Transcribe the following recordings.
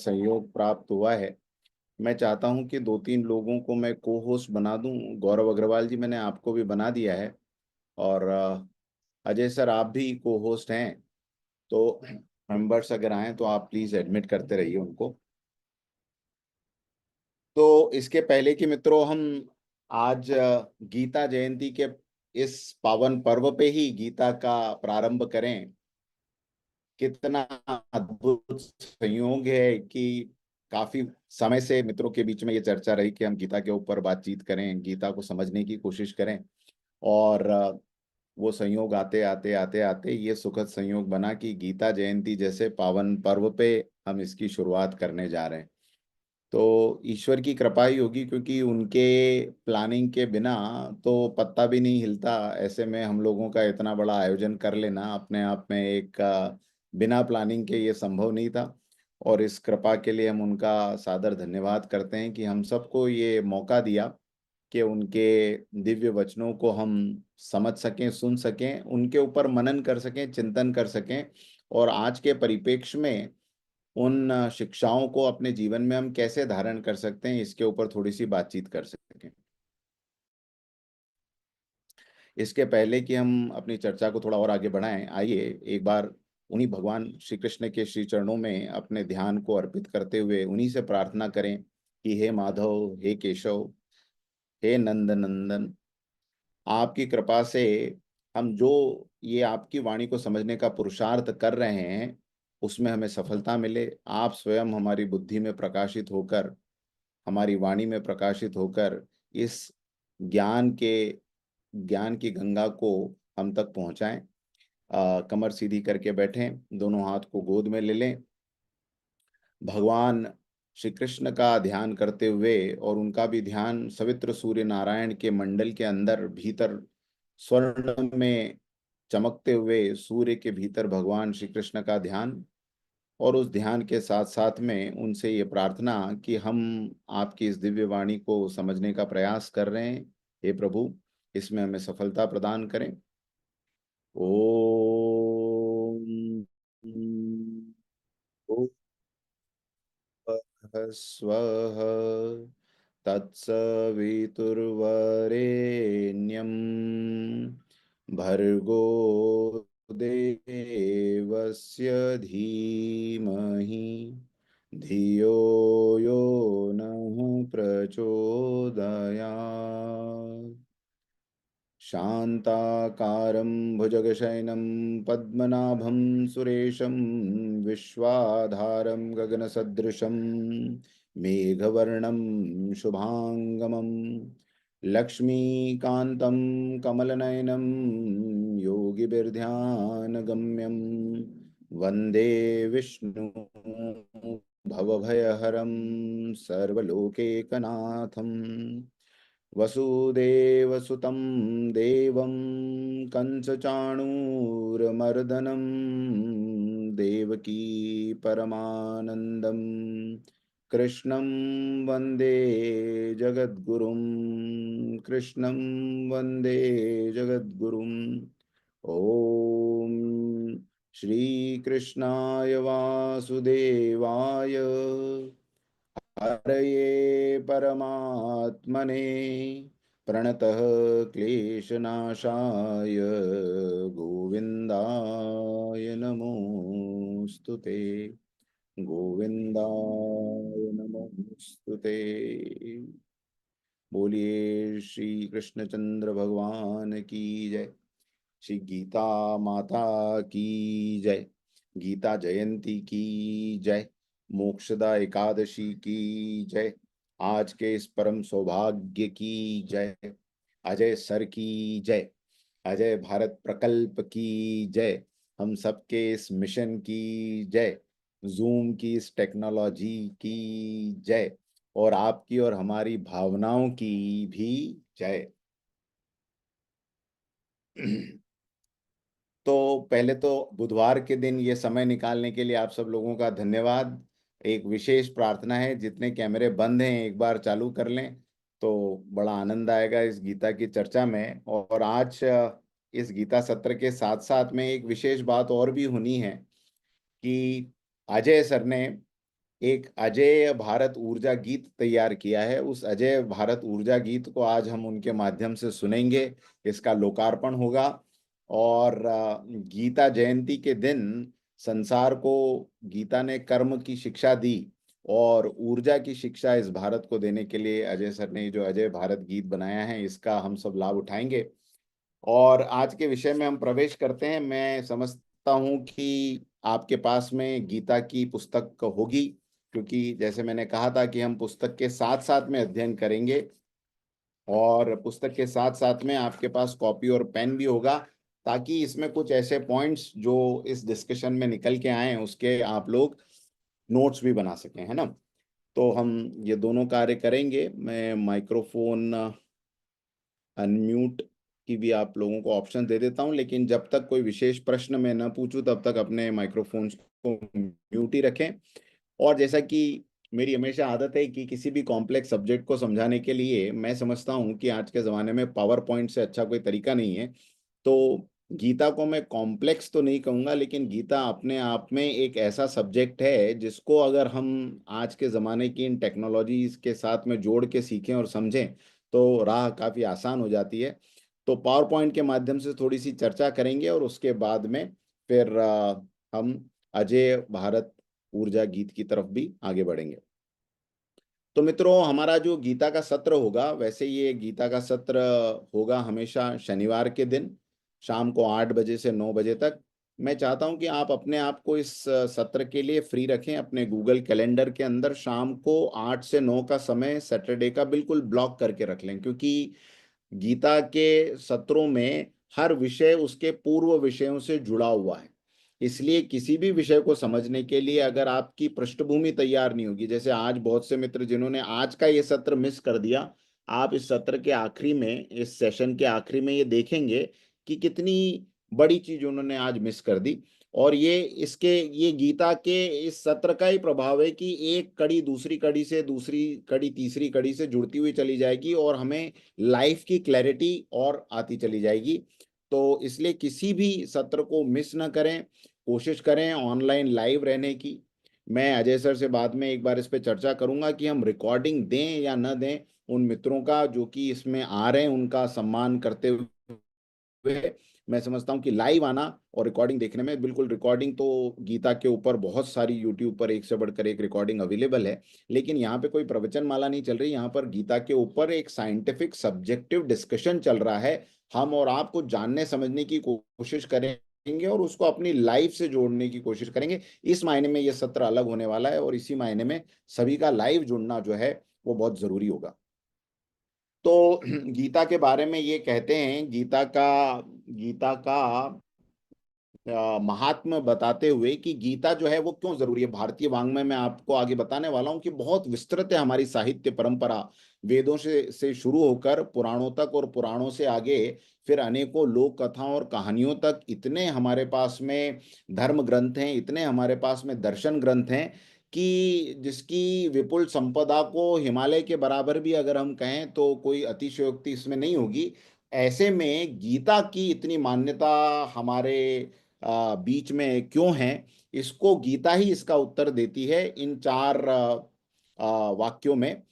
सहयोग प्राप्त हुआ है। मैं चाहता हूं कि दो तीन लोगों को मैं को होस्ट बना दूं। गौरव अग्रवाल जी, मैंने आपको भी बना दिया है। और अजय सर, आप भी को होस्ट हैं। तो मेंबर्स अगर आए तो आप प्लीज एडमिट करते रहिए उनको। तो इसके पहले कि मित्रों, हम आज गीता जयंती के इस पावन पर्व पे ही गीता का प्रारंभ करें। कितना अद्भुत संयोग है कि काफी समय से मित्रों के बीच में ये चर्चा रही कि हम गीता के ऊपर बातचीत करें, गीता को समझने की कोशिश करें। और वो संयोग आते आते आते आते ये सुखद संयोग बना कि गीता जयंती जैसे पावन पर्व पे हम इसकी शुरुआत करने जा रहे हैं। तो ईश्वर की कृपा ही होगी, क्योंकि उनके प्लानिंग के बिना तो पत्ता भी नहीं हिलता। ऐसे में हम लोगों का इतना बड़ा आयोजन कर लेना अपने आप में एक बिना प्लानिंग के ये संभव नहीं था। और इस कृपा के लिए हम उनका सादर धन्यवाद करते हैं कि हम सबको ये मौका दिया कि उनके दिव्य वचनों को हम समझ सकें, सुन सकें, उनके ऊपर मनन कर सकें, चिंतन कर सकें। और आज के परिप्रेक्ष्य में उन शिक्षाओं को अपने जीवन में हम कैसे धारण कर सकते हैं, इसके ऊपर थोड़ी सी बातचीत कर सकें। इसके पहले कि हम अपनी चर्चा को थोड़ा और आगे बढ़ाएं, आइए एक बार उन्हीं भगवान श्री कृष्ण के श्री चरणों में अपने ध्यान को अर्पित करते हुए उन्हीं से प्रार्थना करें कि हे माधव, हे केशव, हे नंद नंदन, आपकी कृपा से हम जो ये आपकी वाणी को समझने का पुरुषार्थ कर रहे हैं उसमें हमें सफलता मिले। आप स्वयं हमारी बुद्धि में प्रकाशित होकर, हमारी वाणी में प्रकाशित होकर इस ज्ञान के ज्ञान की गंगा को हम तक पहुंचाएं। कमर सीधी करके बैठें, दोनों हाथ को गोद में ले लें। भगवान श्री कृष्ण का ध्यान करते हुए और उनका भी ध्यान सवित्र सूर्य नारायण के मंडल के अंदर भीतर स्वर्ण में चमकते हुए सूर्य के भीतर भगवान श्री कृष्ण का ध्यान। और उस ध्यान के साथ साथ में उनसे ये प्रार्थना कि हम आपकी इस दिव्य वाणी को समझने का प्रयास कर रहे हैं। हे प्रभु, इसमें हमें सफलता प्रदान करें। ओम स्वः तत्सवितुर्वरेण्यं भर्गो देवस्य धीमहि धियो यो नः प्रचोदयात्। शान्ताकारं भुजगशयनं पद्मनाभं सुरेशं विश्वाधारं गगनसदृशं मेघवर्णं शुभांगमं लक्ष्मीकान्तं कमलनयनं योगिभिर्ध्यानगम्यं वन्दे विष्णु भवभयहरं सर्वलोकैकनाथम्। वसुदेवसुतं देवं कंसचाणूरमर्दनं देवकी परमानन्दं कृष्णं वन्दे जगद्गुरुं। कृष्णं वन्दे जगद्गुरुम्। ॐ श्रीकृष्णाय वासुदेवाय हरये परमात्मने प्रणतः क्लेशनाशाय गोविन्दाय नमोऽस्तु ते। गोविन्दाय नमोऽस्तु ते। बोलिए श्री कृष्णचंद्र भगवान की जय। श्री गीता माता की जय। गीता जयंती की जय। मोक्षदा एकादशी की जय। आज के इस परम सौभाग्य की जय। अजय सर की जय। अजय भारत प्रकल्प की जय। हम सबके इस मिशन की जय। जूम की इस टेक्नोलॉजी की जय। और आपकी और हमारी भावनाओं की भी जय। तो पहले तो बुधवार के दिन ये समय निकालने के लिए आप सब लोगों का धन्यवाद। एक विशेष प्रार्थना है, जितने कैमरे बंद हैं एक बार चालू कर लें तो बड़ा आनंद आएगा इस गीता की चर्चा में। और आज इस गीता सत्र के साथ साथ में एक विशेष बात और भी होनी है कि अजय सर ने एक अजय भारत ऊर्जा गीत तैयार किया है। उस अजय भारत ऊर्जा गीत को आज हम उनके माध्यम से सुनेंगे। इसका लोकार्पण होगा। और गीता जयंती के दिन संसार को गीता ने कर्म की शिक्षा दी और ऊर्जा की शिक्षा इस भारत को देने के लिए अजय सर ने जो अजय भारत गीत बनाया है, इसका हम सब लाभ उठाएंगे। और आज के विषय में हम प्रवेश करते हैं। मैं समझता हूं कि आपके पास में गीता की पुस्तक होगी, क्योंकि जैसे मैंने कहा था कि हम पुस्तक के साथ साथ में अध्ययन करेंगे, और पुस्तक के साथ साथ में आपके पास कॉपी और पेन भी होगा, ताकि इसमें कुछ ऐसे पॉइंट्स जो इस डिस्कशन में निकल के आए हैं उसके आप लोग नोट्स भी बना सकें, है ना। तो हम ये दोनों कार्य करेंगे। मैं माइक्रोफोन अनम्यूट की भी आप लोगों को ऑप्शन दे देता हूं, लेकिन जब तक कोई विशेष प्रश्न मैं न पूछूं तब तक अपने माइक्रोफोन्स को म्यूट ही रखें। और जैसा कि मेरी हमेशा आदत है कि किसी भी कॉम्प्लेक्स सब्जेक्ट को समझाने के लिए मैं समझता हूं कि आज के ज़माने में पावर पॉइंट से अच्छा कोई तरीका नहीं है। तो गीता को मैं कॉम्प्लेक्स तो नहीं कहूँगा, लेकिन गीता अपने आप में एक ऐसा सब्जेक्ट है जिसको अगर हम आज के ज़माने की इन टेक्नोलॉजीज के साथ में जोड़ के सीखें और समझें तो राह काफ़ी आसान हो जाती है। तो पावर पॉइंट के माध्यम से थोड़ी सी चर्चा करेंगे और उसके बाद में फिर हम अजय भारत ऊर्जा गीत की तरफ भी आगे बढ़ेंगे। तो मित्रों, हमारा जो गीता का सत्र होगा, वैसे ये गीता का सत्र होगा हमेशा शनिवार के दिन शाम को 8 बजे से 9 बजे तक। मैं चाहता हूं कि आप अपने आप को इस सत्र के लिए फ्री रखें। अपने गूगल कैलेंडर के अंदर शाम को 8 से 9 का समय सैटरडे का बिल्कुल ब्लॉक करके रख लें, क्योंकि गीता के सत्रों में हर विषय उसके पूर्व विषयों से जुड़ा हुआ है। इसलिए किसी भी विषय को समझने के लिए अगर आपकी पृष्ठभूमि तैयार नहीं होगी, जैसे आज बहुत से मित्र जिन्होंने आज का ये सत्र मिस कर दिया, आप इस सत्र के आखिरी में, इस सेशन के आखिरी में ये देखेंगे कि कितनी बड़ी चीज उन्होंने आज मिस कर दी। और ये गीता के इस सत्र का ही प्रभाव है कि एक कड़ी दूसरी कड़ी से, दूसरी कड़ी तीसरी कड़ी से जुड़ती हुई चली जाएगी और हमें लाइफ की क्लैरिटी और आती चली जाएगी। तो इसलिए किसी भी सत्र को मिस ना करें, कोशिश करें ऑनलाइन लाइव रहने की। मैं अजय सर से बाद में एक बार इस पे चर्चा करूंगा कि हम रिकॉर्डिंग दें या न दें। उन मित्रों का जो कि इसमें आ रहे हैं उनका सम्मान करते हुए मैं समझता हूं कि लाइव आना और रिकॉर्डिंग देखने में, बिल्कुल रिकॉर्डिंग तो गीता के ऊपर बहुत सारी यूट्यूब पर एक से बढ़कर एक रिकॉर्डिंग अवेलेबल है, लेकिन यहाँ पे कोई प्रवचन माला नहीं चल रही। यहाँ पर गीता के ऊपर एक साइंटिफिक सब्जेक्टिव डिस्कशन चल रहा है। हम और आप कुछ जानने समझने की कोशिश करेंगे और उसको अपनी लाइफ से जोड़ने की कोशिश करेंगे। इस मायने में ये सत्र अलग होने वाला है और इसी मायने में सभी का लाइव जुड़ना जो है वो बहुत जरूरी होगा। तो गीता के बारे में ये कहते हैं, गीता का महात्म्य बताते हुए कि गीता जो है वो क्यों जरूरी है। भारतीय वाङ्मय में आपको आगे बताने वाला हूं कि बहुत विस्तृत है हमारी साहित्य परंपरा। वेदों से शुरू होकर पुराणों तक और पुराणों से आगे फिर अनेकों लोक कथाओं और कहानियों तक इतने हमारे पास में धर्म ग्रंथ हैं, इतने हमारे पास में दर्शन ग्रंथ हैं कि जिसकी विपुल संपदा को हिमालय के बराबर भी अगर हम कहें तो कोई अतिशयोक्ति इसमें नहीं होगी। ऐसे में गीता की इतनी मान्यता हमारे बीच में क्यों है, इसको गीता ही इसका उत्तर देती है इन चार वाक्यों में।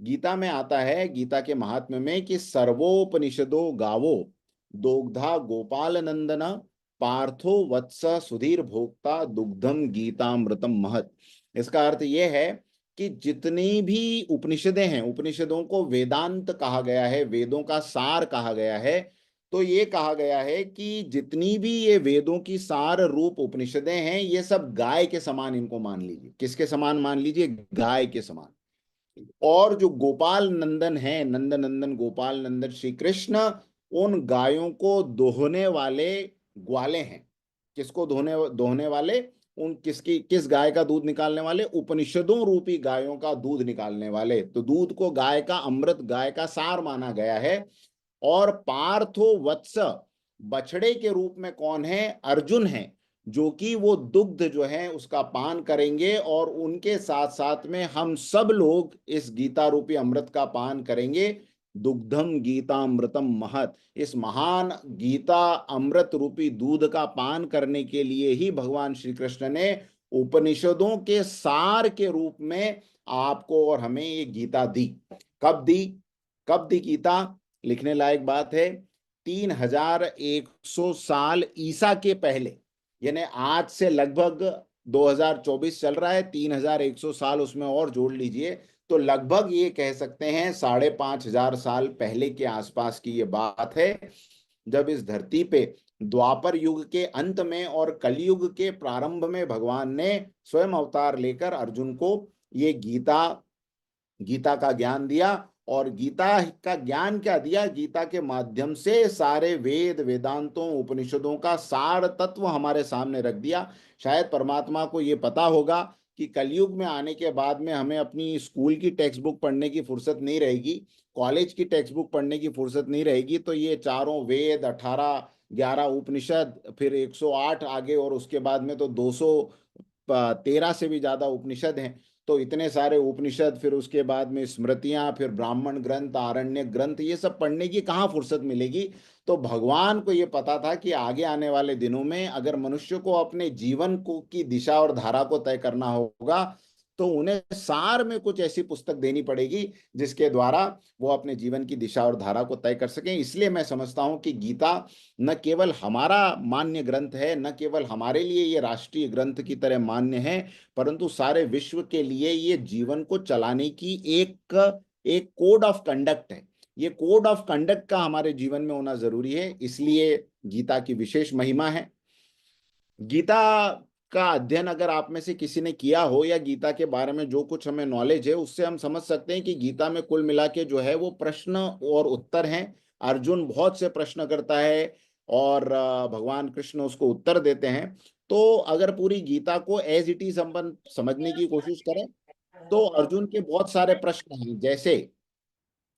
गीता में आता है, गीता के महात्म्य में, कि सर्वोपनिषदो गावो दोग्धा गोपाल नंदन पार्थो वत्स सुधीर भोक्ता दुग्धम गीतामृतम महत। इसका अर्थ यह है कि जितनी भी उपनिषदें हैं, उपनिषदों को वेदांत कहा गया है, वेदों का सार कहा गया है। तो ये कहा गया है कि जितनी भी ये वेदों की सार रूप उपनिषदें हैं, ये सब गाय के समान इनको मान लीजिए। किसके समान मान लीजिए? गाय के समान। और जो गोपाल नंदन है, नंद नंदन गोपाल नंदन श्री कृष्ण, उन गायों को दोहने वाले ग्वाले हैं। किसको दोहने दोहने वाले? उन किस गाय का दूध निकालने वाले? उपनिषदों रूपी गायों का दूध निकालने वाले। तो दूध को गाय का अमृत, गाय का सार माना गया है। और पार्थो वत्स, बछड़े के रूप में कौन है? अर्जुन है, जो कि वो दुग्ध जो है उसका पान करेंगे और उनके साथ साथ में हम सब लोग इस गीता रूपी अमृत का पान करेंगे। दुग्धम गीता अमृतम महत। इस महान गीता अमृत रूपी दूध का पान करने के लिए ही भगवान श्री कृष्ण ने उपनिषदों के सार के रूप में आपको और हमें ये गीता दी। कब दी? कब दी गीता? लिखने लायक बात है, 3100 साल ईसा के पहले, यानी आज से लगभग 2024 चल रहा है, 3100 साल उसमें और जोड़ लीजिए, तो लगभग ये कह सकते हैं 5500 साल पहले के आसपास की ये बात है, जब इस धरती पे द्वापर युग के अंत में और कलयुग के प्रारंभ में भगवान ने स्वयं अवतार लेकर अर्जुन को ये गीता गीता का ज्ञान दिया। और गीता का ज्ञान क्या दिया? गीता के माध्यम से सारे वेद वेदांतों उपनिषदों का सार तत्व हमारे सामने रख दिया। शायद परमात्मा को ये पता होगा कि कलयुग में आने के बाद में हमें अपनी स्कूल की टेक्स्ट बुक पढ़ने की फुर्सत नहीं रहेगी, कॉलेज की टेक्स्ट बुक पढ़ने की फुर्सत नहीं रहेगी, तो ये चारों वेद, 18 11 उपनिषद, फिर 108 आगे, और उसके बाद में तो 213 से भी ज्यादा उपनिषद हैं। तो इतने सारे उपनिषद, फिर उसके बाद में स्मृतियां, फिर ब्राह्मण ग्रंथ, आरण्य ग्रंथ, ये सब पढ़ने की कहाँ फुर्सत मिलेगी? तो भगवान को ये पता था कि आगे आने वाले दिनों में अगर मनुष्य को अपने जीवन को की दिशा और धारा को तय करना होगा, तो उन्हें सार में कुछ ऐसी पुस्तक देनी पड़ेगी जिसके द्वारा वो अपने जीवन की दिशा और धारा को तय कर सकें। इसलिए मैं समझता हूं कि गीता न केवल हमारा मान्य ग्रंथ है, न केवल हमारे लिए ये राष्ट्रीय ग्रंथ की तरह मान्य है, परंतु सारे विश्व के लिए ये जीवन को चलाने की एक एक कोड ऑफ कंडक्ट है। ये कोड ऑफ कंडक्ट का हमारे जीवन में होना जरूरी है, इसलिए गीता की विशेष महिमा है। गीता का अध्ययन अगर आप में से किसी ने किया हो, या गीता के बारे में जो कुछ हमें नॉलेज है, उससे हम समझ सकते हैं कि गीता में कुल मिला के जो है वो प्रश्न और उत्तर हैं। अर्जुन बहुत से प्रश्न करता है और भगवान कृष्ण उसको उत्तर देते हैं। तो अगर पूरी गीता को एज इट इज हम समझने की कोशिश करें, तो अर्जुन के बहुत सारे प्रश्न हैं। जैसे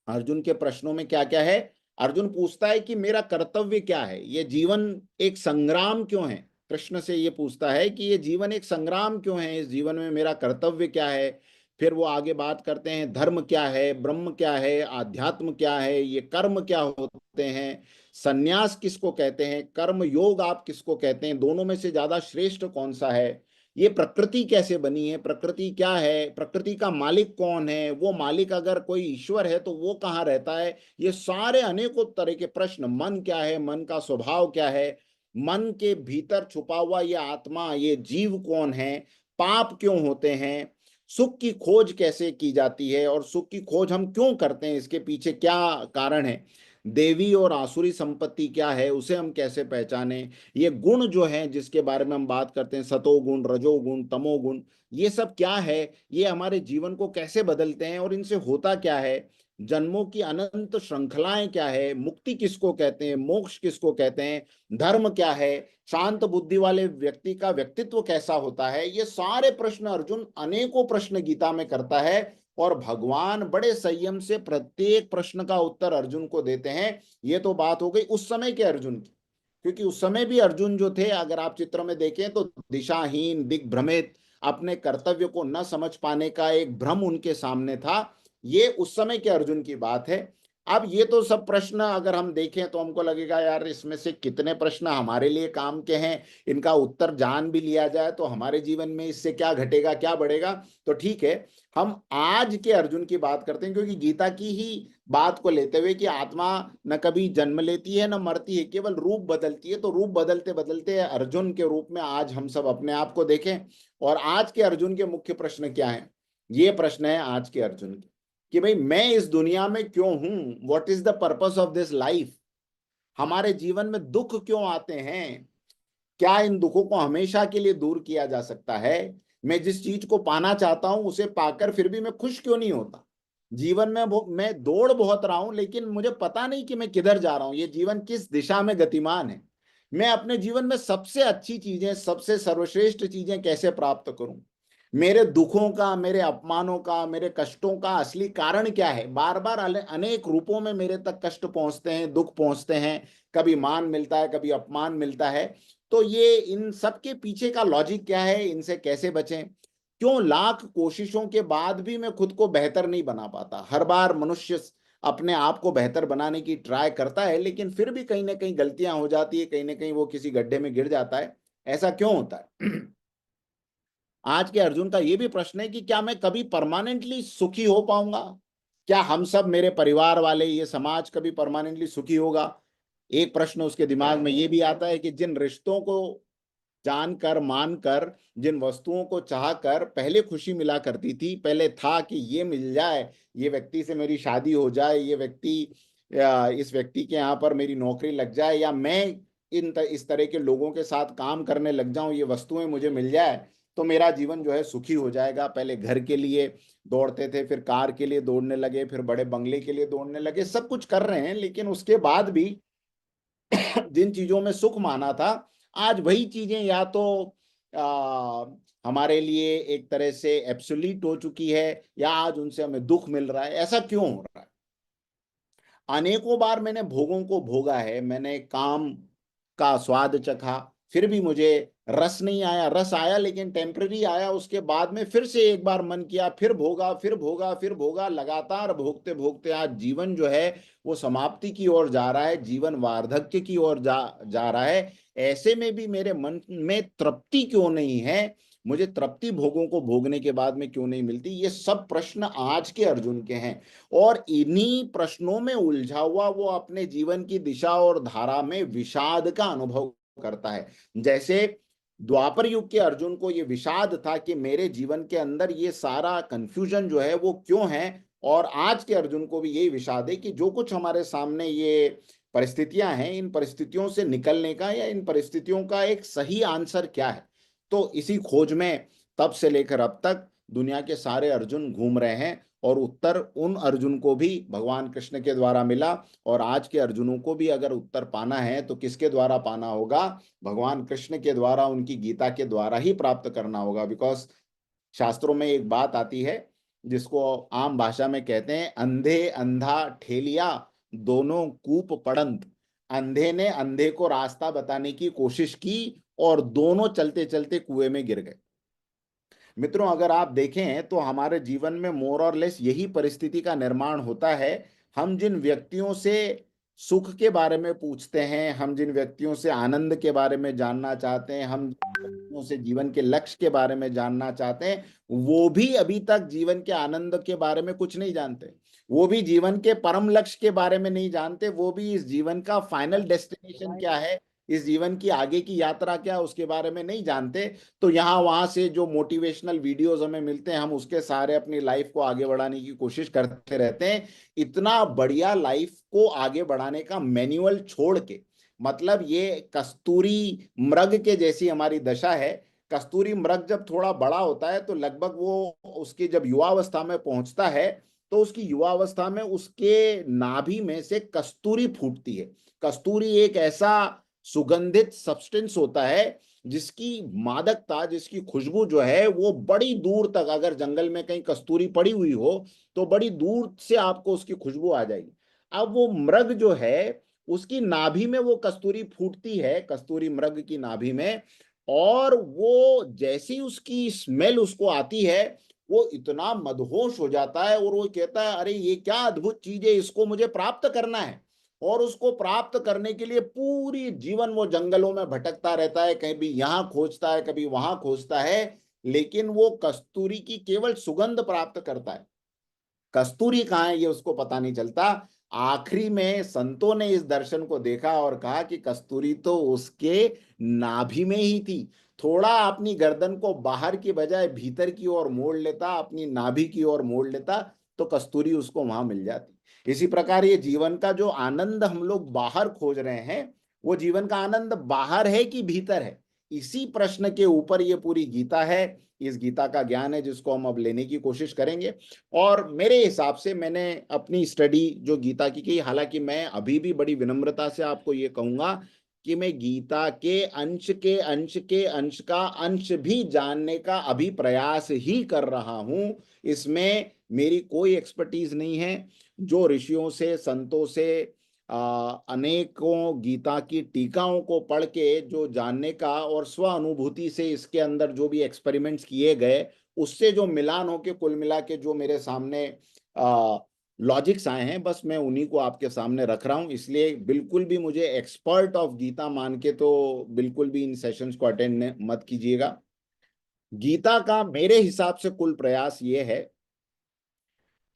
अर्जुन के प्रश्नों में क्या क्या है? अर्जुन पूछता है कि मेरा कर्तव्य क्या है, ये जीवन एक संग्राम क्यों है? कृष्ण से ये पूछता है कि ये जीवन एक संग्राम क्यों है, इस जीवन में मेरा कर्तव्य क्या है। फिर वो आगे बात करते हैं, धर्म क्या है, ब्रह्म क्या है, आध्यात्म क्या है, ये कर्म क्या होते हैं, सन्यास किसको कहते हैं, कर्म योग आप किसको कहते हैं, दोनों में से ज्यादा श्रेष्ठ कौन सा है, ये प्रकृति कैसे बनी है, प्रकृति क्या है, प्रकृति का मालिक कौन है, वो मालिक अगर कोई ईश्वर है तो वो कहाँ रहता है, ये सारे अनेकों तरह के प्रश्न। मन क्या है, मन का स्वभाव क्या है, मन के भीतर छुपा हुआ ये आत्मा, ये जीव कौन है, पाप क्यों होते हैं, सुख की खोज कैसे की जाती है, और सुख की खोज हम क्यों करते हैं, इसके पीछे क्या कारण है, देवी और आसुरी संपत्ति क्या है, उसे हम कैसे पहचाने, ये गुण जो है जिसके बारे में हम बात करते हैं, सतोगुण, रजोगुण, तमोगुण, ये सब क्या है, ये हमारे जीवन को कैसे बदलते हैं और इनसे होता क्या है, जन्मों की अनंत श्रृंखलाएं क्या है, मुक्ति किसको कहते हैं, मोक्ष किसको कहते हैं, धर्म क्या है, शांत बुद्धि वाले व्यक्ति का व्यक्तित्व कैसा होता है, ये सारे प्रश्न अर्जुन अनेकों प्रश्न गीता में करता है। और भगवान बड़े संयम से प्रत्येक प्रश्न का उत्तर अर्जुन को देते हैं। ये तो बात हो गई उस समय के अर्जुन की, क्योंकि उस समय भी अर्जुन जो थे, अगर आप चित्र में देखें तो दिशाहीन, दिग्भ्रमित, अपने कर्तव्य को न समझ पाने का एक भ्रम उनके सामने था। ये उस समय के अर्जुन की बात है। अब ये तो सब प्रश्न अगर हम देखें तो हमको लगेगा यार इसमें से कितने प्रश्न हमारे लिए काम के हैं, इनका उत्तर जान भी लिया जाए तो हमारे जीवन में इससे क्या घटेगा, क्या बढ़ेगा। तो ठीक है, हम आज के अर्जुन की बात करते हैं, क्योंकि गीता की ही बात को लेते हुए कि आत्मा न कभी जन्म लेती है न मरती है, केवल रूप बदलती है। तो रूप बदलते बदलते अर्जुन के रूप में आज हम सब अपने आप को देखें। और आज के अर्जुन के मुख्य प्रश्न क्या है? ये प्रश्न है आज के अर्जुन के, कि भाई मैं इस दुनिया में क्यों हूं, what is the purpose of this life, हमारे जीवन में दुख क्यों आते हैं, क्या इन दुखों को हमेशा के लिए दूर किया जा सकता है, मैं जिस चीज को पाना चाहता हूं उसे पाकर फिर भी मैं खुश क्यों नहीं होता, जीवन में मैं दौड़ बहुत रहा हूं लेकिन मुझे पता नहीं कि मैं किधर जा रहा हूं, ये जीवन किस दिशा में गतिमान है, मैं अपने जीवन में सबसे अच्छी चीजें, सबसे सर्वश्रेष्ठ चीजें कैसे प्राप्त करूं, मेरे दुखों का, मेरे अपमानों का, मेरे कष्टों का असली कारण क्या है, बार बार अनेक रूपों में मेरे तक कष्ट पहुंचते हैं, दुख पहुंचते हैं, कभी मान मिलता है, कभी अपमान मिलता है। तो ये इन सब के पीछे का लॉजिक क्या है, इनसे कैसे बचें, क्यों लाख कोशिशों के बाद भी मैं खुद को बेहतर नहीं बना पाता, हर बार मनुष्य अपने आप को बेहतर बनाने की ट्राई करता है लेकिन फिर भी कहीं ना कहीं गलतियां हो जाती है, कहीं ना कहीं वो किसी गड्ढे में गिर जाता है, ऐसा क्यों होता है? आज के अर्जुन का ये भी प्रश्न है कि क्या मैं कभी परमानेंटली सुखी हो पाऊंगा? क्या हम सब, मेरे परिवार वाले, ये समाज कभी परमानेंटली सुखी होगा? एक प्रश्न उसके दिमाग में ये भी आता है कि जिन रिश्तों को जानकर, मानकर, जिन वस्तुओं को चाहकर पहले खुशी मिला करती थी, पहले था कि ये मिल जाए, ये व्यक्ति से मेरी शादी हो जाए, ये व्यक्ति या इस व्यक्ति के यहाँ पर मेरी नौकरी लग जाए, या मैं इस तरह के लोगों के साथ काम करने लग जाऊं, ये वस्तुएं मुझे मिल जाए, तो मेरा जीवन जो है सुखी हो जाएगा। पहले घर के लिए दौड़ते थे, फिर कार के लिए दौड़ने लगे, फिर बड़े बंगले के लिए दौड़ने लगे, सब कुछ कर रहे हैं, लेकिन उसके बाद भी जिन चीजों में सुख माना था, आज वही चीजें या तो आ, हमारे लिए एक तरह से एब्सोल्यूट हो चुकी है, या आज उनसे हमें दुख मिल रहा है। ऐसा क्यों हो रहा है? अनेकों बार मैंने भोगों को भोगा है, मैंने काम का स्वाद चखा, फिर भी मुझे रस नहीं आया। रस आया लेकिन टेम्पररी आया, उसके बाद में फिर से एक बार मन किया, फिर भोगा, फिर भोगा, फिर भोगा, लगातार भोगते भोगते आज जीवन जो है वो समाप्ति की ओर जा रहा है, जीवन वार्धक्य की ओर जा रहा है। ऐसे में भी मेरे मन में तृप्ति क्यों नहीं है? मुझे तृप्ति भोगों को भोगने के बाद में क्यों नहीं मिलती? ये सब प्रश्न आज के अर्जुन के हैं, और इन्हीं प्रश्नों में उलझा हुआ वो अपने जीवन की दिशा और धारा में विषाद का अनुभव करता है। जैसे द्वापर युग के अर्जुन को ये विषाद था कि मेरे जीवन के अंदर ये सारा कंफ्यूजन जो है वो क्यों है, और आज के अर्जुन को भी यही विषाद है कि जो कुछ हमारे सामने ये परिस्थितियां हैं, इन परिस्थितियों से निकलने का या इन परिस्थितियों का एक सही आंसर क्या है। तो इसी खोज में तब से लेकर अब तक दुनिया के सारे अर्जुन घूम रहे हैं, और उत्तर उन अर्जुन को भी भगवान कृष्ण के द्वारा मिला। और आज के अर्जुनों को भी अगर उत्तर पाना है तो किसके द्वारा पाना होगा? भगवान कृष्ण के द्वारा, उनकी गीता के द्वारा ही प्राप्त करना होगा। बिकॉज शास्त्रों में एक बात आती है जिसको आम भाषा में कहते हैं, अंधे अंधा ठेलिया दोनों कूप पड़ंत। अंधे ने अंधे को रास्ता बताने की कोशिश की और दोनों चलते चलते कुएं में गिर गए। मित्रों, अगर आप देखें तो हमारे जीवन में मोर और लेस यही परिस्थिति का निर्माण होता है। हम जिन व्यक्तियों से सुख के बारे में पूछते हैं, हम जिन व्यक्तियों से आनंद के बारे में जानना चाहते हैं, हम जिन व्यक्तियों से जीवन के लक्ष्य के बारे में जानना चाहते हैं, वो भी अभी तक जीवन के आनंद के बारे में कुछ नहीं जानते। वो भी जीवन के परम लक्ष्य के बारे में नहीं जानते। वो भी इस जीवन का फाइनल डेस्टिनेशन क्या है, इस जीवन की आगे की यात्रा क्या है, उसके बारे में नहीं जानते। तो यहाँ वहां से जो मोटिवेशनल वीडियोस हमें मिलते हैं, हम उसके सारे अपनी लाइफ को आगे बढ़ाने की कोशिश करते रहते हैं। इतना बढ़िया लाइफ को आगे बढ़ाने का मैनुअल छोड़ के, मतलब ये कस्तूरी मृग के जैसी हमारी दशा है। कस्तूरी मृग जब थोड़ा बड़ा होता है तो लगभग वो उसकी जब युवावस्था में पहुंचता है, तो उसकी युवावस्था में उसके नाभि में से कस्तूरी फूटती है। कस्तूरी एक ऐसा सुगंधित सब्सटेंस होता है जिसकी मादकता, जिसकी खुशबू जो है वो बड़ी दूर तक, अगर जंगल में कहीं कस्तूरी पड़ी हुई हो तो बड़ी दूर से आपको उसकी खुशबू आ जाएगी। अब वो मृग जो है, उसकी नाभि में वो कस्तूरी फूटती है, कस्तूरी मृग की नाभि में, और वो जैसी उसकी स्मेल उसको आती है, वो इतना मदहोश हो जाता है और वो कहता है, अरे ये क्या अद्भुत चीज है, इसको मुझे प्राप्त करना है। और उसको प्राप्त करने के लिए पूरी जीवन वो जंगलों में भटकता रहता है, कभी यहां खोजता है, कभी वहां खोजता है, लेकिन वो कस्तूरी की केवल सुगंध प्राप्त करता है। कस्तूरी कहाँ है ये उसको पता नहीं चलता। आखिरी में संतों ने इस दर्शन को देखा और कहा कि कस्तूरी तो उसके नाभि में ही थी। थोड़ा अपनी गर्दन को बाहर की बजाय भीतर की ओर मोड़ लेता, अपनी नाभि की ओर मोड़ लेता, तो कस्तूरी उसको वहां मिल जाती। इसी प्रकार ये जीवन का जो आनंद हम लोग बाहर खोज रहे हैं, वो जीवन का आनंद बाहर है कि भीतर है? इसी प्रश्न के ऊपर ये पूरी गीता है, इस गीता का ज्ञान है, जिसको हम अब लेने की कोशिश करेंगे। और मेरे हिसाब से मैंने अपनी स्टडी जो गीता की, हालांकि मैं अभी भी बड़ी विनम्रता से आपको ये कहूंगा कि मैं गीता के अंश के अंश के अंश का अंश भी जानने का अभी प्रयास ही कर रहा हूं। इसमें मेरी कोई एक्सपर्टीज नहीं है। जो ऋषियों से, संतों से अनेकों गीता की टीकाओं को पढ़ के जो जानने का, और स्व अनुभूति से इसके अंदर जो भी एक्सपेरिमेंट्स किए गए, उससे जो मिलान हो के कुल मिला के जो मेरे सामने लॉजिक्स आए हैं, बस मैं उन्हीं को आपके सामने रख रहा हूं। इसलिए बिल्कुल भी मुझे एक्सपर्ट ऑफ गीता मान के तो बिल्कुल भी इन सेशंस को अटेंड मत कीजिएगा। गीता का मेरे हिसाब से कुल प्रयास ये है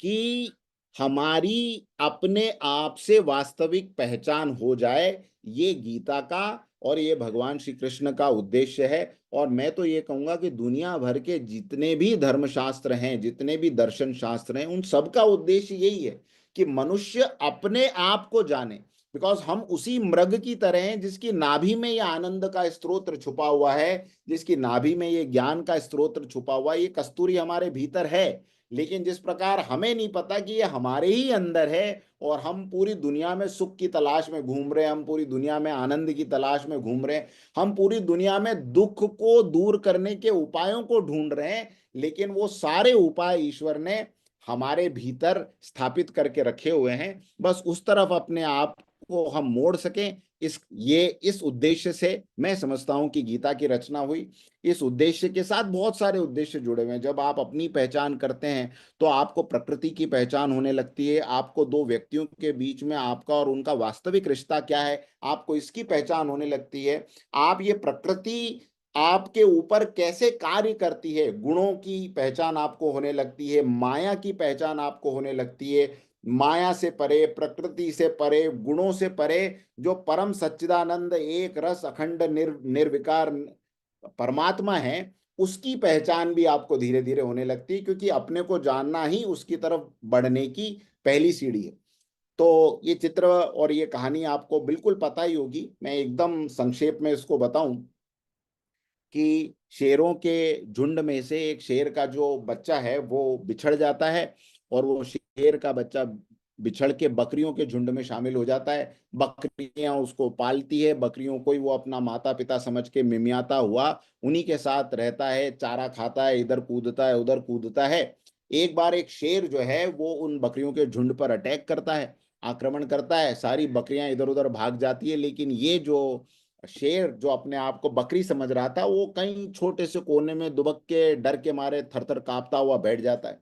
कि हमारी अपने आप से वास्तविक पहचान हो जाए। ये गीता का और ये भगवान श्री कृष्ण का उद्देश्य है। और मैं तो ये कहूंगा कि दुनिया भर के जितने भी धर्मशास्त्र हैं, जितने भी दर्शन शास्त्र हैं, उन सबका उद्देश्य यही है कि मनुष्य अपने आप को जाने। बिकॉज हम उसी मृग की तरह हैं जिसकी नाभि में ये आनंद का स्रोत छुपा हुआ है, जिसकी नाभि में ये ज्ञान का स्रोत छुपा हुआ है। ये कस्तूरी हमारे भीतर है, लेकिन जिस प्रकार हमें नहीं पता कि ये हमारे ही अंदर है, और हम पूरी दुनिया में सुख की तलाश में घूम रहे हैं, हम पूरी दुनिया में आनंद की तलाश में घूम रहे हैं, हम पूरी दुनिया में दुख को दूर करने के उपायों को ढूंढ रहे हैं, लेकिन वो सारे उपाय ईश्वर ने हमारे भीतर स्थापित करके रखे हुए हैं। बस उस तरफ अपने आप को हम मोड़ सकें, इस उद्देश्य से मैं समझता हूं कि गीता की रचना हुई। इस उद्देश्य के साथ बहुत सारे उद्देश्य जुड़े हुए हैं। जब आप अपनी पहचान करते हैं तो आपको प्रकृति की पहचान होने लगती है, आपको दो व्यक्तियों के बीच में आपका और उनका वास्तविक रिश्ता क्या है, आपको इसकी पहचान होने लगती है। आप ये प्रकृति आपके ऊपर कैसे कार्य करती है, गुणों की पहचान आपको होने लगती है, माया की पहचान आपको होने लगती है। माया से परे, प्रकृति से परे, गुणों से परे जो परम सच्चिदानंद एक रस अखंड निर्विकार परमात्मा है, उसकी पहचान भी आपको धीरे धीरे होने लगती है, क्योंकि अपने को जानना ही उसकी तरफ बढ़ने की पहली सीढ़ी है। तो ये चित्र और ये कहानी आपको बिल्कुल पता ही होगी। मैं एकदम संक्षेप में इसको बताऊं कि शेरों के झुंड में से एक शेर का जो बच्चा है वो बिछड़ जाता है, और वो शेर का बच्चा बिछड़ के बकरियों के झुंड में शामिल हो जाता है। बकरियां उसको पालती है, बकरियों को ही वो अपना माता पिता समझ के मिमियाता हुआ उन्हीं के साथ रहता है, चारा खाता है, इधर कूदता है उधर कूदता है। एक बार एक शेर जो है वो उन बकरियों के झुंड पर अटैक करता है, आक्रमण करता है। सारी बकरियां इधर उधर भाग जाती है, लेकिन ये जो शेर जो अपने आप को बकरी समझ रहा था, वो कहीं छोटे से कोने में दुबक के डर के मारे थर थर कांपता हुआ बैठ जाता है।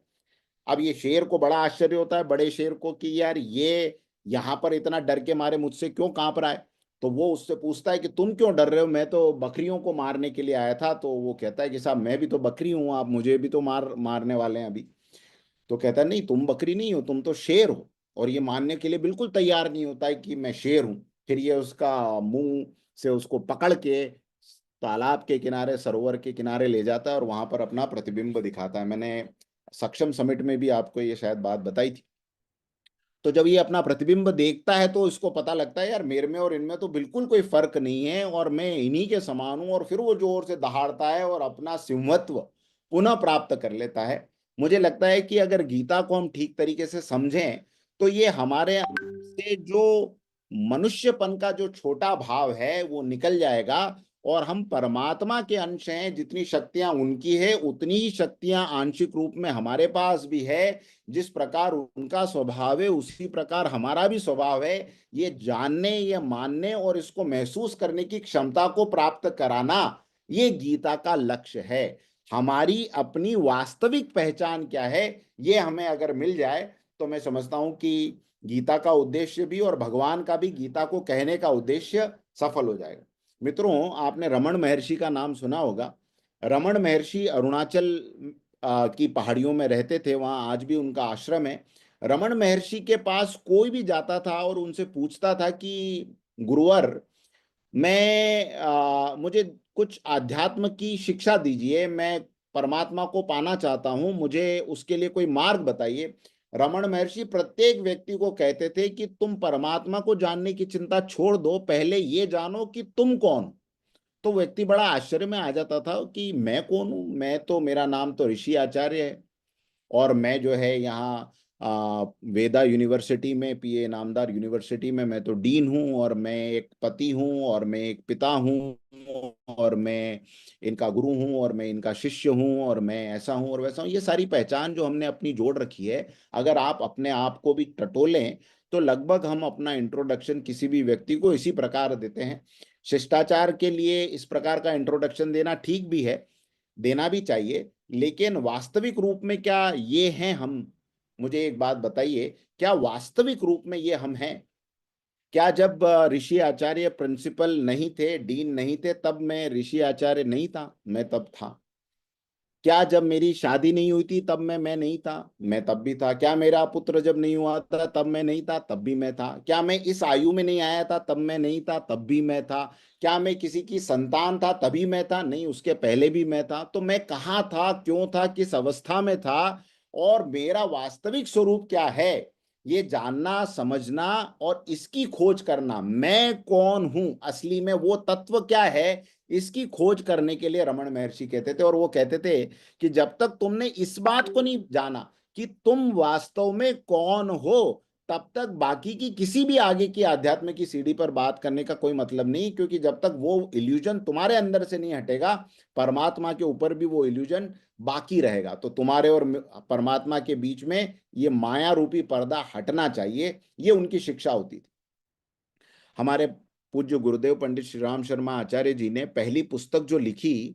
अब ये शेर को बड़ा आश्चर्य होता है, बड़े शेर को, कि यार ये यहाँ पर इतना डर के मारे मुझसे क्यों कांप रहा है। तो वो उससे पूछता है कि तुम क्यों डर रहे हो, मैं तो बकरियों को मारने के लिए आया था। तो वो कहता है कि साहब मैं भी तो बकरी हूँ, आप मुझे भी तो मारने वाले हैं अभी। तो कहता है नहीं, तुम बकरी नहीं हो, तुम तो शेर हो। और ये मानने के लिए बिल्कुल तैयार नहीं होता है कि मैं शेर हूं। फिर ये उसका मुंह से उसको पकड़ के तालाब के किनारे, सरोवर के किनारे ले जाता है, और वहां पर अपना प्रतिबिंब दिखाता है। मैंने सक्षम समिट में भी आपको ये शायद बात बताई थी। तो जब ये अपना प्रतिबिंब देखता है तो इसको पता लगता है यार मेरे में और इनमें तो बिल्कुल कोई फर्क नहीं है, और मैं इन्हीं के समान हूं। और फिर वो जोर से दहाड़ता है और अपना सिंहत्व पुनः प्राप्त कर लेता है। मुझे लगता है कि अगर गीता को हम ठीक तरीके से समझें तो ये हमारे अंदर से जो मनुष्यपन का जो छोटा भाव है वो निकल जाएगा, और हम परमात्मा के अंश हैं। जितनी शक्तियां उनकी है उतनी ही शक्तियां आंशिक रूप में हमारे पास भी है। जिस प्रकार उनका स्वभाव है उसी प्रकार हमारा भी स्वभाव है। ये जानने, ये मानने और इसको महसूस करने की क्षमता को प्राप्त कराना, ये गीता का लक्ष्य है। हमारी अपनी वास्तविक पहचान क्या है, ये हमें अगर मिल जाए तो मैं समझता हूं कि गीता का उद्देश्य भी और भगवान का भी गीता को कहने का उद्देश्य सफल हो जाएगा। मित्रों, आपने रमन महर्षि का नाम सुना होगा। रमन महर्षि अरुणाचल की पहाड़ियों में रहते थे, वहां आज भी उनका आश्रम है। रमन महर्षि के पास कोई भी जाता था और उनसे पूछता था कि गुरुवर, मुझे कुछ आध्यात्म की शिक्षा दीजिए, मैं परमात्मा को पाना चाहता हूं, मुझे उसके लिए कोई मार्ग बताइए। रमन महर्षि प्रत्येक व्यक्ति को कहते थे कि तुम परमात्मा को जानने की चिंता छोड़ दो, पहले ये जानो कि तुम कौन हो। तो व्यक्ति बड़ा आश्चर्य में आ जाता था कि मैं कौन हूँ, मैं तो, मेरा नाम तो ऋषि आचार्य है, और मैं जो है यहाँ वेदा यूनिवर्सिटी में, पीए नामदार यूनिवर्सिटी में मैं तो डीन हूँ, और मैं एक पति हूँ, और मैं एक पिता हूँ, और मैं इनका गुरु हूँ, और मैं इनका शिष्य हूँ, और मैं ऐसा हूँ और वैसा हूँ। ये सारी पहचान जो हमने अपनी जोड़ रखी है, अगर आप अपने आप को भी टटोलें तो लगभग हम अपना इंट्रोडक्शन किसी भी व्यक्ति को इसी प्रकार देते हैं। शिष्टाचार के लिए इस प्रकार का इंट्रोडक्शन देना ठीक भी है, देना भी चाहिए, लेकिन वास्तविक रूप में क्या ये हैं हम? मुझे एक बात बताइए, क्या वास्तविक रूप में ये हम हैं? क्या जब ऋषि आचार्य प्रिंसिपल नहीं थे, डीन नहीं थे, तब मैं ऋषि आचार्य नहीं था? मैं तब था। क्या जब मेरी शादी नहीं हुई थी तब मैं नहीं था? मैं तब भी था। क्या मेरा पुत्र जब नहीं हुआ था तब मैं नहीं था? तब भी मैं था। क्या मैं इस आयु में नहीं आया था तब मैं नहीं था? तब भी मैं था। क्या मैं किसी की संतान था तभी मैं था? नहीं, उसके पहले भी मैं था। तो मैं कहाँ था, क्यों था, किस अवस्था में था, और मेरा वास्तविक स्वरूप क्या है, ये जानना, समझना और इसकी खोज करना, मैं कौन हूं, असली में वो तत्व क्या है, इसकी खोज करने के लिए रमन महर्षि कहते थे। और वो कहते थे कि जब तक तुमने इस बात को नहीं जाना कि तुम वास्तव में कौन हो, तब तक बाकी की किसी भी आगे की आध्यात्म की सीढ़ी पर बात करने का कोई मतलब नहीं। क्योंकि जब तक वो इल्यूजन तुम्हारे अंदर से नहीं हटेगा, परमात्मा के ऊपर भी वो इल्यूजन बाकी रहेगा। तो तुम्हारे और परमात्मा के बीच में ये माया रूपी पर्दा हटना चाहिए, ये उनकी शिक्षा होती थी। हमारे पूज्य गुरुदेव पंडित श्री राम शर्मा आचार्य जी ने पहली पुस्तक जो लिखी,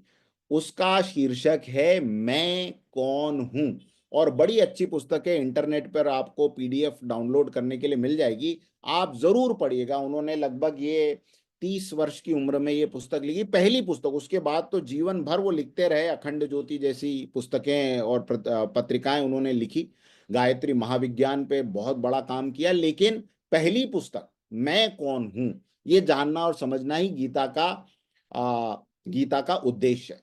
उसका शीर्षक है मैं कौन हूं। और बड़ी अच्छी पुस्तक है, इंटरनेट पर आपको पीडीएफ डाउनलोड करने के लिए मिल जाएगी, आप जरूर पढ़िएगा। उन्होंने लगभग ये 30 वर्ष की उम्र में ये पुस्तक लिखी, पहली पुस्तक। उसके बाद तो जीवन भर वो लिखते रहे, अखंड ज्योति जैसी पुस्तकें और पत्रिकाएं उन्होंने लिखी, गायत्री महाविज्ञान पे बहुत बड़ा काम किया। लेकिन पहली पुस्तक मैं कौन हूं, ये जानना और समझना ही गीता का उद्देश्य है।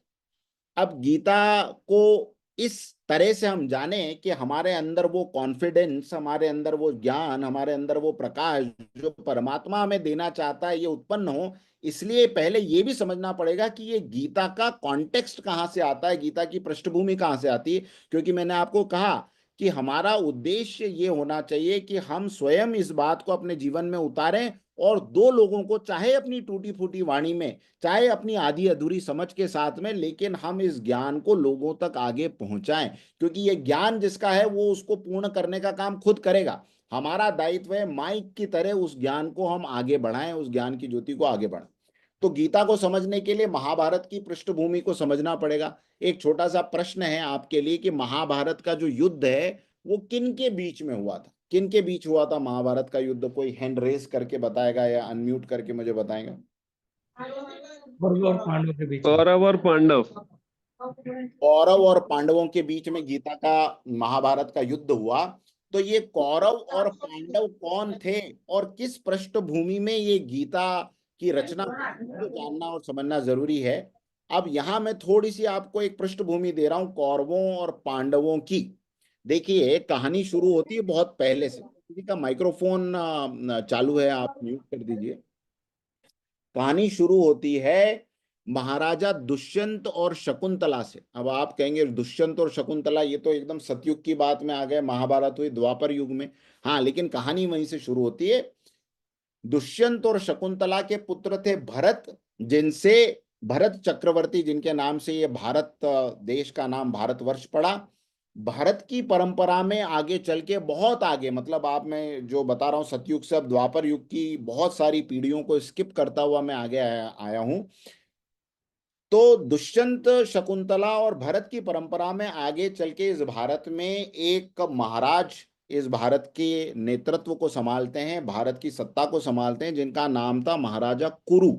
अब गीता को इस तरह से हम जाने कि हमारे अंदर वो कॉन्फिडेंस, हमारे अंदर वो ज्ञान, हमारे अंदर वो प्रकाश जो परमात्मा हमें देना चाहता है, ये उत्पन्न हो। इसलिए पहले ये भी समझना पड़ेगा कि ये गीता का कॉन्टेक्स्ट कहाँ से आता है, गीता की पृष्ठभूमि कहाँ से आती है। क्योंकि मैंने आपको कहा कि हमारा उद्देश्य ये होना चाहिए कि हम स्वयं इस बात को अपने जीवन में उतारें और दो लोगों को, चाहे अपनी टूटी फूटी वाणी में, चाहे अपनी आधी अधूरी समझ के साथ में, लेकिन हम इस ज्ञान को लोगों तक आगे पहुंचाएं। क्योंकि ये ज्ञान जिसका है वो उसको पूर्ण करने का काम खुद करेगा। हमारा दायित्व है माइक की तरह उस ज्ञान को हम आगे बढ़ाएं, उस ज्ञान की ज्योति को आगे बढ़ाएं। तो गीता को समझने के लिए महाभारत की पृष्ठभूमि को समझना पड़ेगा। एक छोटा सा प्रश्न है आपके लिए कि महाभारत का जो युद्ध है वो किन के बीच में हुआ था? किन के बीच हुआ था महाभारत का युद्ध? कोई हैंड रेस करके बताएगा या अनम्यूट करके मुझे बताएगा। कौरव और पांडव के बीच में। कौरव और पांडव। कौरव और पांडवों के बीच में गीता का, महाभारत का युद्ध हुआ। तो ये कौरव और पांडव कौन थे और किस पृष्ठभूमि में ये गीता की रचना हुई, तो जानना और समझना जरूरी है। अब यहां मैं थोड़ी सी आपको एक पृष्ठभूमि दे रहा हूं कौरवों और पांडवों की। देखिए, कहानी शुरू होती है बहुत पहले से। किसी का माइक्रोफोन चालू है, आप म्यूट कर दीजिए। कहानी शुरू होती है महाराजा दुष्यंत और शकुंतला से। अब आप कहेंगे दुष्यंत और शकुंतला, ये तो एकदम सतयुग की बात में आ गए, महाभारत हुई द्वापर युग में। हाँ, लेकिन कहानी वहीं से शुरू होती है। दुष्यंत और शकुंतला के पुत्र थे भरत, जिनसे भरत चक्रवर्ती, जिनके नाम से ये भारत देश का नाम भारतवर्ष पड़ा। भारत की परंपरा में आगे चल के, बहुत आगे, मतलब आप, मैं जो बता रहा हूँ सतयुग से अब द्वापर युग की बहुत सारी पीढ़ियों को स्किप करता हुआ मैं आगे आया हूं। तो दुष्यंत, शकुंतला और भरत की परंपरा में आगे चल के इस भारत में एक महाराज इस भारत के नेतृत्व को संभालते हैं, भारत की सत्ता को संभालते हैं, जिनका नाम था महाराजा कुरु।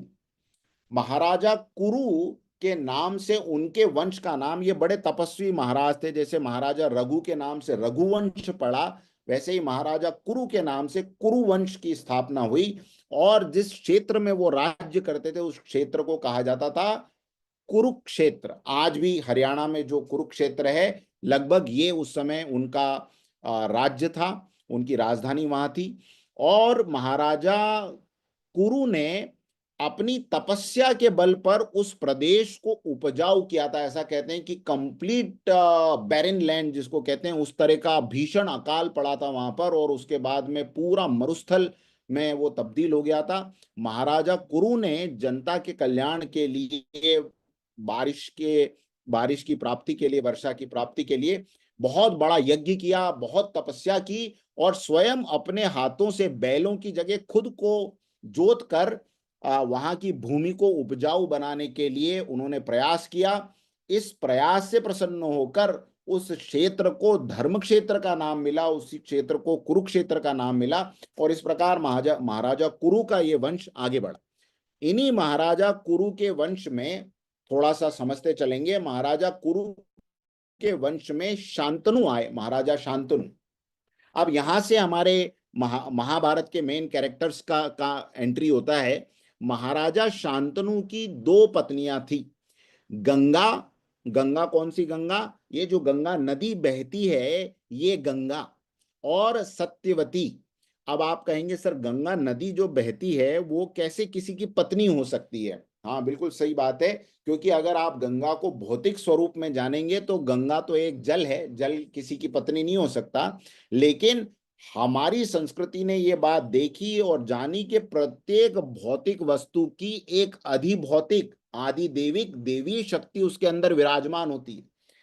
महाराजा कुरु के नाम से उनके वंश का नाम, ये बड़े तपस्वी महाराज थे। जैसे महाराजा रघु के नाम से रघुवंश पड़ा, वैसे ही महाराजा कुरु के नाम से कुरुवंश की स्थापना हुई। और जिस क्षेत्र में वो राज्य करते थे उस क्षेत्र को कहा जाता था कुरुक्षेत्र। आज भी हरियाणा में जो कुरुक्षेत्र है, लगभग ये उस समय उनका राज्य था, उनकी राजधानी वहां थी। और महाराजा कुरु ने अपनी तपस्या के बल पर उस प्रदेश को उपजाऊ किया था। ऐसा कहते हैं कि कंप्लीट बैरन लैंड जिसको कहते हैं, उस तरह का भीषण अकाल पड़ा था वहां पर, और उसके बाद में पूरा मरुस्थल में वो तब्दील हो गया था। महाराजा कुरु ने जनता के कल्याण के लिए, बारिश के बारिश की प्राप्ति के लिए, वर्षा की प्राप्ति के लिए बहुत बड़ा यज्ञ किया, बहुत तपस्या की, और स्वयं अपने हाथों से बैलों की जगह खुद को जोत कर वहां की भूमि को उपजाऊ बनाने के लिए उन्होंने प्रयास किया। इस प्रयास से प्रसन्न होकर उस क्षेत्र को धर्म क्षेत्र का नाम मिला, उसी क्षेत्र को कुरुक्षेत्र का नाम मिला। और इस प्रकार महाराजा महाराजा कुरु का ये वंश आगे बढ़ा। इन्हीं महाराजा कुरु के वंश में, थोड़ा सा समझते चलेंगे, महाराजा कुरु उसके वंश में शांतनु आए, महाराजा शांतनु। अब यहां से हमारे महाभारत के मेन कैरेक्टर्स का एंट्री होता है। महाराजा शांतनु की दो पत्नियां थी। गंगा, गंगा कौन सी गंगा? ये जो गंगा नदी बहती है ये गंगा। और सत्यवती। अब आप कहेंगे सर गंगा नदी जो बहती है वो कैसे किसी की पत्नी हो सकती है? हाँ बिल्कुल सही बात है, क्योंकि अगर आप गंगा को भौतिक स्वरूप में जानेंगे तो गंगा तो एक जल है, जल किसी की पत्नी नहीं हो सकता। लेकिन हमारी संस्कृति ने ये बात देखी और जानी कि प्रत्येक भौतिक वस्तु की एक अधिभौतिक आदि देविक देवी शक्ति उसके अंदर विराजमान होती है।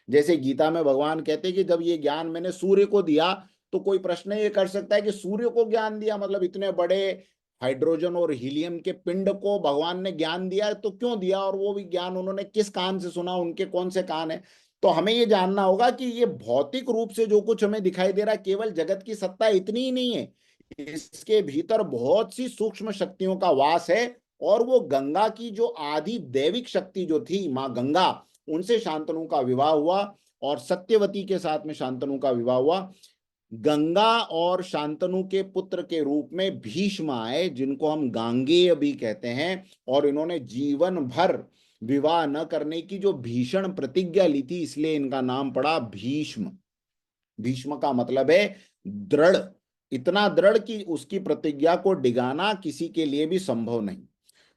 जैसे गीता में भगवान कहते हैं कि जब ये ज्ञान मैंने सूर्य को दिया, तो कोई प्रश्न ये कर सकता है कि सूर्य को ज्ञान दिया मतलब इतने बड़े हाइड्रोजन और हीलियम के पिंड को भगवान ने ज्ञान दिया, तो क्यों दिया? और वो भी ज्ञान उन्होंने किस कान से सुना, उनके कौन से कान है? तो हमें ये जानना होगा कि ये भौतिक रूप से जो कुछ हमें दिखाई दे रहा है, केवल जगत की सत्ता इतनी ही नहीं है, इसके भीतर बहुत सी सूक्ष्म शक्तियों का वास है। और वो गंगा की जो आदि दैविक शक्ति जो थी माँ गंगा, उनसे शांतनु का विवाह हुआ और सत्यवती के साथ में शांतनु का विवाह हुआ। गंगा और शांतनु के पुत्र के रूप में भीष्म आए, जिनको हम गांगेय भी कहते हैं। और इन्होंने जीवन भर विवाह न करने की जो भीषण प्रतिज्ञा ली थी, इसलिए इनका नाम पड़ा भीष्म। भीष्म का मतलब है दृढ़, इतना दृढ़ कि उसकी प्रतिज्ञा को डिगाना किसी के लिए भी संभव नहीं।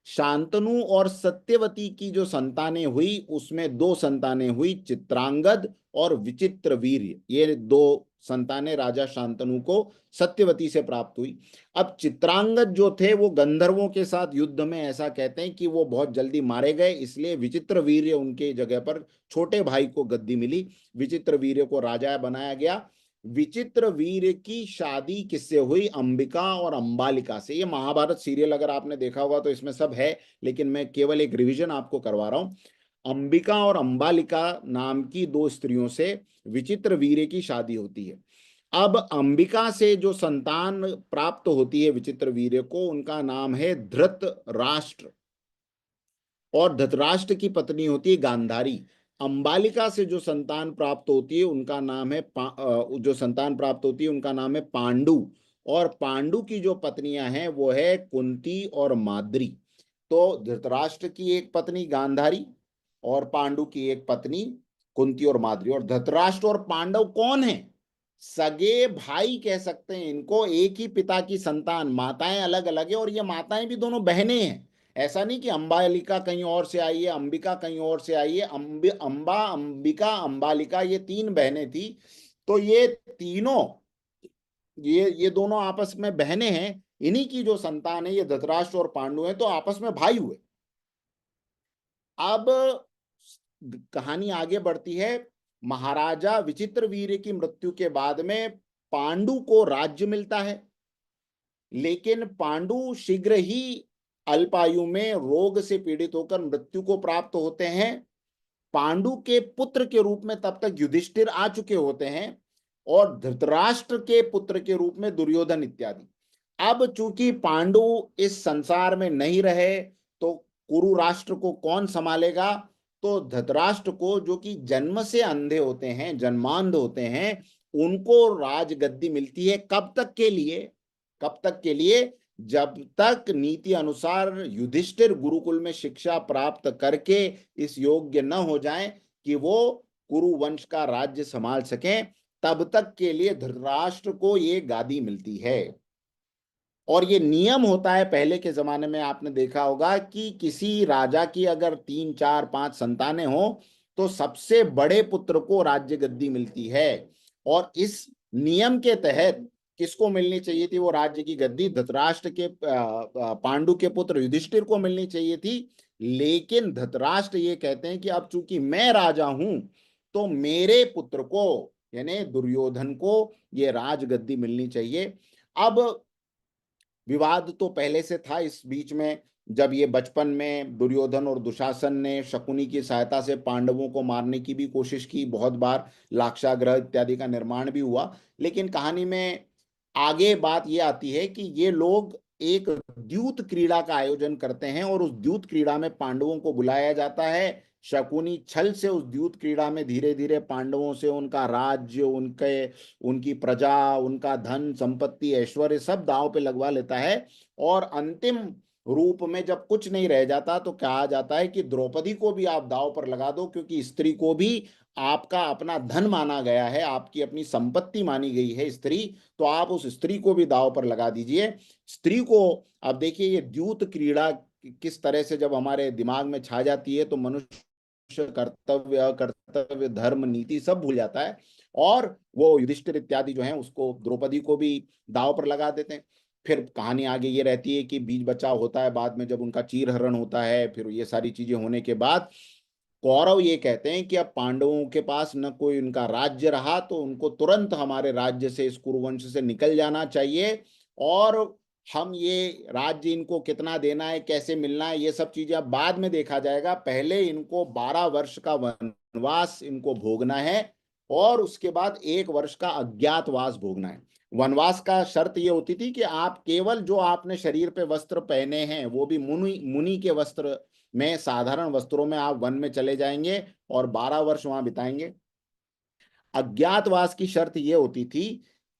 शांतनु और सत्यवती की जो संतानें हुई उसमें दो संतानें हुई, चित्रांगद और विचित्रवीर्य। ये दो संतानें राजा शांतनु को सत्यवती से प्राप्त हुई। अब चित्रांगद जो थे वो गंधर्वों के साथ युद्ध में ऐसा कहते हैं कि वो बहुत जल्दी मारे गए, इसलिए विचित्रवीर्य उनके जगह पर छोटे भाई को गद्दी मिली। विचित्रवीर्य को राजा बनाया गया। विचित्रवीर्य की शादी किससे हुई? अंबिका और अंबालिका से। ये महाभारत सीरियल अगर आपने देखा होगा तो इसमें सब है, लेकिन मैं केवल एक रिवीजन आपको करवा रहा हूं। अंबिका और अंबालिका नाम की दो स्त्रियों से विचित्रवीर्य की शादी होती है। अब अंबिका से जो संतान प्राप्त होती है विचित्रवीर्य को, उनका नाम है धृतराष्ट्र। और धृतराष्ट्र की पत्नी होती है गांधारी। अंबालिका से जो संतान प्राप्त होती है उनका नाम है जो संतान प्राप्त होती है उनका नाम है पांडु। और पांडु की जो पत्नियां हैं वो है कुंती और माद्री। तो धृतराष्ट्र की एक पत्नी गांधारी और पांडु की एक पत्नी कुंती और माद्री। और धृतराष्ट्र और पांडव कौन है? सगे भाई कह सकते हैं इनको, एक ही पिता की संतान, माताएं अलग अलग है और ये माताएं भी दोनों बहनें हैं। ऐसा नहीं कि अंबालिका कहीं और से आई है, अंबिका कहीं और से आई है। अंबा, अंबिका, अंबालिका ये तीन बहनें थी। तो ये तीनों, ये दोनों आपस में बहनें हैं। इन्हीं की जो संतान है ये धृतराष्ट्र और पांडु हैं, तो आपस में भाई हुए। अब कहानी आगे बढ़ती है। महाराजा विचित्रवीर्य की मृत्यु के बाद में पांडु को राज्य मिलता है, लेकिन पांडु शीघ्र ही अल्पायु में रोग से पीड़ित होकर मृत्यु को प्राप्त होते हैं। पांडु के पुत्र के रूप में तब तक युधिष्ठिर आ चुके होते हैं और धृतराष्ट्र के पुत्र के रूप में दुर्योधन इत्यादि। अब चूंकि पांडु इस संसार में नहीं रहे तो कुरु राष्ट्र को कौन संभालेगा? तो धृतराष्ट्र को, जो कि जन्म से अंधे होते हैं, जन्मांध होते हैं, उनको राजगद्दी मिलती है। कब तक के लिए? कब तक के लिए? जब तक नीति अनुसार युधिष्ठिर गुरुकुल में शिक्षा प्राप्त करके इस योग्य न हो जाएं कि वो कुरु वंश का राज्य संभाल सकें, तब तक के लिए धृतराष्ट्र को ये गादी मिलती है। और ये नियम होता है पहले के जमाने में, आपने देखा होगा कि किसी राजा की अगर 3, 4, 5 संतानें हो तो सबसे बड़े पुत्र को राज्य गद्दी मिलती है। और इस नियम के तहत किसको मिलनी चाहिए थी वो राज्य की गद्दी? धृतराष्ट्र के पांडु के पुत्र युधिष्ठिर को मिलनी चाहिए थी। लेकिन धृतराष्ट्र ये कहते हैं कि अब चूंकि मैं राजा हूं तो मेरे पुत्र को यानी दुर्योधन को ये राजगद्दी मिलनी चाहिए। अब विवाद तो पहले से था इस बीच में। जब ये बचपन में दुर्योधन और दुशासन ने शकुनी की सहायता से पांडवों को मारने की भी कोशिश की, बहुत बार लाक्षागृह इत्यादि का निर्माण भी हुआ। लेकिन कहानी में आगे बात ये आती है कि ये लोग एक द्यूत क्रीड़ा का आयोजन करते हैं और उस द्यूत क्रीड़ा में पांडवों को बुलाया जाता है। शकुनी छल से उस द्यूत क्रीड़ा में धीरे धीरे पांडवों से उनका राज्य, उनकी प्रजा, उनका धन संपत्ति ऐश्वर्य सब दांव पे लगवा लेता है। और अंतिम रूप में जब कुछ नहीं रह जाता तो कहा जाता है कि द्रौपदी को भी आप दांव पर लगा दो, क्योंकि स्त्री को भी आपका अपना धन माना गया है, आपकी अपनी संपत्ति मानी गई है स्त्री, तो आप उस स्त्री को भी दांव पर लगा दीजिए। स्त्री को, अब देखिए ये द्यूत क्रीड़ा किस तरह से जब हमारे दिमाग में छा जाती है तो मनुष्य कर्तव्य, कर्तव्य धर्म नीति सब भूल जाता है। और वो युधिष्ठिर इत्यादि जो है उसको, द्रौपदी को भी दांव पर लगा देते हैं। फिर कहानी आगे ये रहती है कि बीच बचाव होता है, बाद में जब उनका चीरहरण होता है, फिर ये सारी चीजें होने के बाद कौरव ये कहते हैं कि अब पांडवों के पास न कोई उनका राज्य रहा, तो उनको तुरंत हमारे राज्य से, इस कुरुवंश से निकल जाना चाहिए। और हम ये राज्य इनको कितना देना है, कैसे मिलना है, ये सब चीजें अब बाद में देखा जाएगा। पहले इनको 12 वर्ष का वनवास इनको भोगना है, और उसके बाद 1 वर्ष का अज्ञातवास भोगना है। वनवास का शर्त ये होती थी कि आप केवल जो आपने शरीर पे वस्त्र पहने हैं वो भी मुनि मुनि के वस्त्र में, साधारण वस्त्रों में आप वन में चले जाएंगे और 12 वर्ष वहां बिताएंगे। अज्ञातवास की शर्त यह होती थी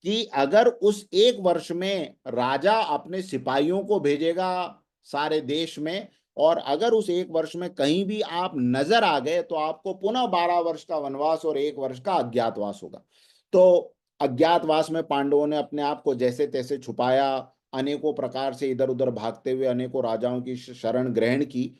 कि अगर उस 1 वर्ष में राजा अपने सिपाहियों को भेजेगा सारे देश में, और अगर उस 1 वर्ष में कहीं भी आप नजर आ गए तो आपको पुनः 12 वर्ष का वनवास और 1 वर्ष का अज्ञातवास होगा। तो अज्ञातवास में पांडवों ने अपने आप को जैसे तैसे छुपाया, अनेकों प्रकार से इधर उधर भागते हुए अनेकों राजाओं की शरण ग्रहण की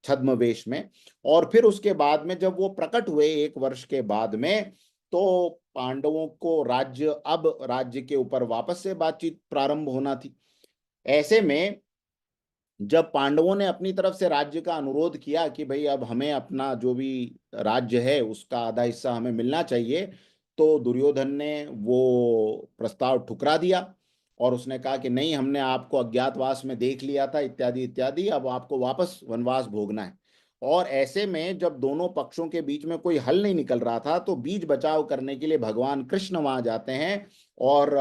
छद्मवेश में। और फिर उसके बाद में जब वो प्रकट हुए 1 वर्ष के बाद में, तो पांडवों को राज्य, अब राज्य के ऊपर वापस से बातचीत प्रारंभ होना थी। ऐसे में जब पांडवों ने अपनी तरफ से राज्य का अनुरोध किया कि भाई अब हमें अपना जो भी राज्य है उसका आधा हिस्सा हमें मिलना चाहिए, तो दुर्योधन ने वो प्रस्ताव ठुकरा दिया और उसने कहा कि नहीं, हमने आपको अज्ञातवास में देख लिया था इत्यादि इत्यादि, अब आपको वापस वनवास भोगना है। और ऐसे में जब दोनों पक्षों के बीच में कोई हल नहीं निकल रहा था, तो बीच बचाव करने के लिए भगवान कृष्ण वहां जाते हैं और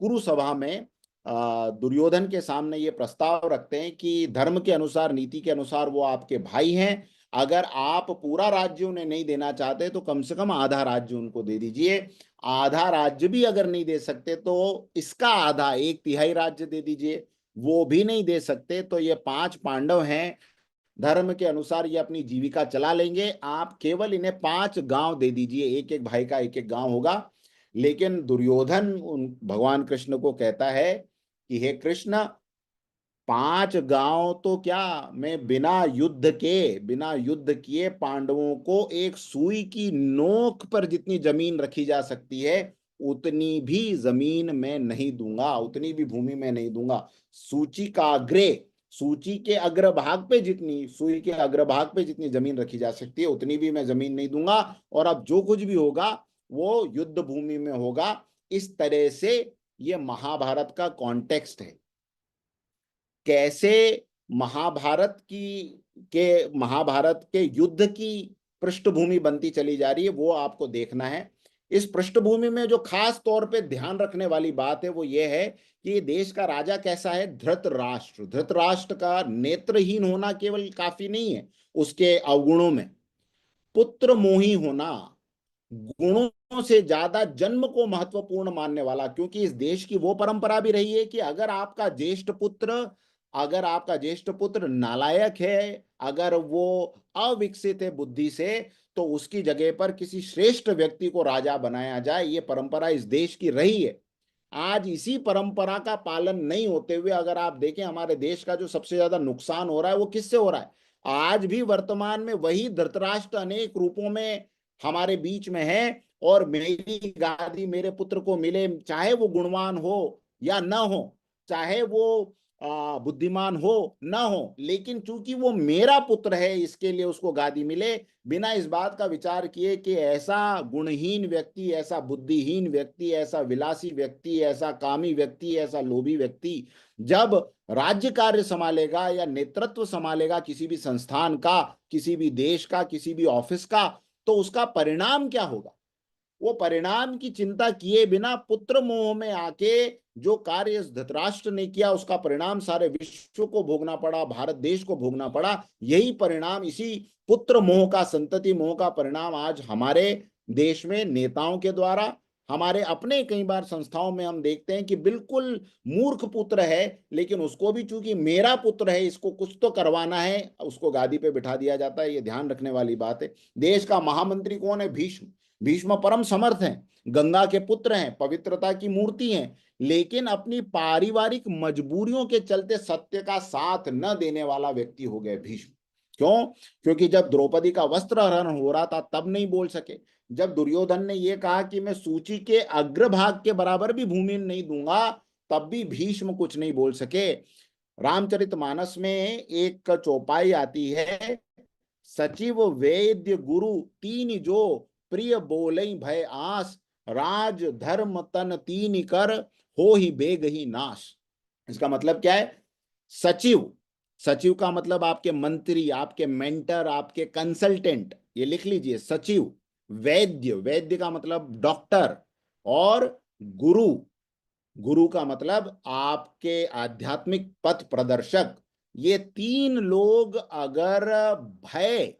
कुरु सभा में दुर्योधन के सामने ये प्रस्ताव रखते हैं कि धर्म के अनुसार, नीति के अनुसार वो आपके भाई हैं, अगर आप पूरा राज्य उन्हें नहीं देना चाहते तो कम से कम आधा राज्य उनको दे दीजिए। आधा राज्य भी अगर नहीं दे सकते तो इसका आधा, 1/3 राज्य दे दीजिए। वो भी नहीं दे सकते तो ये 5 पांडव हैं, धर्म के अनुसार ये अपनी जीविका चला लेंगे, आप केवल इन्हें 5 गांव दे दीजिए, एक एक भाई का एक एक गांव होगा। लेकिन दुर्योधन उन भगवान कृष्ण को कहता है कि हे कृष्ण, 5 गांव तो क्या, मैं बिना युद्ध किए पांडवों को एक सुई की नोक पर जितनी जमीन रखी जा सकती है उतनी भी जमीन में नहीं दूंगा, उतनी भी भूमि में नहीं दूंगा। सूची का अग्रे, सूची के अग्रभाग पे जितनी, सुई के अग्रभाग पे जितनी जमीन रखी जा सकती है उतनी भी मैं जमीन नहीं दूंगा, और अब जो कुछ भी होगा वो युद्ध भूमि में होगा। इस तरह से ये महाभारत का कॉन्टेक्स्ट है। कैसे महाभारत के युद्ध की पृष्ठभूमि बनती चली जा रही है वो आपको देखना है। इस पृष्ठभूमि में जो खास तौर पे ध्यान रखने वाली बात है वो ये है कि ये देश का राजा कैसा है, धृतराष्ट्र। धृतराष्ट्र का नेत्रहीन होना केवल काफी नहीं है, उसके अवगुणों में पुत्र मोही होना, गुणों से ज्यादा जन्म को महत्वपूर्ण मानने वाला। क्योंकि इस देश की वो परंपरा भी रही है कि अगर आपका ज्येष्ठ पुत्र नालायक है, अगर वो अविकसित है बुद्धि से, तो उसकी जगह पर किसी श्रेष्ठ व्यक्ति को राजा बनाया जाए। ये परंपरा इस देश की रही है। आज इसी परंपरा का पालन नहीं होते हुए अगर आप देखें, हमारे देश का जो सबसे ज्यादा नुकसान हो रहा है वो किससे हो रहा है? आज भी वर्तमान में वही धृतराष्ट्र अनेक रूपों में हमारे बीच में है, और मेरी गादी मेरे पुत्र को मिले, चाहे वो गुणवान हो या न हो, चाहे वो बुद्धिमान हो न हो, लेकिन चूंकि वो मेरा पुत्र है इसके लिए उसको गादी मिले, बिना इस बात का विचार किए कि ऐसा गुणहीन व्यक्ति, ऐसा बुद्धिहीन व्यक्ति, ऐसा विलासी व्यक्ति, ऐसा कामी व्यक्ति, ऐसा लोभी व्यक्ति जब राज्य कार्य संभालेगा या नेतृत्व संभालेगा किसी भी संस्थान का, किसी भी देश का, किसी भी ऑफिस का, तो उसका परिणाम क्या होगा? वो परिणाम की चिंता किए बिना पुत्र मोह में आके जो कार्य इस धृतराष्ट्र ने किया, उसका परिणाम सारे विश्व को भोगना पड़ा, भारत देश को भोगना पड़ा। यही परिणाम, इसी पुत्र मोह का, संतति मोह का परिणाम आज हमारे देश में नेताओं के द्वारा, हमारे अपने कई बार संस्थाओं में हम देखते हैं कि बिल्कुल मूर्ख पुत्र है, लेकिन उसको भी चूंकि मेरा पुत्र है, इसको कुछ तो करवाना है, उसको गादी पे बिठा दिया जाता है। ये ध्यान रखने वाली बात है। देश का महामंत्री कौन है? भीष्म। भीष्म परम समर्थ हैं, गंगा के पुत्र हैं, पवित्रता की मूर्ति हैं, लेकिन अपनी पारिवारिक मजबूरियों के चलते सत्य का साथ न देने वाला व्यक्ति हो गए भीष्म। क्यों? क्योंकि जब द्रौपदी का वस्त्र हरण हो रहा था तब नहीं बोल सके। जब दुर्योधन ने यह कहा कि मैं सूची के अग्रभाग के बराबर भी भूमि नहीं दूंगा, तब भी भीष्म कुछ नहीं बोल सके। रामचरितमानस में एक चौपाई आती है, सचिव वैद्य गुरु तीन जो प्रिय बोलई भय आस, राज धर्म तन तीन कर हो ही बेग ही नाश। इसका मतलब क्या है? सचिव, सचिव का मतलब आपके मंत्री, आपके मेंटर, आपके कंसल्टेंट, ये लिख लीजिए सचिव। वैद्य, वैद्य का मतलब डॉक्टर। और गुरु, गुरु का मतलब आपके आध्यात्मिक पथ प्रदर्शक। ये तीन लोग अगर भय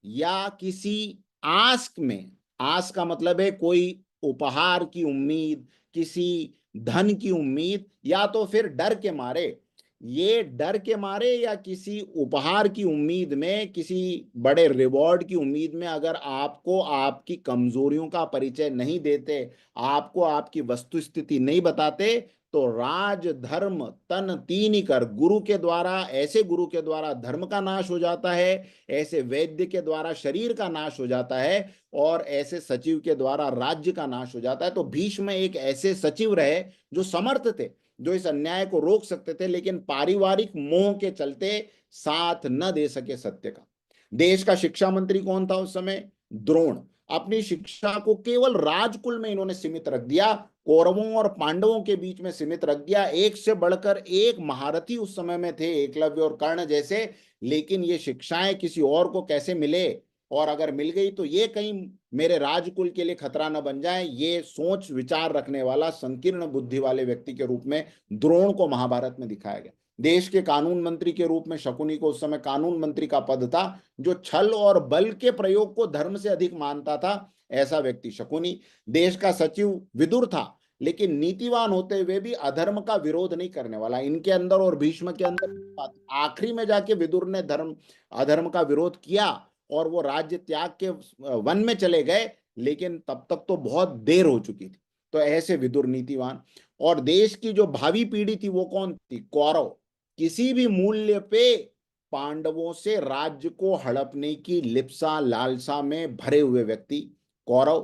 या किसी आस्क में, आस का मतलब है कोई उपहार की उम्मीद, किसी धन की उम्मीद, या तो फिर डर के मारे, ये डर के मारे या किसी उपहार की उम्मीद में, किसी बड़े रिवॉर्ड की उम्मीद में अगर आपको आपकी कमजोरियों का परिचय नहीं देते, आपको आपकी वस्तुस्थिति नहीं बताते, तो राज धर्म तन तीन ही कर, गुरु के द्वारा, ऐसे गुरु के द्वारा धर्म का नाश हो जाता है, ऐसे वैद्य के द्वारा शरीर का नाश हो जाता है, और ऐसे सचिव के द्वारा राज्य का नाश हो जाता है। तो भीष्म एक ऐसे सचिव रहे जो समर्थ थे, जो इस अन्याय को रोक सकते थे, लेकिन पारिवारिक मोह के चलते साथ न दे सके सत्य का। देश का शिक्षा मंत्री कौन था उस समय? द्रोण। अपनी शिक्षा को केवल राजकुल में इन्होंने सीमित रख दिया, कौरवों और पांडवों के बीच में सीमित रख दिया। एक से बढ़कर एक महारथी उस समय में थे, एकलव्य और कर्ण जैसे, लेकिन ये शिक्षाएं किसी और को कैसे मिले, और अगर मिल गई तो ये कहीं मेरे राजकुल के लिए खतरा न बन जाए, ये सोच विचार रखने वाला संकीर्ण बुद्धि वाले व्यक्ति के रूप में द्रोण को महाभारत में दिखाया गया। देश के कानून मंत्री के रूप में शकुनी को उस समय कानून मंत्री का पद था, जो छल और बल के प्रयोग को धर्म से अधिक मानता था, ऐसा व्यक्ति शकुनी। देश का सचिव विदुर था, लेकिन नीतिवान होते हुए भी अधर्म का विरोध नहीं करने वाला। इनके अंदर और भीष्म के अंदर आखिरी में जाके विदुर ने धर्म अधर्म का विरोध किया, और वो राज्य त्याग के वन में चले गए, लेकिन तब तक तो बहुत देर हो चुकी थी। तो ऐसे विदुर नीतिवान। और देश की जो भावी पीढ़ी थी वो कौन थी? कौरव। किसी भी मूल्य पे पांडवों से राज्य को हड़पने की लिप्सा लालसा में भरे हुए व्यक्ति कौरव।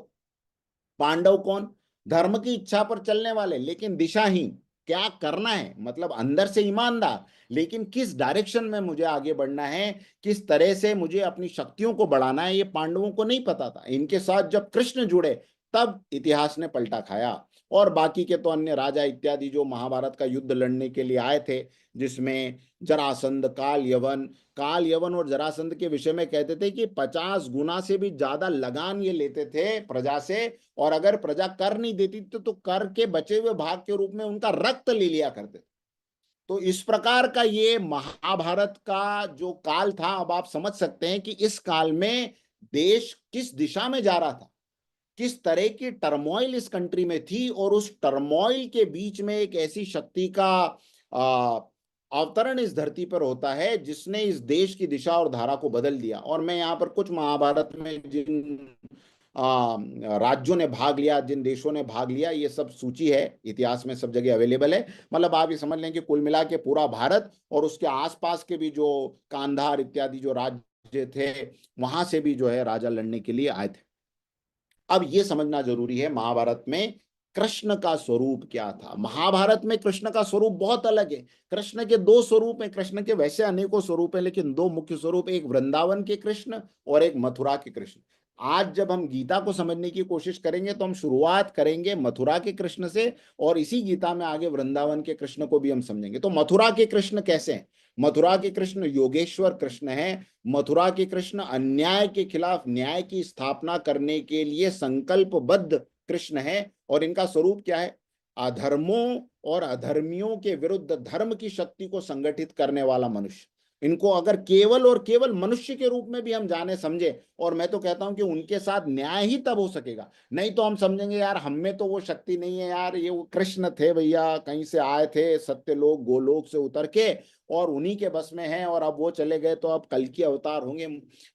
पांडव कौन? धर्म की इच्छा पर चलने वाले, लेकिन दिशाहीन। क्या करना है, मतलब अंदर से ईमानदार, लेकिन किस डायरेक्शन में मुझे आगे बढ़ना है, किस तरह से मुझे अपनी शक्तियों को बढ़ाना है, ये पांडवों को नहीं पता था। इनके साथ जब कृष्ण जुड़े तब इतिहास ने पलटा खाया। और बाकी के तो अन्य राजा इत्यादि जो महाभारत का युद्ध लड़ने के लिए आए थे, जिसमें जरासंध, काल यवन और जरासंध के विषय में कहते थे कि 50 गुना से भी ज्यादा लगान ये लेते थे प्रजा से, और अगर प्रजा कर नहीं देती तो कर के बचे हुए भाग के रूप में उनका रक्त ले लिया करते। तो इस प्रकार का ये महाभारत का जो काल था, अब आप समझ सकते हैं कि इस काल में देश किस दिशा में जा रहा था, किस तरह की टर्मोइल इस कंट्री में थी, और उस टर्मोइल के बीच में एक ऐसी शक्ति का अवतरण इस धरती पर होता है जिसने इस देश की दिशा और धारा को बदल दिया। और मैं यहाँ पर कुछ महाभारत में जिन राज्यों ने भाग लिया, जिन देशों ने भाग लिया, ये सब सूची है, इतिहास में सब जगह अवेलेबल है। मतलब आप ये समझ लें कि कुल मिला के पूरा भारत और उसके आसपास के भी जो कांधार इत्यादि जो राज्य थे, वहां से भी जो है राजा लड़ने के लिए आए थे। अब ये समझना जरूरी है महाभारत में कृष्ण का स्वरूप क्या था। महाभारत में कृष्ण का स्वरूप बहुत अलग है। कृष्ण के दो स्वरूप हैं। कृष्ण के वैसे अनेकों स्वरूप हैं, लेकिन दो मुख्य स्वरूप, एक वृंदावन के कृष्ण और एक मथुरा के कृष्ण। आज जब हम गीता को समझने की कोशिश करेंगे तो हम शुरुआत करेंगे मथुरा के कृष्ण से, और इसी गीता में आगे वृंदावन के कृष्ण को भी हम समझेंगे। तो मथुरा के कृष्ण कैसे हैं? मथुरा के कृष्ण योगेश्वर कृष्ण हैं। मथुरा के कृष्ण अन्याय के खिलाफ न्याय की स्थापना करने के लिए संकल्पबद्ध कृष्ण हैं। और इनका स्वरूप क्या है? अधर्मों और अधर्मियों के विरुद्ध धर्म की शक्ति को संगठित करने वाला मनुष्य। इनको अगर केवल और केवल मनुष्य के रूप में भी हम जाने समझे, और मैं तो कहता हूं कि उनके साथ न्याय ही तब हो सकेगा। नहीं तो हम समझेंगे यार हम में तो वो शक्ति नहीं है यार, ये वो कृष्ण थे भैया, कहीं से आए थे सत्यलोक गोलोक से उतर के, और उन्हीं के बस में है, और अब वो चले गए तो अब कल की अवतार होंगे।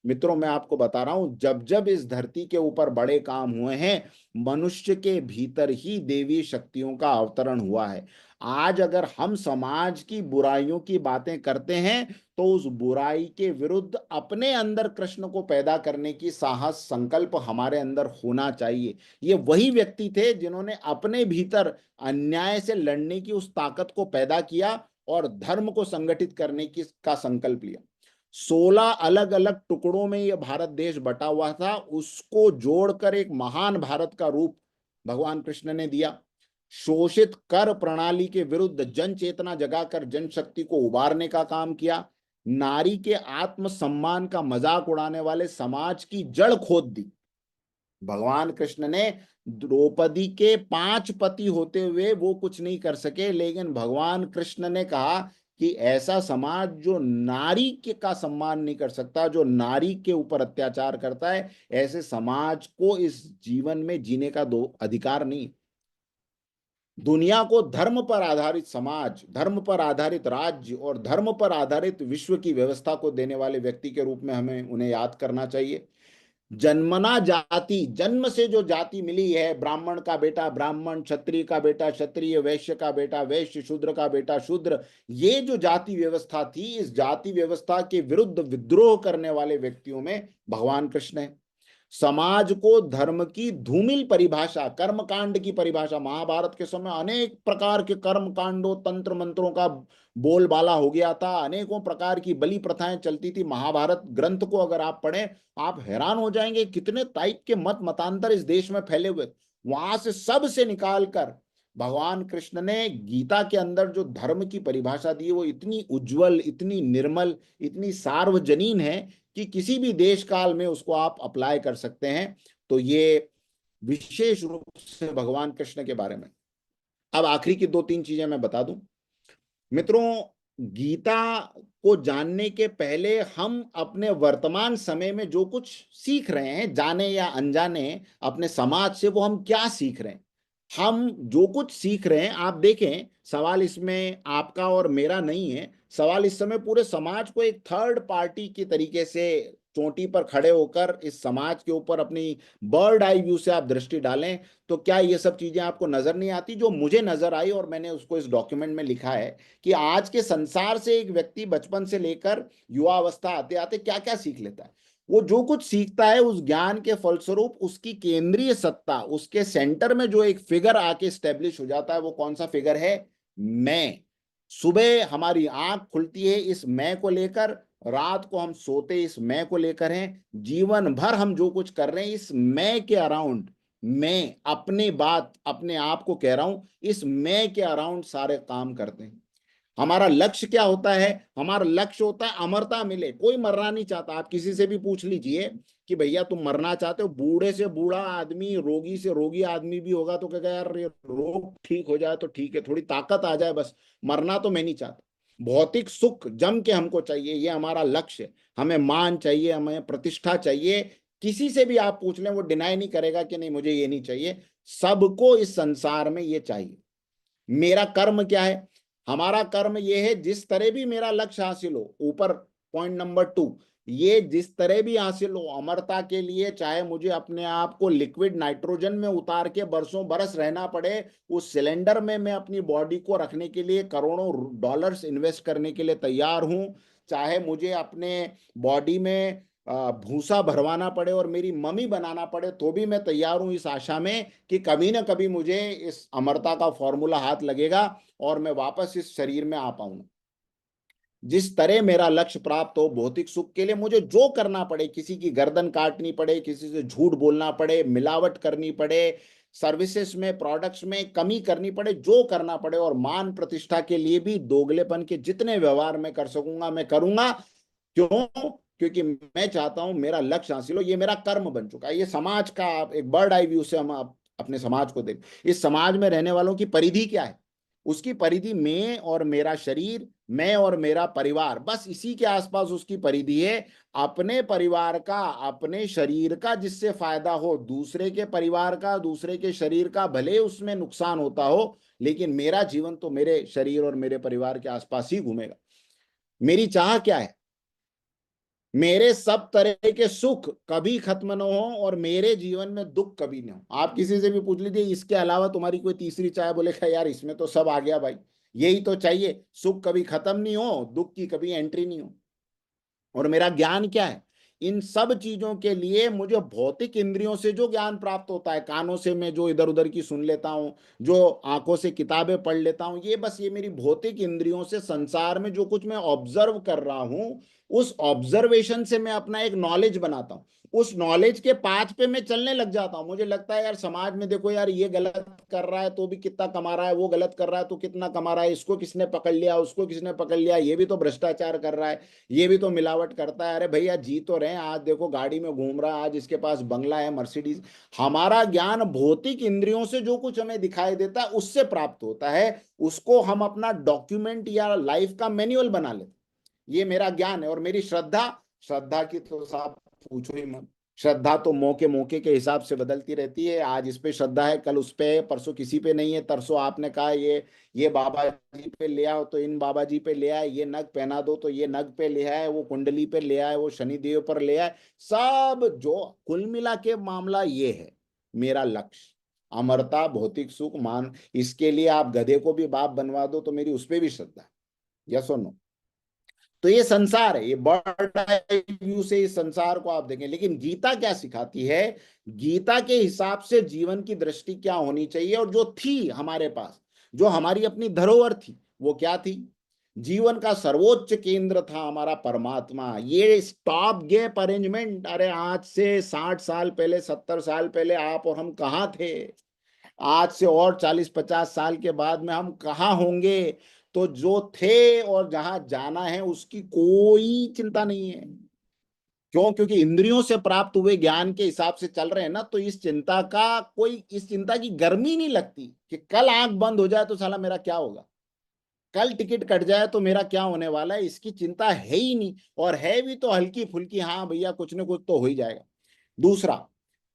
मित्रों, मैं आपको बता रहा हूं, जब जब इस धरती के ऊपर बड़े काम हुए हैं, मनुष्य के भीतर ही देवी शक्तियों का अवतरण हुआ है। आज अगर हम समाज की बुराइयों की बातें करते हैं, तो उस बुराई के विरुद्ध अपने अंदर कृष्ण को पैदा करने की साहस संकल्प हमारे अंदर होना चाहिए। ये वही व्यक्ति थे जिन्होंने अपने भीतर अन्याय से लड़ने की उस ताकत को पैदा किया और धर्म को संगठित करने की का संकल्प लिया। 16 अलग अलग टुकड़ों में यह भारत देश बटा हुआ था, उसको जोड़कर एक महान भारत का रूप भगवान कृष्ण ने दिया। शोषित कर प्रणाली के विरुद्ध जन चेतना जगाकर जनशक्ति को उबारने का काम किया। नारी के आत्म सम्मान का मजाक उड़ाने वाले समाज की जड़ खोद दी। भगवान कृष्ण ने द्रौपदी के 5 पति होते हुए वो कुछ नहीं कर सके, लेकिन भगवान कृष्ण ने कहा कि ऐसा समाज जो नारी के का सम्मान नहीं कर सकता, जो नारी के ऊपर अत्याचार करता है, ऐसे समाज को इस जीवन में जीने का दो अधिकार नहीं। दुनिया को धर्म पर आधारित समाज, धर्म पर आधारित राज्य और धर्म पर आधारित विश्व की व्यवस्था को देने वाले व्यक्ति के रूप में हमें उन्हें याद करना चाहिए। जन्मना जाति, जन्म से जो जाति मिली है, ब्राह्मण का बेटा ब्राह्मण, क्षत्रिय का बेटा क्षत्रिय, वैश्य का बेटा वैश्य, शूद्र का बेटा शूद्र, ये जो जाति व्यवस्था थी, इस जाति व्यवस्था के विरुद्ध विद्रोह करने वाले व्यक्तियों में भगवान कृष्ण है। समाज को धर्म की धूमिल परिभाषा, कर्मकांड की परिभाषा, महाभारत के समय अनेक प्रकार के कर्म कांडों तंत्र मंत्रों का बोलबाला हो गया था, अनेकों प्रकार की बलि प्रथाएं चलती थी। महाभारत ग्रंथ को अगर आप पढ़ें, आप हैरान हो जाएंगे कितने टाइप के मत मतांतर इस देश में फैले हुए। वहां से सब से निकाल कर भगवान कृष्ण ने गीता के अंदर जो धर्म की परिभाषा दी है, वो इतनी उज्जवल, इतनी निर्मल, इतनी सार्वजनीन है कि किसी भी देश काल में उसको आप अप्लाई कर सकते हैं। तो ये विशेष रूप से भगवान कृष्ण के बारे में। अब आखिरी की 2-3 चीजें मैं बता दूं मित्रों। गीता को जानने के पहले हम अपने वर्तमान समय में जो कुछ सीख रहे हैं, जाने या अनजाने, अपने समाज से, वो हम क्या सीख रहे हैं? हम जो कुछ सीख रहे हैं, आप देखें, सवाल इसमें आपका और मेरा नहीं है। सवाल इस समय पूरे समाज को एक थर्ड पार्टी की तरीके से चोटी पर खड़े होकर इस समाज के ऊपर अपनी बर्ड आई व्यू से आप दृष्टि डालें, तो क्या ये सब चीजें आपको नजर नहीं आती जो मुझे नजर आई? और मैंने उसको इस डॉक्यूमेंट में लिखा है कि आज के संसार से एक व्यक्ति बचपन से लेकर युवावस्था आते आते क्या क्या सीख लेता है। वो जो कुछ सीखता है, उस ज्ञान के फलस्वरूप उसकी केंद्रीय सत्ता, उसके सेंटर में जो एक फिगर आके स्टेब्लिश हो जाता है, वो कौन सा फिगर है? मैं। सुबह हमारी आंख खुलती है इस मैं को लेकर, रात को हम सोते इस मैं को लेकर हैं, जीवन भर हम जो कुछ कर रहे हैं इस मैं के अराउंड। मैं अपनी बात अपने आप को कह रहा हूं, इस मैं के अराउंड सारे काम करते हैं। हमारा लक्ष्य क्या होता है? हमारा लक्ष्य होता है अमरता मिले। कोई मरना नहीं चाहता। आप किसी से भी पूछ लीजिए कि भैया तुम मरना चाहते हो? बूढ़े से बूढ़ा आदमी, रोगी से रोगी आदमी भी होगा तो कहेगा यार ये रोग ठीक हो जाए तो ठीक है, थोड़ी ताकत आ जाए, बस मरना तो मैं नहीं चाहता। भौतिक सुख जम के हमको चाहिए, ये हमारा लक्ष्य है। हमें मान चाहिए, हमें प्रतिष्ठा चाहिए। किसी से भी आप पूछ लें, वो डिनाई नहीं करेगा कि नहीं मुझे ये नहीं चाहिए। सबको इस संसार में ये चाहिए। मेरा कर्म क्या है? हमारा कर्म ये है, जिस तरह भी मेरा लक्ष्य हासिल हो, ऊपर पॉइंट नंबर 2, ये जिस तरह भी हासिल हो अमरता के लिए, चाहे मुझे अपने आप को लिक्विड नाइट्रोजन में उतार के बरसों बरस रहना पड़े, उस सिलेंडर में मैं अपनी बॉडी को रखने के लिए करोड़ों डॉलर्स इन्वेस्ट करने के लिए तैयार हूं। चाहे मुझे अपने बॉडी में भूसा भरवाना पड़े और मेरी मम्मी बनाना पड़े, तो भी मैं तैयार हूं, इस आशा में कि कभी ना कभी मुझे इस अमरता का फॉर्मूला हाथ लगेगा और मैं वापस इस शरीर में आ पाऊंगा। जिस तरह मेरा लक्ष्य प्राप्त हो, भौतिक सुख के लिए मुझे जो करना पड़े, किसी की गर्दन काटनी पड़े, किसी से झूठ बोलना पड़े, मिलावट करनी पड़े, सर्विसेज में, प्रोडक्ट्स में कमी करनी पड़े, जो करना पड़े, और मान प्रतिष्ठा के लिए भी दोगलेपन के जितने व्यवहार मैं कर सकूंगा मैं करूंगा। क्यों? क्योंकि मैं चाहता हूं मेरा लक्ष्य हासिल हो। ये मेरा कर्म बन चुका है। ये समाज का आप एक बर्ड आई व्यू से हम अपने समाज को देखें, इस समाज में रहने वालों की परिधि क्या है? उसकी परिधि मैं और मेरा शरीर, मैं और मेरा परिवार, बस इसी के आसपास उसकी परिधि है। अपने परिवार का, अपने शरीर का जिससे फायदा हो, दूसरे के परिवार का, दूसरे के शरीर का भले उसमें नुकसान होता हो, लेकिन मेरा जीवन तो मेरे शरीर और मेरे परिवार के आसपास ही घूमेगा। मेरी चाह क्या है? मेरे सब तरह के सुख कभी खत्म न हो और मेरे जीवन में दुख कभी न हो। आप किसी से भी पूछ लीजिए इसके अलावा तुम्हारी कोई तीसरी चाह, बोलेगा यार इसमें तो सब आ गया भाई, यही तो चाहिए, सुख कभी खत्म नहीं हो, दुख की कभी एंट्री नहीं हो। और मेरा ज्ञान क्या है? इन सब चीजों के लिए मुझे भौतिक इंद्रियों से जो ज्ञान प्राप्त होता है, कानों से मैं जो इधर उधर की सुन लेता हूँ, जो आंखों से किताबें पढ़ लेता हूँ, ये बस ये मेरी भौतिक इंद्रियों से संसार में जो कुछ मैं ऑब्जर्व कर रहा हूँ, उस ऑब्जर्वेशन से मैं अपना एक नॉलेज बनाता हूँ। उस नॉलेज के पाथ पे मैं चलने लग जाता हूँ। मुझे लगता है यार समाज में देखो यार, ये गलत कर रहा है तो भी कितना कमा रहा है, वो गलत कर रहा है तो कितना कमा रहा है, इसको किसने पकड़ लिया, उसको किसने पकड़ लिया, ये भी तो भ्रष्टाचार कर रहा है, ये भी तो मिलावट करता है। अरे भैया जी तो रहे हैं, आज देखो गाड़ी में घूम रहा है, आज इसके पास बंगला है, मर्सिडीज। हमारा ज्ञान भौतिक इंद्रियों से जो कुछ हमें दिखाई देता है उससे प्राप्त होता है। उसको हम अपना डॉक्यूमेंट या लाइफ का मैनुअल बना लेते। ये मेरा ज्ञान है। और मेरी श्रद्धा, श्रद्धा की तो साहब पूछो ही मत। श्रद्धा तो मौके मौके के हिसाब से बदलती रहती है। आज इस पे श्रद्धा है, कल उस पे है, परसों किसी पे नहीं है। तरसों आपने कहा ये बाबा जी पे ले आओ तो इन बाबा जी पे ले आए, ये नग पहना दो तो ये नग पे ले आए, वो कुंडली पे ले आए, वो शनिदेव पर ले आए। सब जो कुल मिला के मामला ये है, मेरा लक्ष्य अमरता, भौतिक सुख, मान, इसके लिए आप गधे को भी बाप बनवा दो तो मेरी उस पर भी श्रद्धा है। यस और नो? तो ये संसार है, ये बर्ड आई व्यू से इस संसार को आप देखें। लेकिन गीता क्या सिखाती है? गीता के हिसाब से जीवन की दृष्टि क्या होनी चाहिए? और जो थी हमारे पास, जो हमारी अपनी धरोहर थी, वो क्या थी? जीवन का सर्वोच्च केंद्र था हमारा परमात्मा। ये स्टॉप गैप अरेंजमेंट, अरे आज से 60 साल पहले, 70 साल पहले आप और हम कहाँ थे? आज से और 40-50 साल के बाद में हम कहाँ होंगे? तो जो थे और जहां जाना है उसकी कोई चिंता नहीं है। क्यों? क्योंकि इंद्रियों से प्राप्त हुए ज्ञान के हिसाब से चल रहे हैं ना, तो इस चिंता की गर्मी नहीं लगती कि कल आंख बंद हो जाए तो साला मेरा क्या होगा, कल टिकट कट जाए तो मेरा क्या होने वाला है, इसकी चिंता है ही नहीं। और है भी तो हल्की फुल्की, हाँ भैया कुछ ना कुछ तो हो ही जाएगा। दूसरा,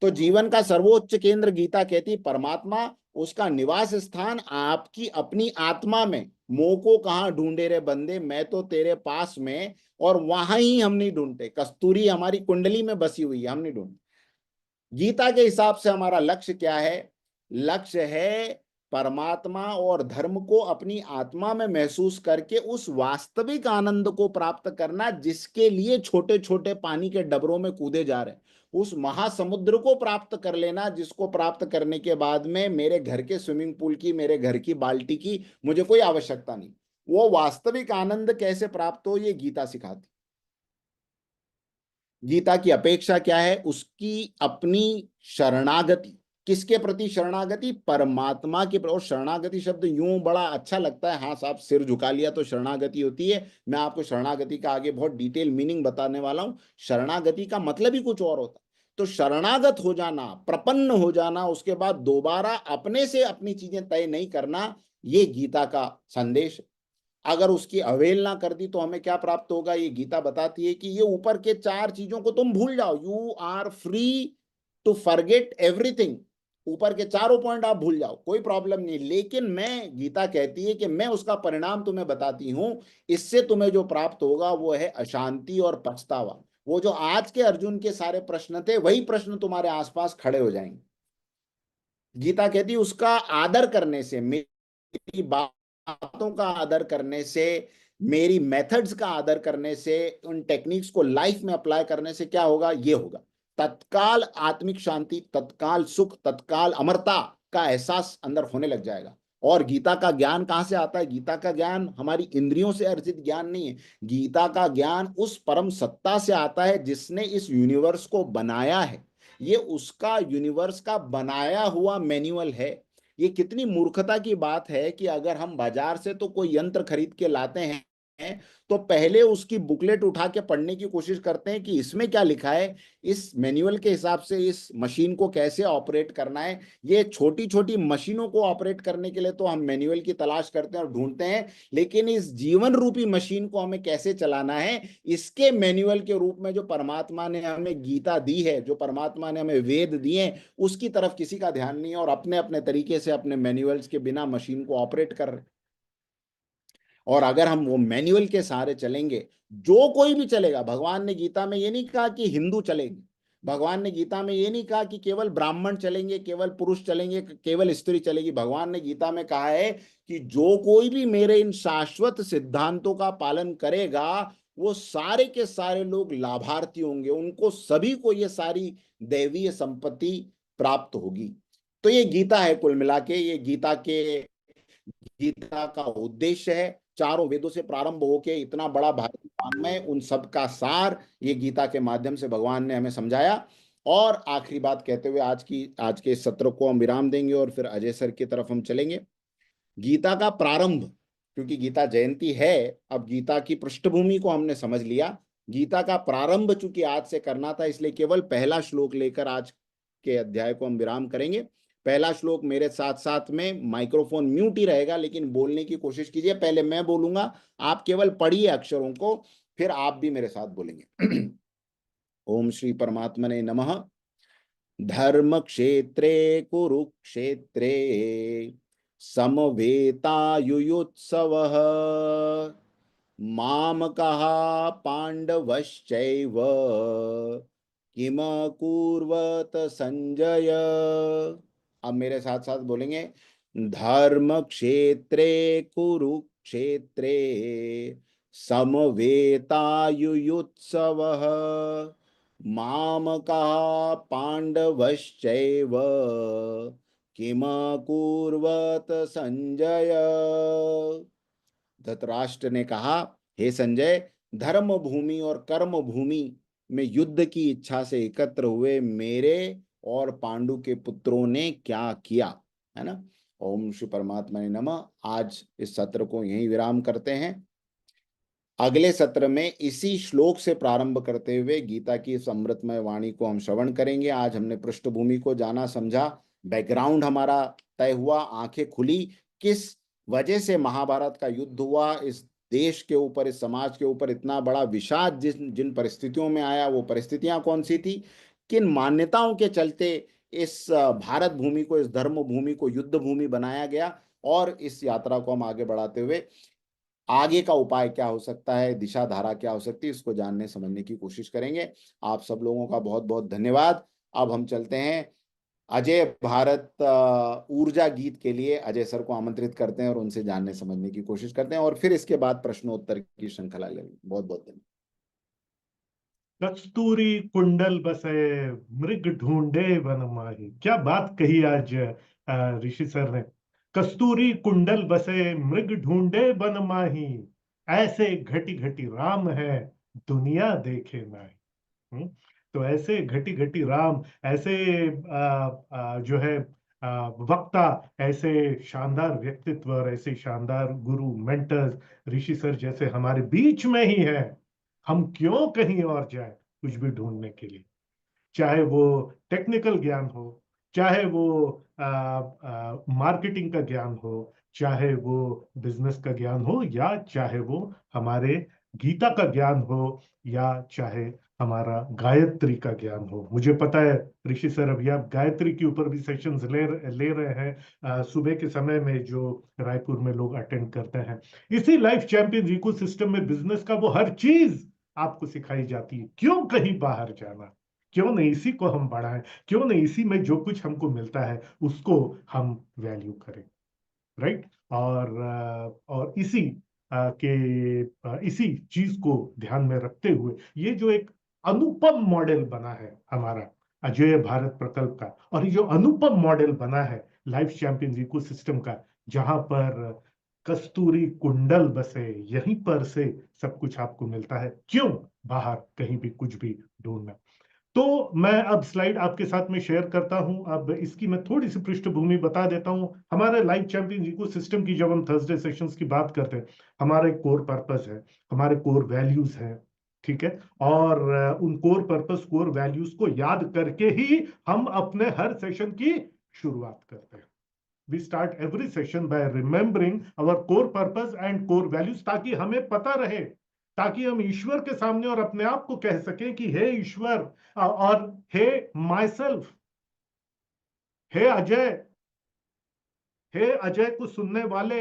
तो जीवन का सर्वोच्च केंद्र गीता कहती परमात्मा, उसका निवास स्थान आपकी अपनी आत्मा में। मोह को कहाँ ढूंढे रे बंदे, मैं तो तेरे पास में। और वहां ही हम नहीं ढूंढते, कस्तूरी हमारी कुंडली में बसी हुई है, हम नहीं ढूंढते। गीता के हिसाब से हमारा लक्ष्य क्या है? लक्ष्य है परमात्मा और धर्म को अपनी आत्मा में महसूस करके उस वास्तविक आनंद को प्राप्त करना, जिसके लिए छोटे छोटे पानी के डबरों में कूदे जा रहे हैं। उस महासमुद्र को प्राप्त कर लेना, जिसको प्राप्त करने के बाद में मेरे घर के स्विमिंग पूल की, मेरे घर की बाल्टी की मुझे कोई आवश्यकता नहीं। वो वास्तविक आनंद कैसे प्राप्त हो, ये गीता सिखाती। गीता की अपेक्षा क्या है? उसकी अपनी शरणागति। किसके प्रति शरणागति? परमात्मा के प्रति। और शरणागति शब्द यूं बड़ा अच्छा लगता है, हाँ साहब सिर झुका लिया तो शरणागति होती है। मैं आपको शरणागति का आगे बहुत डिटेल मीनिंग बताने वाला हूं। शरणागति का मतलब ही कुछ और होता है। तो शरणागत हो जाना, प्रपन्न हो जाना, उसके बाद दोबारा अपने से अपनी चीजें तय नहीं करना, ये गीता का संदेश है। अगर उसकी अवहेलना कर दी तो हमें क्या प्राप्त होगा? ये गीता बताती है कि ये ऊपर के चार चीजों को तुम भूल जाओ, you are free to forget everything. ऊपर के चारों पॉइंट आप भूल जाओ, कोई प्रॉब्लम नहीं। लेकिन मैं, गीता कहती है कि मैं उसका परिणाम तुम्हें बताती हूं। इससे तुम्हें जो प्राप्त होगा वो है अशांति और पछतावा। वो जो आज के अर्जुन के सारे प्रश्न थे, वही प्रश्न तुम्हारे आसपास खड़े हो जाएंगे। गीता कहती है उसका आदर करने से, मेरी बातों का आदर करने से, मेरी मेथड्स का आदर करने से, उन टेक्निक्स को लाइफ में अप्लाई करने से क्या होगा? ये होगा तत्काल आत्मिक शांति, तत्काल सुख, तत्काल अमरता का एहसास अंदर होने लग जाएगा। और गीता का ज्ञान कहाँ से आता है? गीता का ज्ञान हमारी इंद्रियों से अर्जित ज्ञान नहीं है। गीता का ज्ञान उस परम सत्ता से आता है जिसने इस यूनिवर्स को बनाया है। ये उसका यूनिवर्स का बनाया हुआ मैन्युअल है। ये कितनी मूर्खता की बात है कि अगर हम बाजार से तो कोई यंत्र खरीद के लाते हैं तो पहले उसकी बुकलेट उठा के पढ़ने की कोशिश करते हैं कि इसमें क्या लिखा है, इस मैनुअल के हिसाब से इस मशीन को कैसे ऑपरेट करना है। ये छोटी छोटी मशीनों को ऑपरेट करने के लिए तो हम मैनुअल की तलाश करते हैं और ढूंढते हैं, लेकिन इस जीवन रूपी मशीन को हमें कैसे चलाना है, इसके मैनुअल के रूप में जो परमात्मा ने हमें गीता दी है, जो परमात्मा ने हमें वेद दिए हैं, उसकी तरफ किसी का ध्यान नहीं है और अपने अपने तरीके से अपने मैनुअल्स के बिना मशीन को ऑपरेट कर रहे हैं। और अगर हम वो मैनुअल के सहारे चलेंगे, जो कोई भी चलेगा, भगवान ने गीता में ये नहीं कहा कि हिंदू चलेंगे, भगवान ने गीता में ये नहीं कहा कि केवल ब्राह्मण चलेंगे, केवल पुरुष चलेंगे, केवल स्त्री चलेगी। भगवान ने गीता में कहा है कि जो कोई भी मेरे इन शाश्वत सिद्धांतों का पालन करेगा वो सारे के सारे लोग लाभार्थी होंगे, उनको सभी को ये सारी दैवीय संपत्ति प्राप्त होगी। तो ये गीता है, कुल मिला के ये गीता का उद्देश्य है। चारों वेदों से प्रारंभ होके इतना बड़ा भारत में उन सब का सार ये गीता के माध्यम से भगवान ने हमें समझाया। और आखिरी बात कहते हुए आज के इस सत्र को हम विराम देंगे और फिर अजय सर की तरफ हम चलेंगे। गीता का प्रारंभ, क्योंकि गीता जयंती है, अब गीता की पृष्ठभूमि को हमने समझ लिया। गीता का प्रारंभ चूंकि आज से करना था, इसलिए केवल पहला श्लोक लेकर आज के अध्याय को हम विराम करेंगे। पहला श्लोक मेरे साथ साथ में, माइक्रोफोन म्यूट ही रहेगा लेकिन बोलने की कोशिश कीजिए। पहले मैं बोलूंगा, आप केवल पढ़िए अक्षरों को, फिर आप भी मेरे साथ बोलेंगे। ओम श्री परमात्मने नमः। धर्म क्षेत्रे कुरुक्षेत्रे समवेतायुयुत्सवः मामकः पांडवश्चैव किम कुर्वत संजय। अब मेरे साथ साथ बोलेंगे, धर्म क्षेत्रे कुरुक्षेत्रे समवेतायुयुत्सवः मामकः पांडवश्चैव किम कुर्वत संजय। धृतराष्ट्र ने कहा, हे संजय, धर्म भूमि और कर्म भूमि में युद्ध की इच्छा से एकत्र हुए मेरे और पांडु के पुत्रों ने क्या किया, है ना। ओम श्री परमात्मा ने नमः। आज इस सत्र को यहीं विराम करते हैं। अगले सत्र में इसी श्लोक से प्रारंभ करते हुए गीता की इस अमृतमय वाणी को हम श्रवण करेंगे। आज हमने पृष्ठभूमि को जाना समझा, बैकग्राउंड हमारा तय हुआ, आंखें खुली, किस वजह से महाभारत का युद्ध हुआ, इस देश के ऊपर, इस समाज के ऊपर इतना बड़ा विषाद जिन परिस्थितियों में आया, वो परिस्थितियां कौन सी थी, किन मान्यताओं के चलते इस भारत भूमि को, इस धर्म भूमि को युद्ध भूमि बनाया गया। और इस यात्रा को हम आगे बढ़ाते हुए आगे का उपाय क्या हो सकता है, दिशा धारा क्या हो सकती है, इसको जानने समझने की कोशिश करेंगे। आप सब लोगों का बहुत बहुत धन्यवाद। अब हम चलते हैं अजय भारत ऊर्जा गीत के लिए। अजय सर को आमंत्रित करते हैं और उनसे जानने समझने की कोशिश करते हैं और फिर इसके बाद प्रश्नोत्तर की श्रृंखला लेंगे। बहुत बहुत धन्यवाद। कस्तूरी कुंडल बसे मृग ढूंढे वन माही। क्या बात कही आज ऋषि सर ने। कस्तूरी कुंडल बसे मृग ढूंढे वन माही, ऐसे घटी घटी राम है दुनिया देखे नहीं। तो ऐसे घटी घटी राम, ऐसे जो है वक्ता, ऐसे शानदार व्यक्तित्व और ऐसे शानदार गुरु मेंटर्स ऋषि सर जैसे हमारे बीच में ही है। हम क्यों कहीं और जाए कुछ भी ढूंढने के लिए, चाहे वो टेक्निकल ज्ञान हो, चाहे वो मार्केटिंग का ज्ञान हो, चाहे वो बिजनेस का ज्ञान हो, या चाहे वो हमारे गीता का ज्ञान हो, या चाहे हमारा गायत्री का ज्ञान हो। मुझे पता है ऋषि सर अभी आप गायत्री के ऊपर भी सेशंस ले रहे हैं सुबह के समय में, जो रायपुर में लोग अटेंड करते हैं। इसी लाइफ चैंपियंस इकोसिस्टम में बिजनेस का वो हर चीज आपको सिखाई जाती है। क्यों कहीं बाहर जाना, क्यों नहीं इसी को हम बढ़ाएं, क्यों नहीं इसी में जो कुछ हमको मिलता है उसको हम वैल्यू करें, राइट। और इसी चीज को ध्यान में रखते हुए ये जो एक अनुपम मॉडल बना है हमारा अजय भारत प्रकल्प का, और ये जो अनुपम मॉडल बना है लाइफ चैंपियंस इकोसिस्टम का, जहां पर कस्तूरी कुंडल बसे, यहीं पर से सब कुछ आपको मिलता है, क्यों बाहर कहीं भी कुछ भी ढूंढना। तो मैं अब स्लाइड आपके साथ में शेयर करता हूं। अब इसकी मैं थोड़ी सी पृष्ठभूमि बता देता हूं। हमारे लाइफ चैंपियंस इकोसिस्टम की जब हम थर्सडे सेशंस की बात करते हैं, हमारे कोर पर्पस है, हमारे कोर वैल्यूज हैं, ठीक है। और उन कोर पर्पस, कोर वैल्यूज को याद करके ही हम अपने हर सेशन की शुरुआत करते हैं। We start every session by remembering our core purpose and core values, ताकि हमें पता रहे, ताकि हम ईश्वर के सामने और अपने आप को कह सकें कि हे ईश्वर, और हे माई सेल्फ, हे अजय, हे अजय को सुनने वाले,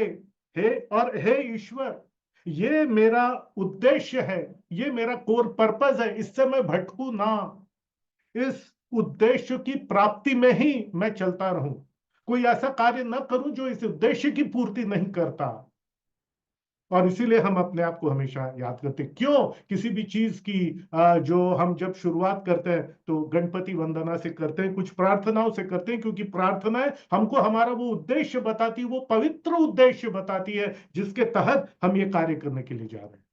हे ईश्वर, ये मेरा उद्देश्य है, ये मेरा कोर पर्पस है, इससे मैं भटकू ना, इस उद्देश्य की प्राप्ति में ही मैं चलता रहूं, कोई ऐसा कार्य ना करूं जो इस उद्देश्य की पूर्ति नहीं करता। और इसीलिए हम अपने आप को हमेशा याद करते हैं। क्यों? किसी भी चीज की जो हम जब शुरुआत करते हैं तो गणपति वंदना से करते हैं, कुछ प्रार्थनाओं से करते हैं, क्योंकि प्रार्थनाएं हमको हमारा वो उद्देश्य बताती है, वो पवित्र उद्देश्य बताती है जिसके तहत हम ये कार्य करने के लिए जा रहे हैं।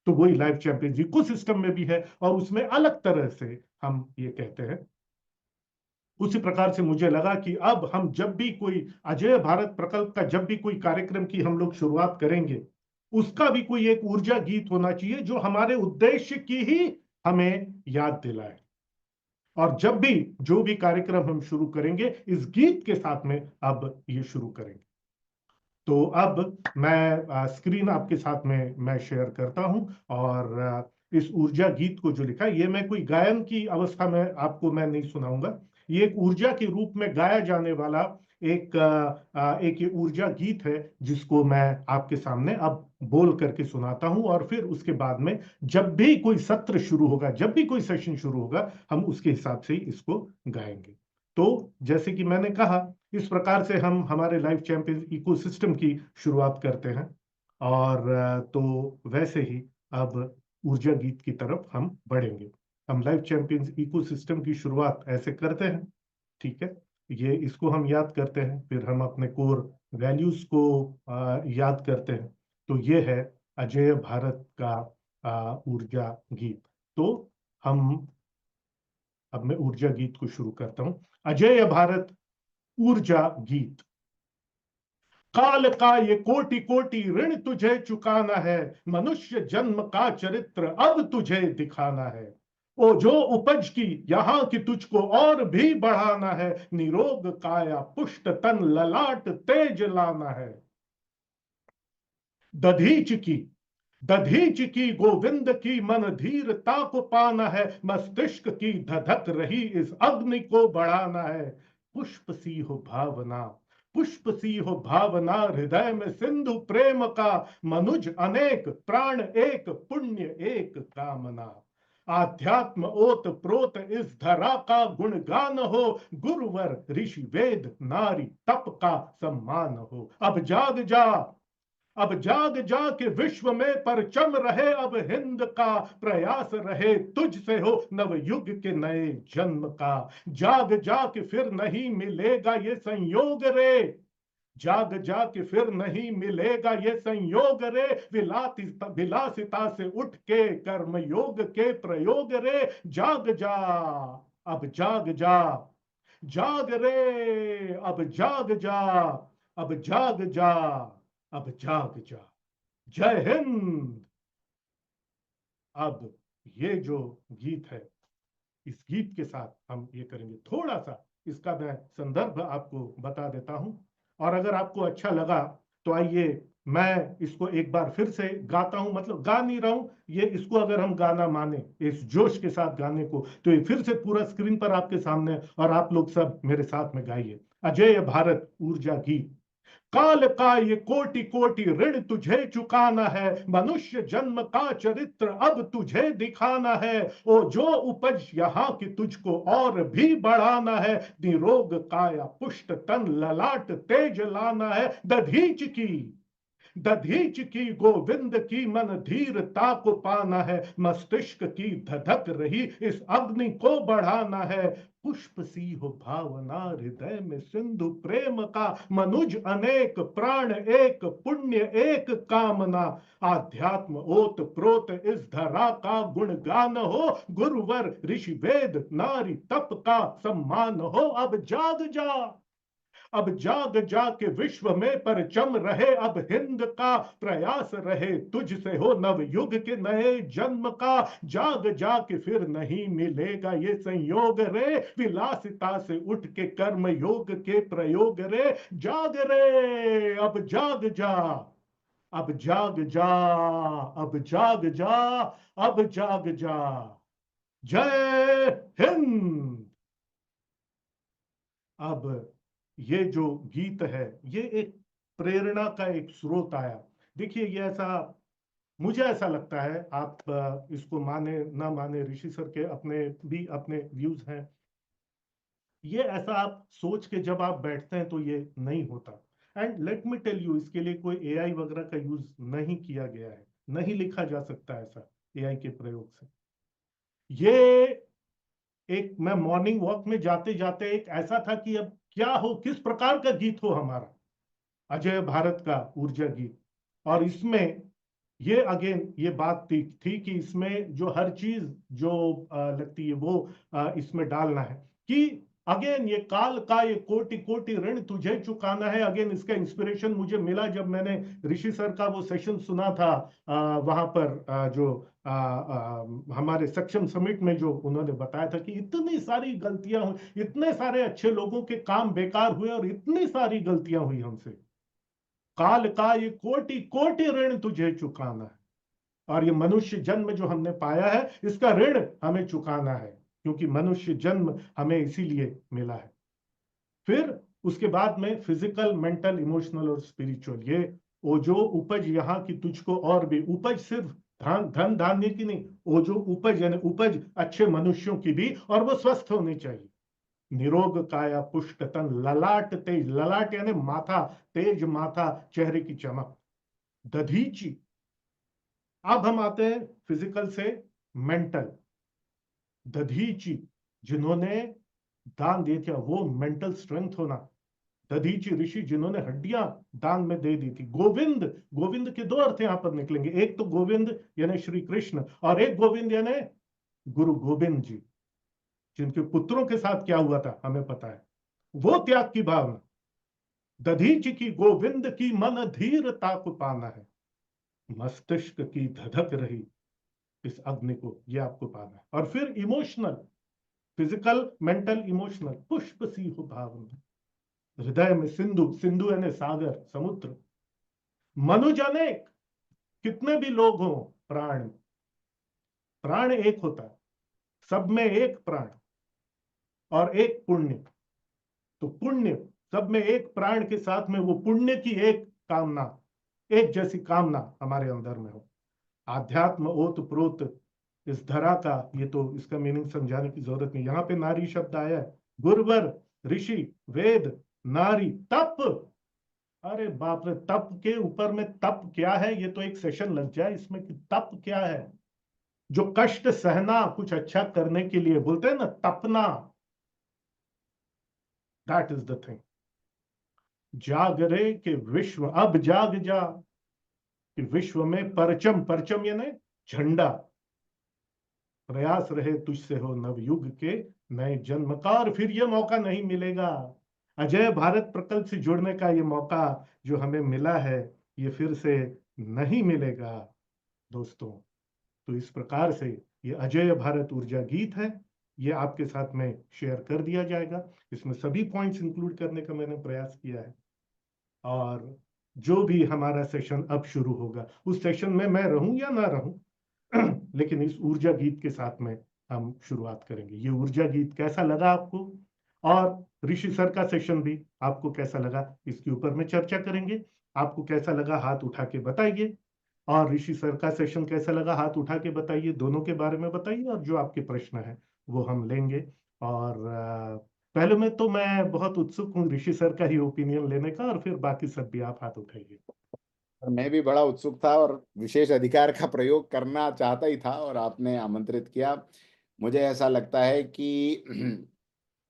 तो वही लाइफ चैंपियंस इकोसिस्टम में भी है, और उसमें अलग तरह से हम ये कहते हैं। उसी प्रकार से मुझे लगा कि अब हम जब भी कोई अजय भारत प्रकल्प का, जब भी कोई कार्यक्रम की हम लोग शुरुआत करेंगे, उसका भी कोई एक ऊर्जा गीत होना चाहिए जो हमारे उद्देश्य की ही हमें याद दिलाए। और जब भी जो भी कार्यक्रम हम शुरू करेंगे, इस गीत के साथ में अब ये शुरू करेंगे। तो अब मैं स्क्रीन आपके साथ में मैं शेयर करता हूं, और इस ऊर्जा गीत को जो लिखा है, ये मैं कोई गायन की अवस्था में आपको मैं नहीं सुनाऊंगा, ये एक ऊर्जा के रूप में गाया जाने वाला एक ये ऊर्जा गीत है, जिसको मैं आपके सामने अब बोल करके सुनाता हूं। और फिर उसके बाद में जब भी कोई सत्र शुरू होगा, जब भी कोई सेशन शुरू होगा, हम उसके हिसाब से ही इसको गाएंगे। तो जैसे कि मैंने कहा, इस प्रकार से हम हमारे लाइफ चैंपियंस इकोसिस्टम की शुरुआत करते हैं, और तो वैसे ही अब ऊर्जा गीत की तरफ हम बढ़ेंगे। हम लाइफ चैंपियंस इकोसिस्टम की शुरुआत ऐसे करते हैं, ठीक है। ये इसको हम याद करते हैं, फिर हम अपने कोर वैल्यूज को याद करते हैं। तो ये है अजेय भारत का ऊर्जा गीत। तो हम अब मैं ऊर्जा गीत को शुरू करता हूं। अजेय भारत ऊर्जा गीत। काल का ये कोटि कोटि ऋण तुझे चुकाना है, मनुष्य जन्म का चरित्र अब तुझे दिखाना है। ओ जो उपज की यहाँ की तुझको और भी बढ़ाना है, निरोग काया पुष्ट तन ललाट तेज लाना है। दधीच की दधीच की गोविंद की मन धीरता को पाना है, मस्तिष्क की धधक रही इस अग्नि को बढ़ाना है। पुष्प सी हो भावना, पुष्प सी हो भावना, हृदय में सिंधु प्रेम का, मनुज अनेक प्राण एक पुण्य एक कामना। आध्यात्म ओत प्रोत इस धरा का गुणगान हो, गुरुवर ऋषि वेद नारी तप का सम्मान हो। अब जाग जा के विश्व में परचम रहे, अब हिंद का प्रयास रहे तुझसे हो नवयुग के नए जन्म का। जाग जा के फिर नहीं मिलेगा ये संयोग रे, जाग जा के फिर नहीं मिलेगा ये संयोग रे, विलासिता से उठ के कर्म योग के प्रयोग रे। जाग जा, अब जाग जा, जाग रे, अब जाग जा, अब जाग जा, अब जाग जा। जय हिंद। अब ये जो गीत है, इस गीत के साथ हम ये करेंगे। थोड़ा सा इसका मैं संदर्भ आपको बता देता हूं, और अगर आपको अच्छा लगा तो आइए मैं इसको एक बार फिर से गाता हूं। मतलब गा नहीं रहा हूं, ये इसको अगर हम गाना माने, इस जोश के साथ गाने को, तो ये फिर से पूरा स्क्रीन पर आपके सामने, और आप लोग सब मेरे साथ में गाइए। अजेय भारत ऊर्जा गीत। काल का ये कोटि कोटि ऋण तुझे चुकाना है, मनुष्य जन्म का चरित्र अब तुझे दिखाना है। ओ जो उपज यहाँ की तुझको और भी बढ़ाना है, निरोग काया पुष्ट तन ललाट तेज लाना है। दधीच की गोविंद की मन धीरता को पाना है, मस्तिष्क की धधक रही इस अग्नि को बढ़ाना है। पुष्प सी हो भावना हृदय में सिंधु प्रेम का, मनुज अनेक प्राण एक पुण्य एक कामना। आध्यात्म ओत प्रोत इस धरा का गुणगान हो, गुरुवर ऋषि वेद नारी तप का सम्मान हो। अब जाग जा, अब जाग जा के विश्व में परचम रहे, अब हिंद का प्रयास रहे तुझसे हो नव युग के नए जन्म का। जाग जा के फिर नहीं मिलेगा ये संयोग रे, विलासिता से उठ के कर्म योग के प्रयोग रे। जाग रे, अब जाग जा, अब जाग जा, अब जाग जा, अब जाग जा। जय हिंद। अब ये जो गीत है ये एक प्रेरणा का एक स्रोत आया। देखिए ये ऐसा, मुझे ऐसा लगता है, आप इसको माने ना माने, ऋषि सर के अपने भी अपने व्यूज हैं, ये ऐसा आप सोच के जब आप बैठते हैं तो ये नहीं होता। And let me tell you, इसके लिए कोई एआई वगैरह का यूज नहीं किया गया है, नहीं लिखा जा सकता ऐसा एआई के प्रयोग से। ये एक, मैं मॉर्निंग वॉक में जाते जाते एक ऐसा था कि अब क्या हो, किस प्रकार का गीत हो हमारा, अजय भारत का ऊर्जा गीत। और इसमें ये अगेन ये बात थी कि इसमें जो हर चीज जो लगती है वो इसमें डालना है कि अगेन ये काल का ये कोटि कोटि ऋण तुझे चुकाना है। अगेन इसका इंस्पिरेशन मुझे मिला जब मैंने ऋषि सर का वो सेशन सुना था वहां पर जो हमारे सक्षम समिट में, जो उन्होंने बताया था कि इतनी सारी गलतियां हुई, इतने सारे अच्छे लोगों के काम बेकार हुए और इतनी सारी गलतियां हुई हमसे। काल का ये कोटि कोटि ऋण तुझे चुकाना है, और ये मनुष्य जन्म जो हमने पाया है इसका ऋण हमें चुकाना है, क्योंकि मनुष्य जन्म हमें इसीलिए मिला है। फिर उसके बाद में फिजिकल, मेंटल, इमोशनल और स्पिरिचुअल, ये वो जो उपज यहाँ की तुझको, और भी उपज, सिर्फ धन धान्य की नहीं, वो जो उपज यानी उपज अच्छे मनुष्यों की भी, और वो स्वस्थ होने चाहिए। निरोग काया पुष्ट तन, ललाट तेज, ललाट यानी माथा, तेज माथा, चेहरे की चमक, दधीची। अब हम आते हैं फिजिकल से मेंटल। दधीची, जिन्होंने दान दे दिया, वो मेंटल स्ट्रेंथ होना। दधीची ऋषि, जिन्होंने हड्डियां दान में दे दी थी। गोविंद, गोविंद के दो अर्थ यहां पर निकलेंगे, एक तो गोविंद यानी श्री कृष्ण, और एक गोविंद यानी गुरु गोविंद जी, जिनके पुत्रों के साथ क्या हुआ था हमें पता है। वो त्याग की भावना, दधीच की गोविंद की मन धीरता को पाना है, मस्तिष्क की धधक रही इस अग्नि को, ये आपको पाना है। और फिर इमोशनल, फिजिकल, मेंटल, इमोशनल, पुष्प सी हो भावना हृदय में सिंधु, सिंधु यानी सागर, समुद्र। मनुज अनेक, कितने भी लोग हों, प्राण, प्राण एक होता है, सब में एक प्राण और एक पुण्य। तो पुण्य, सब में एक प्राण के साथ में वो पुण्य की एक कामना, एक जैसी कामना हमारे अंदर में हो। आध्यात्म ओत प्रोत इस धरा का, ये तो इसका मीनिंग समझाने की जरूरत नहीं। यहां पे नारी शब्द आया है, गुरुवर ऋषि वेद नारी तप। अरे बाप रे, तप के ऊपर में तप क्या है, ये तो एक सेशन लग जाए इसमें कि तप क्या है। जो कष्ट सहना कुछ अच्छा करने के लिए, बोलते हैं ना तपना, दैट इज द थिंग। जाग रे के विश्व, अब जाग जा कि विश्व में परचम, परचम यानी झंडा, प्रयास रहे तुझसे हो नवयुग के नए जन्म का। और फिर ये मौका नहीं मिलेगा, अजय भारत प्रकल्प से जुड़ने का ये मौका जो हमें मिला है, ये फिर से नहीं मिलेगा दोस्तों। तो इस प्रकार से ये अजय भारत ऊर्जा गीत है, ये आपके साथ में शेयर कर दिया जाएगा। इसमें सभी पॉइंट्स इंक्लूड करने का मैंने प्रयास किया है। और जो भी हमारा सेशन अब शुरू होगा, उस सेशन में मैं रहूं या ना रहूं, लेकिन इस ऊर्जा गीत के साथ में हम शुरुआत करेंगे। ये ऊर्जा गीत कैसा लगा आपको, और ऋषि सर का सेशन भी आपको कैसा लगा, इसके ऊपर में चर्चा करेंगे। आपको कैसा लगा हाथ उठा के बताइए, और ऋषि सर का सेशन कैसा लगा हाथ उठा के बताइए, दोनों के बारे में बताइए। और जो आपके प्रश्न है वो हम लेंगे। और पहले में तो मैं बहुत उत्सुक हूँ ऋषि सर का ही ओपिनियन लेने का, और फिर बाकी सब भी आप हाथ उठाइए। और मैं भी बड़ा उत्सुक था और विशेष अधिकार का प्रयोग करना चाहता ही था, और आपने आमंत्रित किया। मुझे ऐसा लगता है कि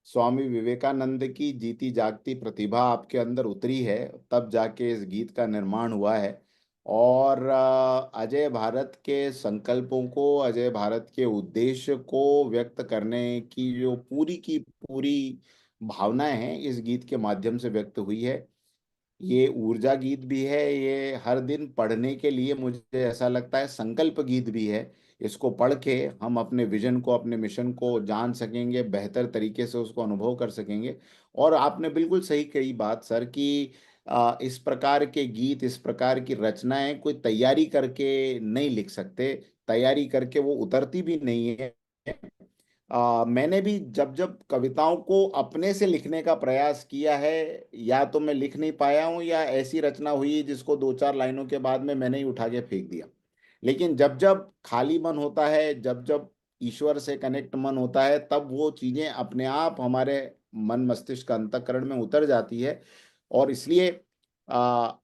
स्वामी विवेकानंद की जीती जागती प्रतिभा आपके अंदर उतरी है, तब जाके इस गीत का निर्माण हुआ है। और अजय भारत के संकल्पों को, अजय भारत के उद्देश्य को व्यक्त करने की पूरी भावनाएं हैं, इस गीत के माध्यम से व्यक्त हुई है। ये ऊर्जा गीत भी है, ये हर दिन पढ़ने के लिए मुझे ऐसा लगता है संकल्प गीत भी है। इसको पढ़ के हम अपने विजन को, अपने मिशन को जान सकेंगे, बेहतर तरीके से उसको अनुभव कर सकेंगे। और आपने बिल्कुल सही कही बात सर कि इस प्रकार के गीत, इस प्रकार की रचनाएं कोई तैयारी करके नहीं लिख सकते, तैयारी करके वो उतरती भी नहीं है। मैंने भी जब जब कविताओं को अपने से लिखने का प्रयास किया है, या तो मैं लिख नहीं पाया हूँ, या ऐसी रचना हुई जिसको दो चार लाइनों के बाद में मैंने ही उठा के फेंक दिया। लेकिन जब जब खाली मन होता है, जब जब ईश्वर से कनेक्ट मन होता है, तब वो चीजें अपने आप हमारे मन मस्तिष्क अंतःकरण में उतर जाती है। और इसलिए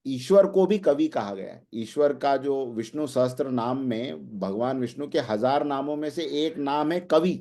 ईश्वर को भी कवि कहा गया है। ईश्वर का जो विष्णु सहस्त्र नाम में, भगवान विष्णु के 1000 नामों में से एक नाम है कवि।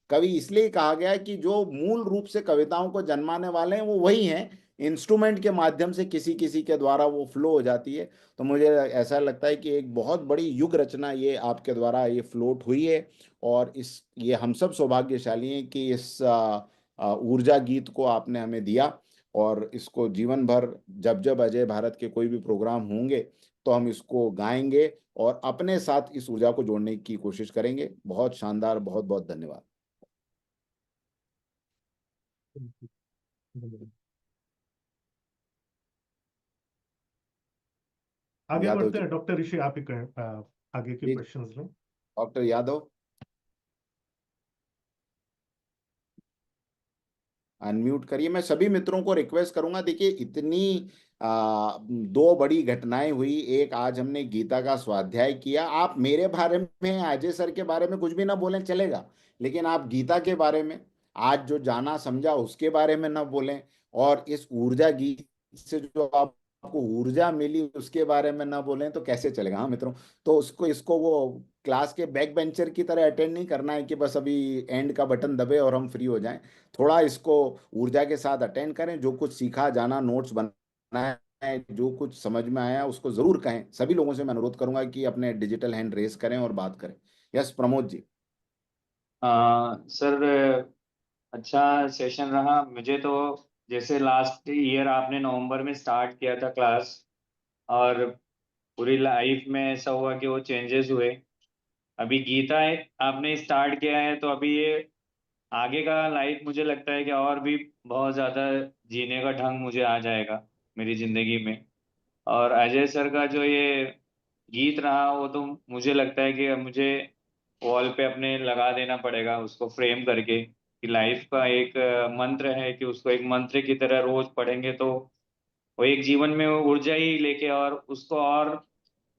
कवि इसलिए कहा गया है कि जो मूल रूप से कविताओं को जन्माने वाले हैं वो वही हैं, इंस्ट्रूमेंट के माध्यम से किसी किसी के द्वारा वो फ्लो हो जाती है। तो मुझे ऐसा लगता है कि एक बहुत बड़ी युग रचना ये आपके द्वारा ये फ्लोट हुई है। और इस ये हम सब सौभाग्यशाली हैं कि इस ऊर्जा गीत को आपने हमें दिया। और इसको जीवन भर जब जब अजय भारत के कोई भी प्रोग्राम होंगे तो हम इसको गाएंगे और अपने साथ इस ऊर्जा को जोड़ने की कोशिश करेंगे। बहुत शानदार, बहुत बहुत धन्यवाद। आगे यादव बढ़ते जी। हैं डॉक्टर ऋषि, आप ही आगे के जी, क्वेश्चंस लें। डॉक्टर यादव अनम्यूट करिए। मैं सभी मित्रों को रिक्वेस्ट करूंगा, देखिए इतनी दो बड़ी घटनाएं हुई। एक, आज हमने गीता का स्वाध्याय किया। आप मेरे बारे में, अजय सर के बारे में कुछ भी ना बोलें चलेगा, लेकिन आप गीता के बारे में आज जो जाना समझा उसके बारे में ना बोलें। और इस ऊर्जा गीत से जो आपको ऊर्जा मिली उसके बारे में ना बोलें तो कैसे चलेगा। हाँ मित्रों, तो उसको इसको वो क्लास के बैक बेंचर की तरह अटेंड नहीं करना है कि बस अभी एंड का बटन दबे और हम फ्री हो जाएं। थोड़ा इसको ऊर्जा के साथ अटेंड करें। जो कुछ सीखा, जाना, नोट्स बनाया है, जो कुछ समझ में आया उसको जरूर कहें। सभी लोगों से मैं अनुरोध करूंगा कि अपने डिजिटल हैंड रेस करें और बात करें। यस प्रमोद जी। सर, अच्छा सेशन रहा मुझे तो। जैसे लास्ट ईयर आपने नवंबर में स्टार्ट किया था क्लास, और पूरी लाइफ में ऐसा हुआ कि वो चेंजेस हुए। अभी गीता है आपने स्टार्ट किया है, तो अभी ये आगे का लाइफ मुझे लगता है कि और भी बहुत ज़्यादा जीने का ढंग मुझे आ जाएगा मेरी ज़िंदगी में। और अजय सर का जो ये गीत रहा, वो तो मुझे लगता है कि अब मुझे वॉल पे अपने लगा देना पड़ेगा उसको फ्रेम करके, कि लाइफ का एक मंत्र है, कि उसको एक मंत्र की तरह रोज पढ़ेंगे तो वो एक जीवन में वो ऊर्जा ही लेके, और उसको और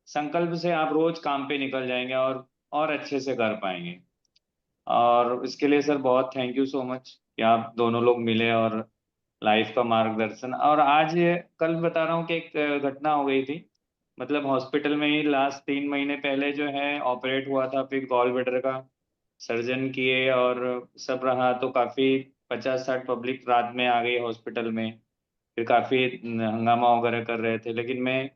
संकल्प से आप रोज काम पे निकल जाएंगे और अच्छे से कर पाएंगे। और इसके लिए सर बहुत थैंक यू सो मच कि आप दोनों लोग मिले और लाइफ का मार्गदर्शन। और आज कल बता रहा हूँ कि एक घटना हो गई थी, मतलब हॉस्पिटल में ही लास्ट 3 महीने पहले जो है ऑपरेट हुआ था, फिर गॉल ब्लैडर का सर्जन किए और सब रहा, तो काफ़ी 50-60 पब्लिक रात में आ गई हॉस्पिटल में। फिर काफ़ी हंगामा वगैरह कर रहे थे, लेकिन मैं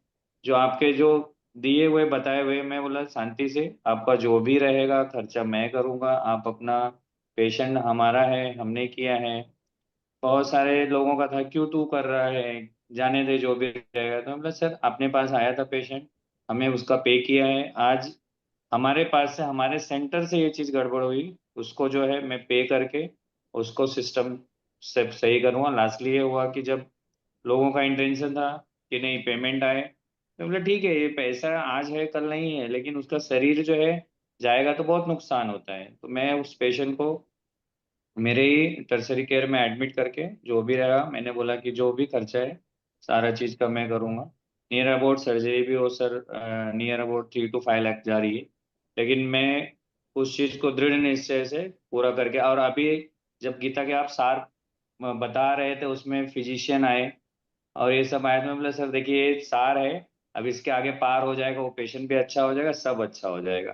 जो आपके जो दिए हुए बताए हुए, मैं बोला शांति से आपका जो भी रहेगा खर्चा मैं करूँगा, आप अपना पेशेंट हमारा है, हमने किया है। बहुत सारे लोगों का था क्यों तू कर रहा है, जाने दे जो भी रहेगा। तो मतलब सर अपने पास आया था पेशेंट, हमने उसका पे किया है। आज हमारे पास से, हमारे सेंटर से ये चीज़ गड़बड़ हुई, उसको जो है मैं पे करके उसको सिस्टम से सही करूँगा। लास्टली ये हुआ कि जब लोगों का इंटेंशन था कि नहीं पेमेंट आए, तो बोले ठीक है ये पैसा आज है कल नहीं है, लेकिन उसका शरीर जो है जाएगा तो बहुत नुकसान होता है। तो मैं उस पेशेंट को मेरे ही टर्सरी केयर में एडमिट करके जो भी रहा, मैंने बोला कि जो भी खर्चा है सारा चीज़ का मैं करूँगा। नियर अबाउट सर्जरी भी हो sir, near about 3 to 5 lakh जा रही है, लेकिन मैं उस चीज़ को दृढ़ निश्चय से पूरा करके। और अभी जब गीता के आप सार बता रहे थे, उसमें फिजिशियन आए और ये सब आए, तो मैं बोला सर देखिए ये सार है, अब इसके आगे पार हो जाएगा, वो पेशेंट भी अच्छा हो जाएगा, सब अच्छा हो जाएगा।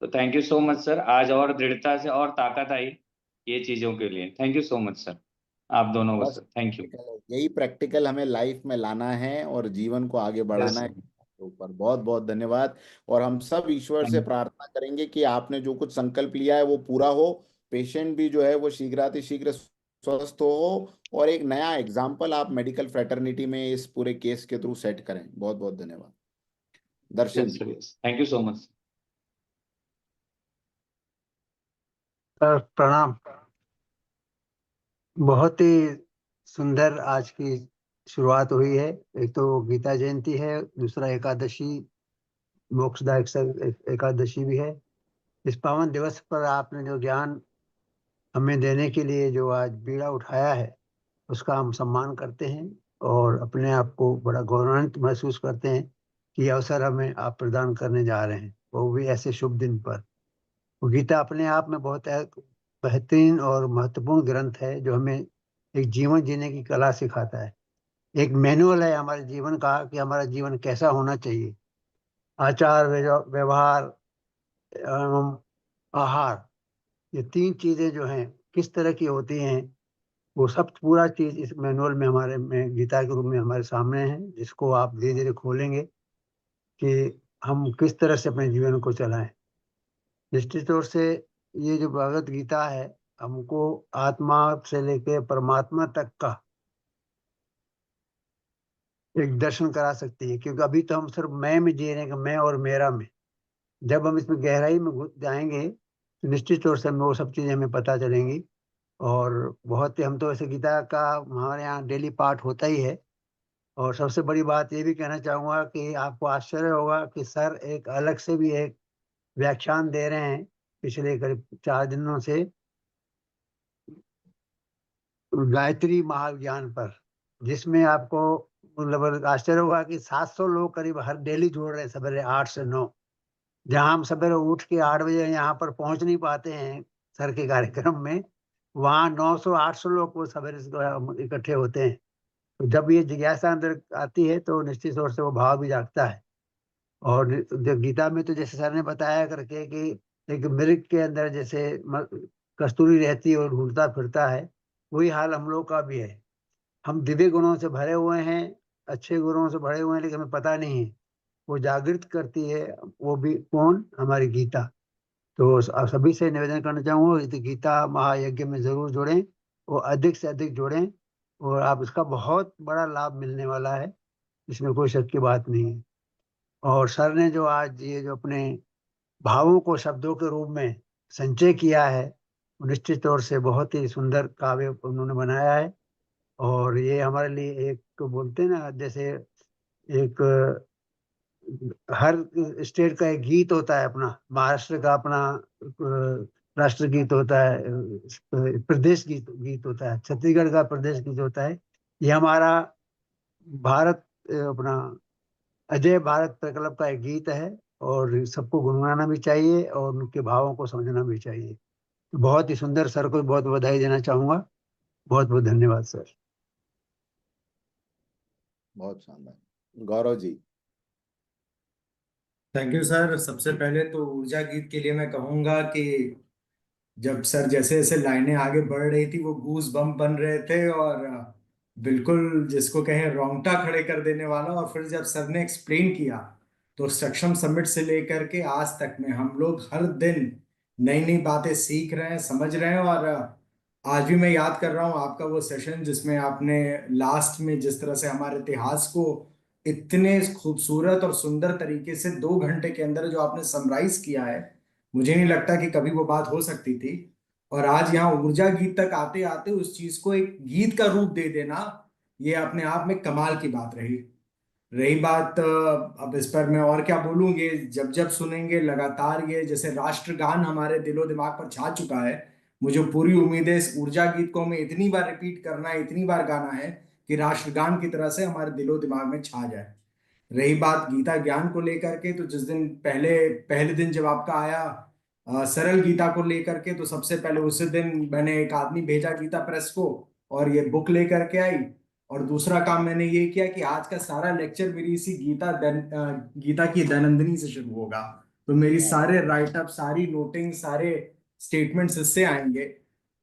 तो thank you so much sir, आज और दृढ़ता से और ताकत आई ये चीज़ों के लिए। Thank you so much sir, आप दोनों को बस सर, थैंक यू। practical है। यही प्रैक्टिकल हमें लाइफ में लाना है और जीवन को आगे यस बढ़ाना है। सर। ऊपर बहुत बहुत धन्यवाद। और हम सब ईश्वर से थैंक प्रार्थना करेंगे कि आपने जो कुछ संकल्प लिया है वो पूरा हो, पेशेंट भी जो है वो शीघ्रातिशीघ्र स्वस्थ हो, और एक नया एग्जाम्पल आप मेडिकल फ्रेटर्निटी में इस पूरे केस के थ्रू सेट करें। बहुत बहुत धन्यवाद। Darshan yes ji. Sir, yes, thank you so much. Sir प्रणाम। बहुत ही सुंदर आज की शुरुआत हुई है। एक तो गीता जयंती है, दूसरा एकादशी, मोक्षदायक एकादशी भी है। इस पावन दिवस पर आपने जो ज्ञान हमें देने के लिए जो आज बीड़ा उठाया है, उसका हम सम्मान करते हैं और अपने आप को बड़ा गौरवान्वित महसूस करते हैं कि ये अवसर हमें आप प्रदान करने जा रहे हैं, वो भी ऐसे शुभ दिन पर। वो गीता अपने आप में बहुत एक बेहतरीन और महत्वपूर्ण ग्रंथ है, जो हमें एक जीवन जीने की कला सिखाता है। एक मैनुअल है हमारे जीवन का कि हमारा जीवन कैसा होना चाहिए। आचार, व्यवहार एवं आहार, ये तीन चीजें जो हैं किस तरह की होती हैं, वो सब पूरा चीज इस मैनुअल में हमारे में गीता के रूप में हमारे सामने है, जिसको आप धीरे धीरे खोलेंगे कि हम किस तरह से अपने जीवन को चलाएं। निश्चित तौर से ये जो भगवत गीता है, हमको आत्मा से लेकर परमात्मा तक का एक दर्शन करा सकती है, क्योंकि अभी तो हम सिर्फ मैं में जी रहे हैं कि मैं और मेरा में। जब हम इसमें गहराई में घुस जाएंगे तो निश्चित तौर से हमें वो सब चीजें हमें पता चलेंगी। और बहुत ही, हम तो ऐसे गीता का हमारे यहाँ डेली पाठ होता ही है। और सबसे बड़ी बात ये भी कहना चाहूंगा कि आपको आश्चर्य होगा कि सर एक अलग से भी एक व्याख्यान दे रहे हैं पिछले करीब 4 दिनों से, गायत्री महाविज्ञान पर, जिसमें आपको मतलब आश्चर्य होगा कि 700 लोग करीब हर डेली जोड़ रहे हैं सवेरे 8 से 9। जहां हम सवेरे उठ के 8 बजे यहाँ पर पहुंच नहीं पाते हैं सर के कार्यक्रम में, वहाँ 900-800 लोग वो सवेरे से इकट्ठे होते हैं। तो जब ये जिज्ञासा अंदर आती है तो निश्चित तौर से वो भाव भी जागता है। और जो गीता में तो जैसे सर ने बताया करके कि एक मृग के अंदर जैसे कस्तूरी रहती है और ढूंढता फिरता है, वही हाल हम लोग का भी है। हम दिव्य गुणों से भरे हुए हैं, अच्छे गुणों से भरे हुए हैं, लेकिन हमें पता नहीं है। वो जागृत करती है, वो भी कौन, हमारी गीता। तो आप सभी से निवेदन करना चाहूंगा कि गीता महायज्ञ में जरूर जुड़ें, वो अधिक से अधिक जुड़ें, और आप इसका बहुत बड़ा लाभ मिलने वाला है, इसमें कोई शक की बात नहीं है। और सर ने जो आज ये जो अपने भावों को शब्दों के रूप में संचय किया है, वो निश्चित तौर से बहुत ही सुंदर काव्य उन्होंने बनाया है। और ये हमारे लिए एक, तो बोलते हैं ना, जैसे एक हर स्टेट का एक गीत होता है अपना, महाराष्ट्र का अपना राष्ट्र गीत होता है, प्रदेश गीत गीत होता है, छत्तीसगढ़ का प्रदेश गीत होता है। ये हमारा भारत अपना अजय भारत प्रकल्प का एक गीत है, और सबको गुनगुनाना भी चाहिए और उनके भावों को समझना भी चाहिए। तो बहुत ही सुंदर, सर को बहुत बधाई देना चाहूंगा। बहुत बहुत धन्यवाद सर। बहुत शानदार। Gaurav ji. Thank you sir. सबसे पहले तो ऊर्जा गीत के लिए मैं कहूंगा कि जब सर जैसे जैसे लाइनें आगे बढ़ रही थी वो गूज बम्प बन रहे थे, और बिल्कुल जिसको कहें रोंगटा खड़े कर देने वाला। और फिर जब सर ने एक्सप्लेन किया तो सक्षम समिट से लेकर के आज तक में हम लोग हर दिन नई नई बातें सीख रहे हैं, समझ रहे हैं। और आज भी मैं याद कर रहा हूँ आपका वो सेशन जिसमें आपने लास्ट में जिस तरह से हमारे इतिहास को इतने खूबसूरत और सुंदर तरीके से 2 घंटे के अंदर जो आपने समराइज किया है, मुझे नहीं लगता कि कभी वो बात हो सकती थी। और आज यहाँ ऊर्जा गीत तक आते आते उस चीज को एक गीत का रूप दे देना, ये अपने आप में कमाल की बात रही। रही बात अब इस पर मैं और क्या बोलूं, ये जब जब सुनेंगे लगातार, ये जैसे राष्ट्रगान हमारे दिलो दिमाग पर छा चुका है। मुझे पूरी उम्मीद है इस ऊर्जा गीत को हमें इतनी बार रिपीट करना है, इतनी बार गाना है कि राष्ट्रगान की तरह से हमारे दिलो दिमाग में छा जाए। रही बात गीता ज्ञान को लेकर के, तो जिस दिन पहले पहले दिन जब आपका आया सरल गीता को लेकर के, तो सबसे पहले उसी दिन मैंने एक आदमी भेजा गीता प्रेस को और ये बुक लेकर के आई। और दूसरा काम मैंने ये किया कि आज का सारा लेक्चर मेरी इसी गीता की दैनंदिनी से शुरू होगा। तो मेरी सारे राइटअप, सारी नोटिंग, सारे स्टेटमेंट्स इससे आएंगे।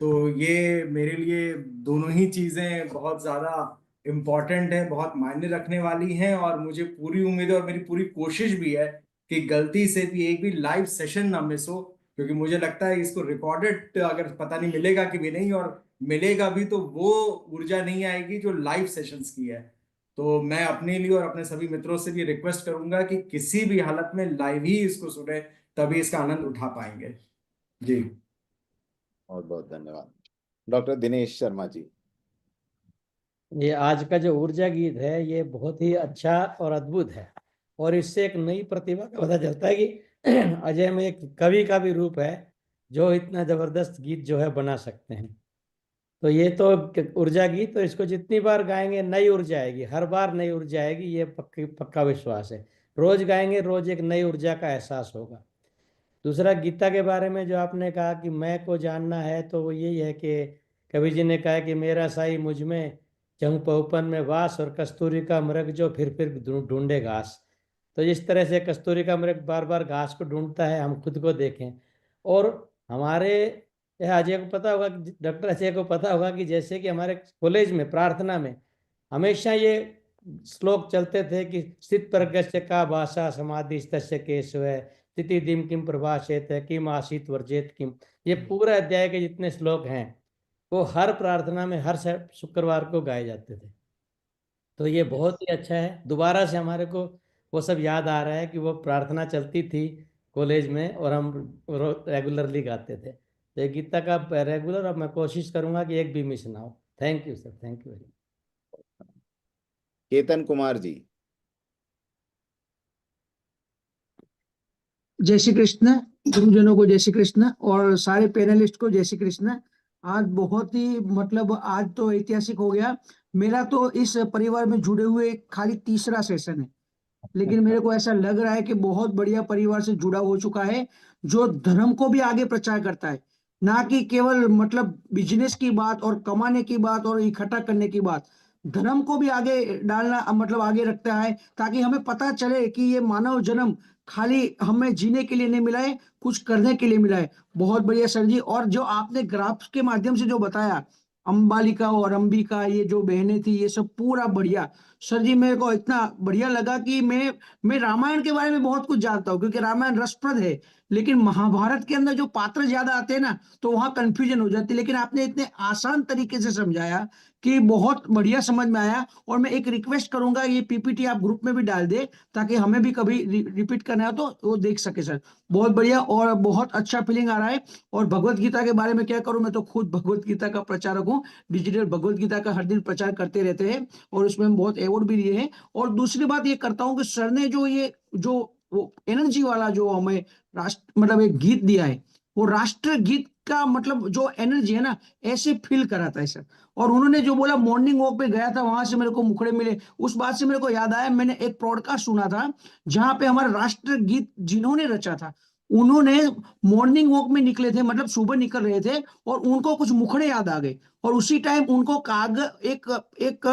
तो ये मेरे लिए दोनों ही चीजें बहुत ज्यादा इम्पोर्टेंट है, बहुत मायने रखने वाली हैं। और मुझे पूरी उम्मीद है और मेरी पूरी कोशिश भी है कि गलती से भी एक भी लाइव सेशन ना मिस हो, क्योंकि मुझे लगता है इसको रिकॉर्डेड अगर पता नहीं मिलेगा कि भी नहीं, और मिलेगा भी तो वो ऊर्जा नहीं आएगी जो लाइव सेशंस की है। तो मैं अपने लिए और अपने सभी मित्रों से भी रिक्वेस्ट करूंगा कि किसी भी हालत में लाइव ही इसको सुने, तभी इसका आनंद उठा पाएंगे। जी बहुत बहुत धन्यवाद। डॉक्टर दिनेश शर्मा जी। ये आज का जो ऊर्जा गीत है ये बहुत ही अच्छा और अद्भुत है, और इससे एक नई प्रतिभा का पता चलता है कि अजय में एक कवि का भी रूप है जो इतना जबरदस्त गीत जो है बना सकते हैं। तो ये तो ऊर्जा गीत, तो इसको जितनी बार गाएंगे नई ऊर्जा आएगी, हर बार नई ऊर्जा आएगी, ये पक्का विश्वास है। रोज गाएंगे रोज एक नई ऊर्जा का एहसास होगा। दूसरा, गीता के बारे में जो आपने कहा कि मैं को जानना है, तो वो यही है कि कवि जी ने कहा कि मेरा साई मुझ में जंग पहुपन में वास, और कस्तूरी का मृग जो फिर ढूंढे घास। तो इस तरह से कस्तूरी का मृग बार बार घास को ढूंढता है, हम खुद को देखें। और हमारे अजय को पता होगा, डॉक्टर अजय को पता होगा कि जैसे कि हमारे कॉलेज में प्रार्थना में हमेशा ये श्लोक चलते थे कि स्थित प्रज्ञस्य का भाषा समाधि स्तस्य केशव, स्थिति दिम किम प्रभाषेत किम आसीत वर्जेत किम। ये पूरा अध्याय के जितने श्लोक हैं वो हर प्रार्थना में हर शुक्रवार को गाए जाते थे। तो ये बहुत ही अच्छा है, दोबारा से हमारे को वो सब याद आ रहा है कि वो प्रार्थना चलती थी कॉलेज में और हम रेगुलरली गाते थे। तो ये गीता का रेगुलर, अब मैं कोशिश करूंगा कि एक भी मिस ना हो। Thank you sir, thank you very much. Ketan Kumar ji. जय श्री कृष्ण। गुरुजनों को जय श्री कृष्ण और सारे पैनलिस्ट को जय श्री कृष्ण। आज बहुत ही मतलब आज तो ऐतिहासिक हो गया। मेरा तो इस परिवार में जुड़े हुए खाली तीसरा सेशन है, लेकिन मेरे को ऐसा लग रहा है कि बहुत बढ़िया परिवार से जुड़ा हो चुका है, जो धर्म को भी आगे प्रचार करता है, ना कि केवल मतलब बिजनेस की बात और कमाने की बात और इकट्ठा करने की बात। धर्म को भी आगे डालना मतलब आगे रखता है, ताकि हमें पता चले कि ये मानव जन्म खाली हमें जीने के लिए नहीं मिला है, कुछ करने के लिए मिला है। बहुत बढ़िया सर जी। और जो आपने ग्राफ के माध्यम से जो बताया, अंबालिका और अंबिका ये जो बहनें थी, ये सब पूरा बढ़िया। सर जी मेरे को इतना बढ़िया लगा कि मैं रामायण के बारे में बहुत कुछ जानता हूँ, क्योंकि रामायण रसप्रद है, लेकिन महाभारत के अंदर जो पात्र ज्यादा आते हैं ना, तो वहां कंफ्यूजन हो जाती है। लेकिन आपने इतने आसान तरीके से समझाया कि बहुत बढ़िया समझ में आया। और मैं एक रिक्वेस्ट करूंगा, ये पीपीटी आप ग्रुप में भी डाल दे, ताकि हमें भी कभी रिपीट करना हो तो वो देख सके सर। बहुत बढ़िया और बहुत अच्छा फीलिंग आ रहा है। और भगवत गीता के बारे में क्या करूं, मैं तो खुद भगवत गीता का प्रचारक हूँ। डिजिटल भगवत गीता का हर दिन प्रचार करते रहते हैं, और उसमें हम बहुत अवार्ड भी लिए हैं। और दूसरी बात ये करता हूँ कि सर ने जो ये जो वो एनर्जी वाला जो हमें राष्ट्र मतलब एक गीत दिया है, वो राष्ट्र गीत का मतलब जो एनर्जी है ना, ऐसे फील कराता है सर। और उन्होंने जो बोला, मॉर्निंग वॉक पे गया था, वहां से मेरे को मुखड़े मिले, उस बात से मेरे को याद आया, मैंने एक पॉडकास्ट सुना था जहां पे हमारा राष्ट्र गीत जिन्होंने रचा था, उन्होंने मॉर्निंग वॉक में निकले थे, मतलब सुबह निकल रहे थे, और उनको कुछ मुखड़े याद आ गए। और उसी टाइम उनको कागज एक एक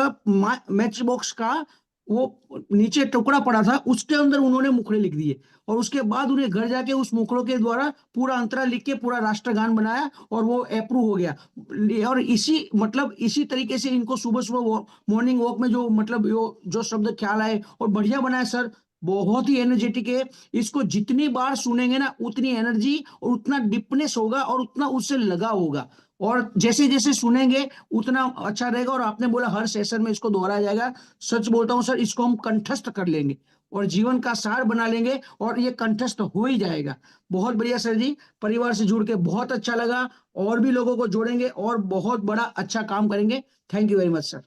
मैच बॉक्स का वो नीचे टुकड़ा पड़ा था, उसके अंदर उन्होंने मुखड़े लिख दिए। और उसके बाद उन्हें घर जाके उस मुखड़ों के द्वारा पूरा अंतरा लिख के पूरा राष्ट्रगान बनाया, और वो अप्रूव हो गया। और इसी मतलब इसी तरीके से इनको सुबह सुबह मॉर्निंग वॉक में जो मतलब जो शब्द ख्याल आए और बढ़िया बनाया सर। बहुत ही एनर्जेटिक है। इसको जितनी बार सुनेंगे ना, उतनी एनर्जी और उतना डिपनेस होगा और उतना उससे लगा होगा। और जैसे जैसे सुनेंगे उतना अच्छा रहेगा। और आपने बोला हर सेशन में इसको दोहराया जाएगा। सच बोलता हूँ सर, इसको हम कंठस्थ कर लेंगे और जीवन का सार बना लेंगे, और ये कंठस्थ हो ही जाएगा। बहुत बढ़िया सर जी, परिवार से जुड़ के बहुत अच्छा लगा। और भी लोगों को जोड़ेंगे और बहुत बड़ा अच्छा काम करेंगे। Thank you very much sir.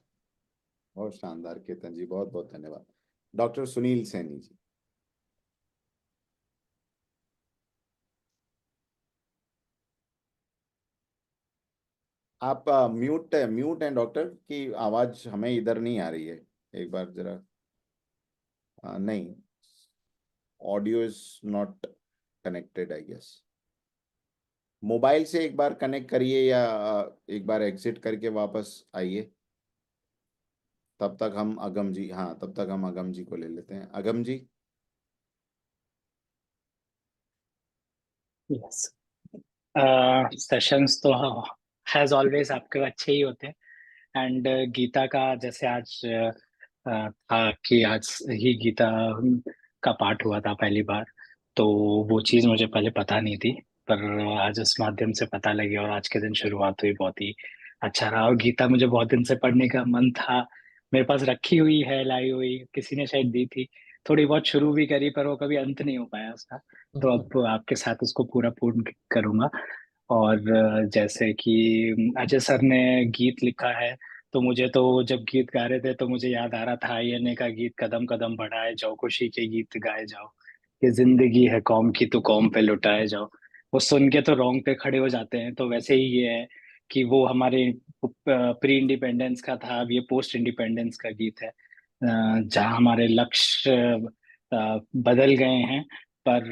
बहुत शानदार केतन जी, बहुत बहुत धन्यवाद। डॉक्टर सुनील सैनी जी। आप म्यूट हैं डॉक्टर, की आवाज हमें इधर नहीं आ रही है। एक बार जरा नहीं, audio is not connected I guess. Mobile से एक बार कनेक्ट करिए, या एक बार एग्जिट करके वापस आइए। तब तक हम अगम जी, हाँ तब तक हम अगम जी को ले लेते हैं। अगम जी। यस। सेशंस तो हैज ऑलवेज आपके अच्छे ही होते हैं। एंड गीता का जैसे आज था कि आज ही गीता का पाठ हुआ था पहली बार, तो वो चीज़ मुझे पहले पता नहीं थी, पर आज उस माध्यम से पता लगी और आज के दिन शुरुआत हुई, बहुत ही अच्छा रहा। और गीता मुझे बहुत दिन से पढ़ने का मन था, मेरे पास रखी हुई है, लाई हुई, किसी ने शायद दी थी, थोड़ी बहुत शुरू भी करी, पर वो कभी अंत नहीं हो पाया उसका। तो अब आपके साथ उसको पूरा पूर्ण करूंगा। और जैसे कि अजय सर ने गीत लिखा है, तो मुझे तो जब गीत गा रहे थे तो मुझे याद आ रहा था आईएनए का गीत, कदम कदम बढ़ाए जाओ, खुशी के गीत गाए जाओ, ये जिंदगी है कौम की तो कौम पे लुटाए जाओ। वो सुन के तो रोंगटे खड़े हो जाते हैं। तो वैसे ही ये है कि वो हमारे प्री इंडिपेंडेंस का था, अब ये पोस्ट इंडिपेंडेंस का गीत है, जहाँ हमारे लक्ष्य बदल गए हैं, पर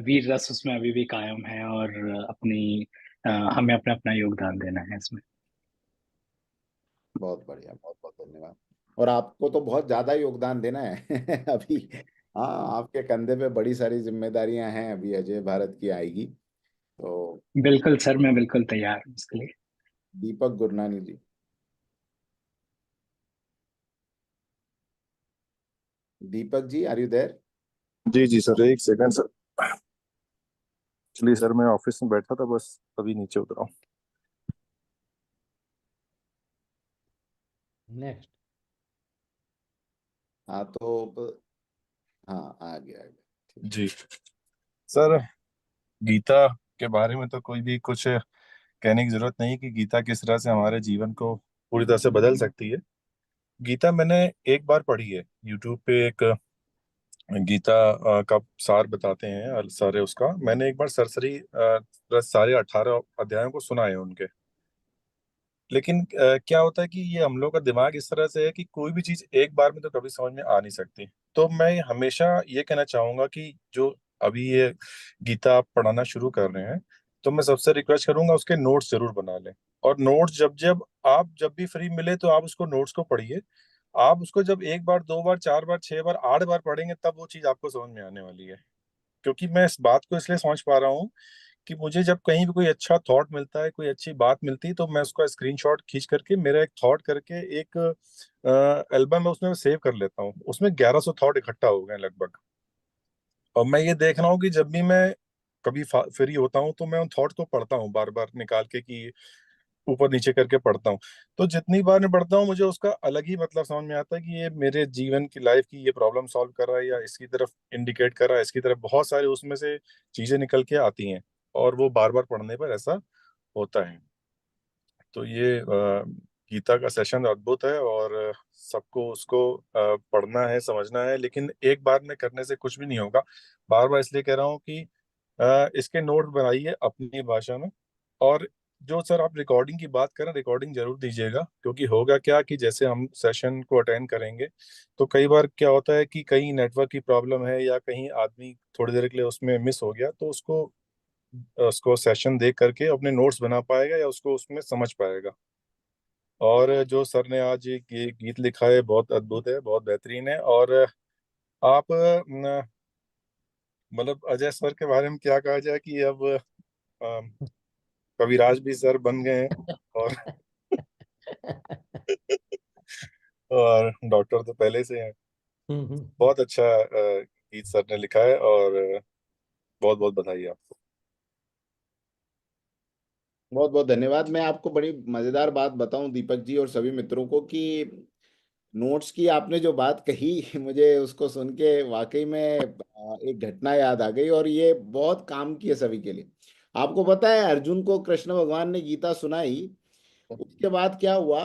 वीर रस उसमें अभी भी कायम है, और अपनी हमें अपना अपना योगदान देना है इसमें। बहुत बढ़िया, बहुत बहुत धन्यवाद। और आपको तो बहुत ज्यादा योगदान देना है अभी। हाँ, आपके कंधे पे बड़ी सारी जिम्मेदारियां हैं, अभी अजय भारत की आएगी तो। बिल्कुल सर, मैं बिल्कुल तैयार हूँ इसके लिए। Deepak Gurnani ji. Deepak ji, are you there? जी जी सर, एक सेकंड सर। एक्चुअली सर मैं ऑफिस में बैठा था, बस अभी नीचे उतरा हूँ। नेक्स्ट। हाँ तो हाँ, आ गया आ गया, ठीक। जी सर, गीता के बारे में तो कोई भी कुछ कहने की जरूरत नहीं कि गीता किस तरह से हमारे जीवन को पूरी तरह से बदल सकती है। गीता मैंने एक बार पढ़ी है, यूट्यूब पे एक गीता का सार बताते हैं सारे, उसका मैंने एक बार सरसरी सारे 18 अध्यायों को सुना है उनके। लेकिन क्या होता है कि ये हम लोग का दिमाग इस तरह से है कि कोई भी चीज एक बार में तो कभी समझ में आ नहीं सकती। तो मैं हमेशा ये कहना चाहूंगा कि जो अभी ये गीता आप पढ़ाना शुरू कर रहे हैं, तो मैं सबसे रिक्वेस्ट करूंगा उसके नोट्स जरूर बना लें। और नोट्स जब जब आप जब भी फ्री मिले तो आप उसको नोट्स को पढ़िए। आप उसको जब एक बार, दो बार, चार बार, छह बार, 8 बार पढ़ेंगे तब वो चीज आपको समझ में आने वाली है। क्योंकि मैं इस बात को इसलिए समझ पा रहा हूँ कि मुझे जब कहीं भी कोई अच्छा थॉट मिलता है, कोई अच्छी बात मिलती है, तो मैं उसका स्क्रीनशॉट खींच करके मेरा एक थॉट करके एक एल्बम है उसमें सेव कर लेता हूँ। उसमें 1100 थॉट इकट्ठा हो गए लगभग। और मैं ये देख रहा हूँ कि जब भी मैं कभी फ्री होता हूँ तो मैं उन थॉट को पढ़ता हूँ बार बार निकाल के, कि ऊपर नीचे करके पढ़ता हूँ। तो जितनी बार मैं पढ़ता हूँ मुझे उसका अलग ही मतलब समझ में आता है कि ये मेरे जीवन की, लाइफ की ये प्रॉब्लम सॉल्व कर रहा है, या इसकी तरफ इंडिकेट कर रहा है, इसकी तरफ बहुत सारे उसमें से चीजें निकल के आती हैं। और वो बार बार पढ़ने पर ऐसा होता है। तो ये गीता का सेशन अद्भुत है, और सबको उसको पढ़ना है, समझना है। लेकिन एक बार में करने से कुछ भी नहीं होगा। बार बार इसलिए कह रहा हूँ कि इसके नोट बनाइए अपनी भाषा में। और जो सर आप रिकॉर्डिंग की बात करें, रिकॉर्डिंग जरूर दीजिएगा। क्योंकि होगा क्या कि जैसे हम सेशन को अटेंड करेंगे तो कई बार क्या होता है कि कहीं नेटवर्क की प्रॉब्लम है, या कहीं आदमी थोड़ी देर के लिए उसमें मिस हो गया, तो उसको उसको सेशन देख करके अपने नोट्स बना पाएगा या उसको उसमें समझ पाएगा। और जो सर ने आज ये गीत लिखा है बहुत अद्भुत है, बहुत बेहतरीन है। और आप मतलब अजय सर के बारे में क्या कहा जाए कि अब कविराज भी सर बन गए हैं। और और डॉक्टर तो पहले से हैं। बहुत अच्छा गीत सर ने लिखा है, और बहुत बहुत बधाई आपको। बहुत बहुत धन्यवाद। मैं आपको बड़ी मजेदार बात बताऊं दीपक जी और सभी मित्रों को कि नोट्स की आपने जो बात कही मुझे उसको सुन के वाकई में एक घटना याद आ गई, और ये बहुत काम की है सभी के लिए। आपको पता है, अर्जुन को कृष्ण भगवान ने गीता सुनाई, उसके बाद क्या हुआ